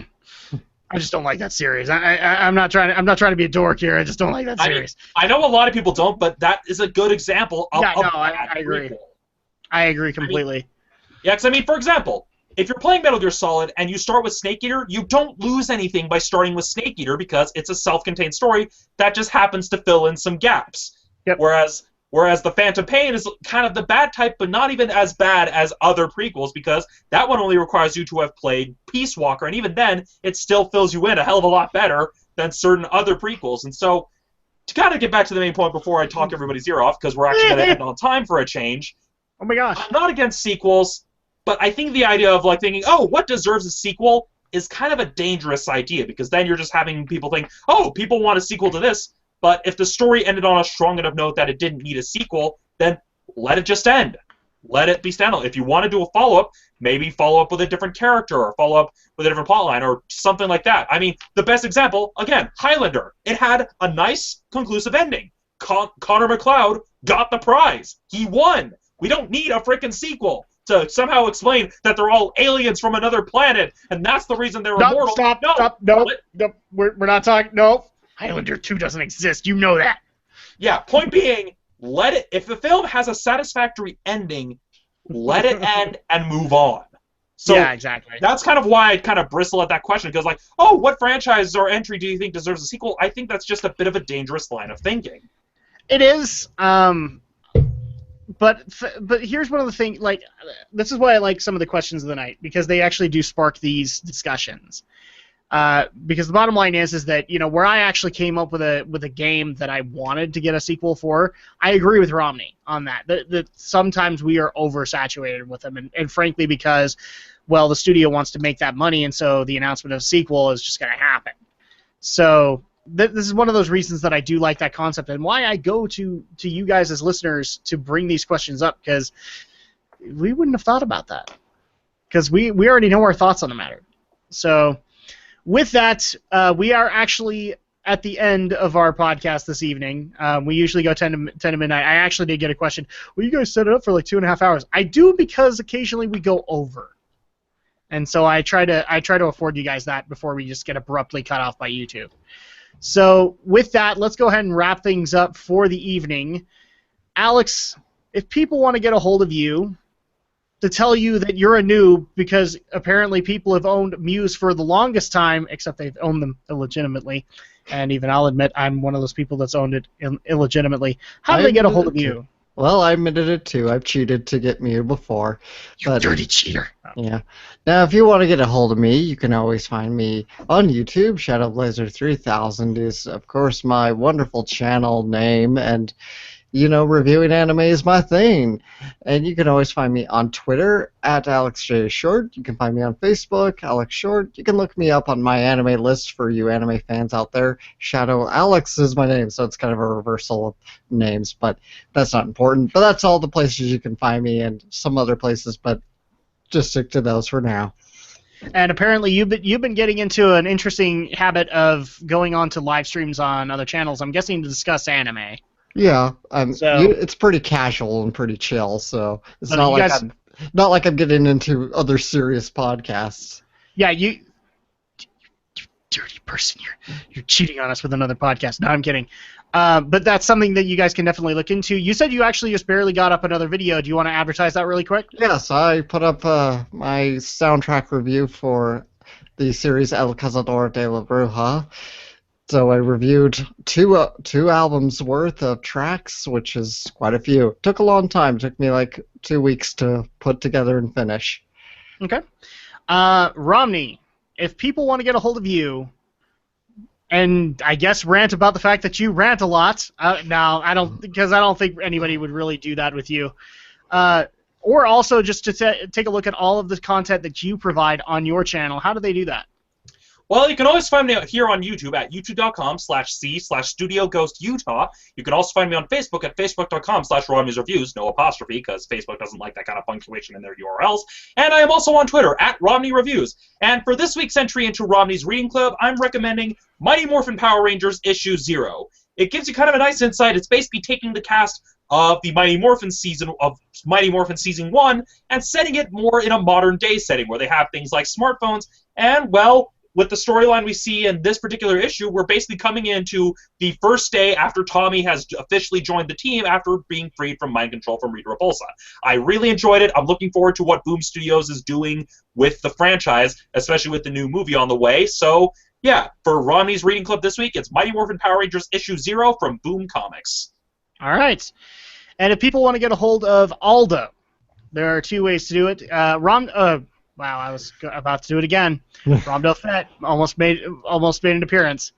I just don't like that series. I'm not trying to be a dork here. I just don't like that series.
I know a lot of people don't, but that is a good example of.
I agree. Prequel. I agree completely.
Because I mean, for example, if you're playing Metal Gear Solid and you start with Snake Eater, you don't lose anything by starting with Snake Eater because it's a self-contained story that just happens to fill in some gaps.
Yep.
Whereas the Phantom Pain is kind of the bad type, but not even as bad as other prequels, because that one only requires you to have played Peace Walker, and even then, it still fills you in a hell of a lot better than certain other prequels. And so, to kind of get back to the main point before I talk everybody's ear off, because we're actually going to end on time for a change.
Oh my gosh.
I'm not against sequels, but I think the idea of like thinking, oh, what deserves a sequel is kind of a dangerous idea, because then you're just having people think, oh, people want a sequel to this. But if the story ended on a strong enough note that it didn't need a sequel, then let it just end. Let it be standalone. If you want to do a follow-up, maybe follow up with a different character or follow up with a different plotline or something like that. I mean, the best example, again, Highlander. It had a nice, conclusive ending. Connor McLeod got the prize. He won. We don't need a freaking sequel to somehow explain that they're all aliens from another planet, and that's the reason they're immortal.
Stop. No. We're not talking. No. Highlander 2 doesn't exist. You know that.
Yeah, point being, let it. If the film has a satisfactory ending, let it end and move on. So
yeah, exactly.
That's kind of why I kind of bristle at that question, because like, oh, what franchise or entry do you think deserves a sequel? I think that's just a bit of a dangerous line of thinking.
It is. But here's one of the things. Like, this is why I like some of the questions of the night, because they actually do spark these discussions. Because the bottom line is that, you know, where I actually came up with a game that I wanted to get a sequel for, I agree with Romney on that. That sometimes we are oversaturated with them, and frankly because, well, the studio wants to make that money, and so the announcement of a sequel is just going to happen. So this is one of those reasons that I do like that concept, and why I go to you guys as listeners to bring these questions up, because we wouldn't have thought about that. Because we already know our thoughts on the matter. So with that, we are actually at the end of our podcast this evening. We usually go 10 to midnight. I actually did get a question. Well, you guys set it up for like 2.5 hours. I do, because occasionally we go over. And so I try to afford you guys that before we just get abruptly cut off by YouTube. So with that, let's go ahead and wrap things up for the evening. Alex, if people want to get a hold of you to tell you that you're a noob, because apparently people have owned Muse for the longest time, except they've owned them illegitimately, and even I'll admit I'm one of those people that's owned it illegitimately. How do they get a hold of you?
Well, I admitted it too. I've cheated to get Mew before.
You dirty cheater.
Yeah. Now, if you want to get a hold of me, you can always find me on YouTube. Shadowblazer3000 is, of course, my wonderful channel name. And reviewing anime is my thing. And you can always find me on Twitter at AlexJShort. You can find me on Facebook, Alex Short. You can look me up on my anime list for you anime fans out there. Shadow Alex is my name, so it's kind of a reversal of names, but that's not important. But that's all the places you can find me, and some other places, but just stick to those for now.
And apparently you've been getting into an interesting habit of going on to live streams on other channels, I'm guessing to discuss anime.
Yeah, it's pretty casual and pretty chill, so it's not like I'm getting into other serious podcasts.
Yeah, you dirty person, you're cheating on us with another podcast. No, I'm kidding. But that's something that you guys can definitely look into. You said you actually just barely got up another video. Do you want to advertise that really quick?
Yes, I put up my soundtrack review for the series El Cazador de la Bruja. So I reviewed two albums worth of tracks, which is quite a few. Took a long time. Took me like 2 weeks to put together and finish.
Okay. Romney, if people want to get a hold of you, and I guess rant about the fact that you rant a lot. No, I don't, because I don't think anybody would really do that with you. Or also just to take a look at all of the content that you provide on your channel. How do they do that?
Well, you can always find me here on YouTube at youtube.com/c/StudioGhostUtah. You can also find me on Facebook at facebook.com/Romney'sReviews, no apostrophe, because Facebook doesn't like that kind of punctuation in their URLs. And I am also on Twitter at Romney Reviews. And for this week's entry into Romney's Reading Club, I'm recommending Mighty Morphin Power Rangers Issue 0. It gives you kind of a nice insight. It's basically taking the cast of the Mighty Morphin Season 1 and setting it more in a modern day setting where they have things like smartphones and, well, with the storyline we see in this particular issue, we're basically coming into the first day after Tommy has officially joined the team after being freed from mind control from Rita Repulsa. I really enjoyed it. I'm looking forward to what Boom Studios is doing with the franchise, especially with the new movie on the way. So, yeah, for Romney's Reading Club this week, it's Mighty Morphin Power Rangers Issue 0 from Boom Comics. All
right. And if people want to get a hold of Aldo, there are two ways to do it. Wow, I was about to do it again. Romdo Fett almost made an appearance.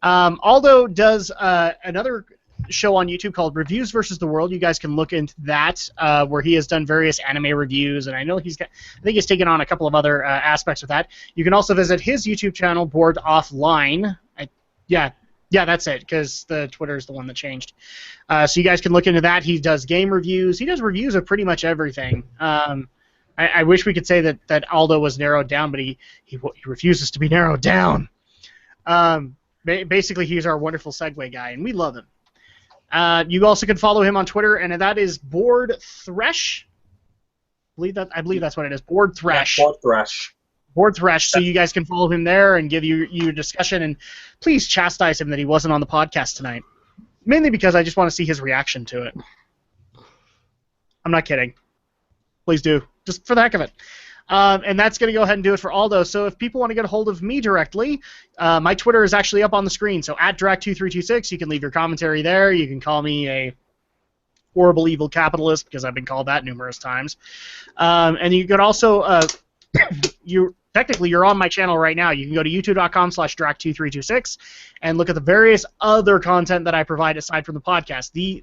Aldo does another show on YouTube called Reviews versus the World. You guys can look into that, where he has done various anime reviews, and I think he's taken on a couple of other aspects with that. You can also visit his YouTube channel, Board Offline. Yeah, that's it, because the Twitter is the one that changed. So you guys can look into that. He does game reviews. He does reviews of pretty much everything. I wish we could say that Aldo was narrowed down, but he refuses to be narrowed down. Basically, he's our wonderful segue guy, and we love him. You also can follow him on Twitter, and that is Board Thresh. I believe that's what it is. Board Thresh.
Yeah, Board Thresh.
Board Thresh. So you guys can follow him there and give you a discussion, and please chastise him that he wasn't on the podcast tonight. Mainly because I just want to see his reaction to it. I'm not kidding. Please do. Just for the heck of it. And that's going to go ahead and do it for Aldo. So if people want to get a hold of me directly, my Twitter is actually up on the screen. So at Drac2326, you can leave your commentary there. You can call me a horrible evil capitalist, because I've been called that numerous times. And you can also, you're on my channel right now. You can go to youtube.com/Drac2326 and look at the various other content that I provide aside from the podcast. The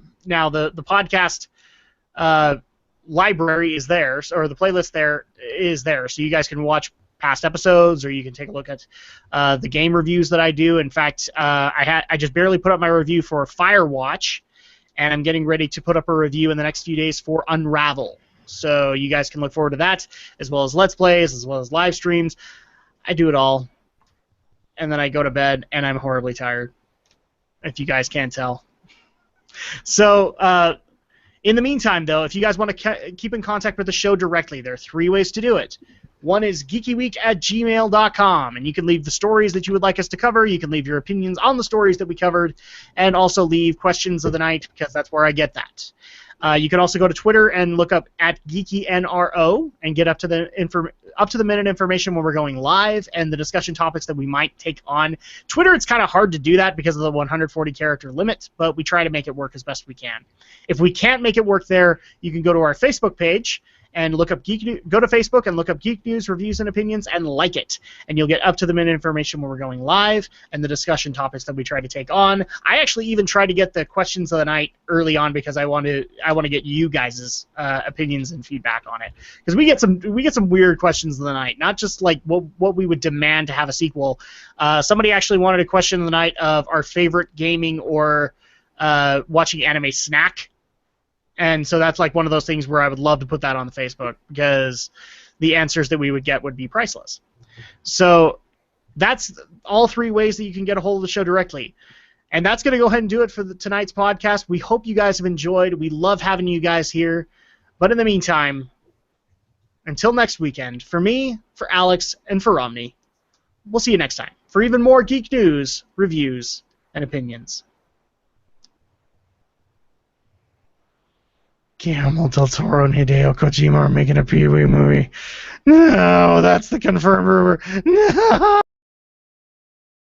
podcast library is there, or the playlist there is there, so you guys can watch past episodes, or you can take a look at the game reviews that I do. In fact, I just barely put up my review for Firewatch, and I'm getting ready to put up a review in the next few days for Unravel. So you guys can look forward to that, as well as Let's Plays, as well as live streams. I do it all, and then I go to bed, and I'm horribly tired, if you guys can't tell. So, in the meantime, though, if you guys want to keep in contact with the show directly, there are three ways to do it. One is geekyweek@gmail.com, and you can leave the stories that you would like us to cover. You can leave your opinions on the stories that we covered, and also leave questions of the night, because that's where I get that. You can also go to Twitter and look up @GeekyNRO and get up to the minute information when we're going live and the discussion topics that we might take on. Twitter, it's kind of hard to do that because of the 140 character limit, but we try to make it work as best we can. If we can't make it work there, you can go to our Facebook page, and look up go to Facebook and look up Geek News, Reviews, and Opinions and like it. And you'll get up-to-the-minute information when we're going live and the discussion topics that we try to take on. I actually even try to get the questions of the night early on because I want to get you guys' opinions and feedback on it. Because we get some weird questions of the night, not just like what we would demand to have a sequel. Somebody actually wanted a question of the night of our favorite gaming or watching anime snack. And so that's like one of those things where I would love to put that on the Facebook because the answers that we would get would be priceless. So that's all 3 ways that you can get a hold of the show directly. And that's going to go ahead and do it for tonight's podcast. We hope you guys have enjoyed. We love having you guys here. But in the meantime, until next weekend, for me, for Alex, and for Romney, we'll see you next time for even more geek news, reviews, and opinions. Guillermo del Toro and Hideo Kojima are making a Pee-wee movie. No, that's the confirmed rumor. No!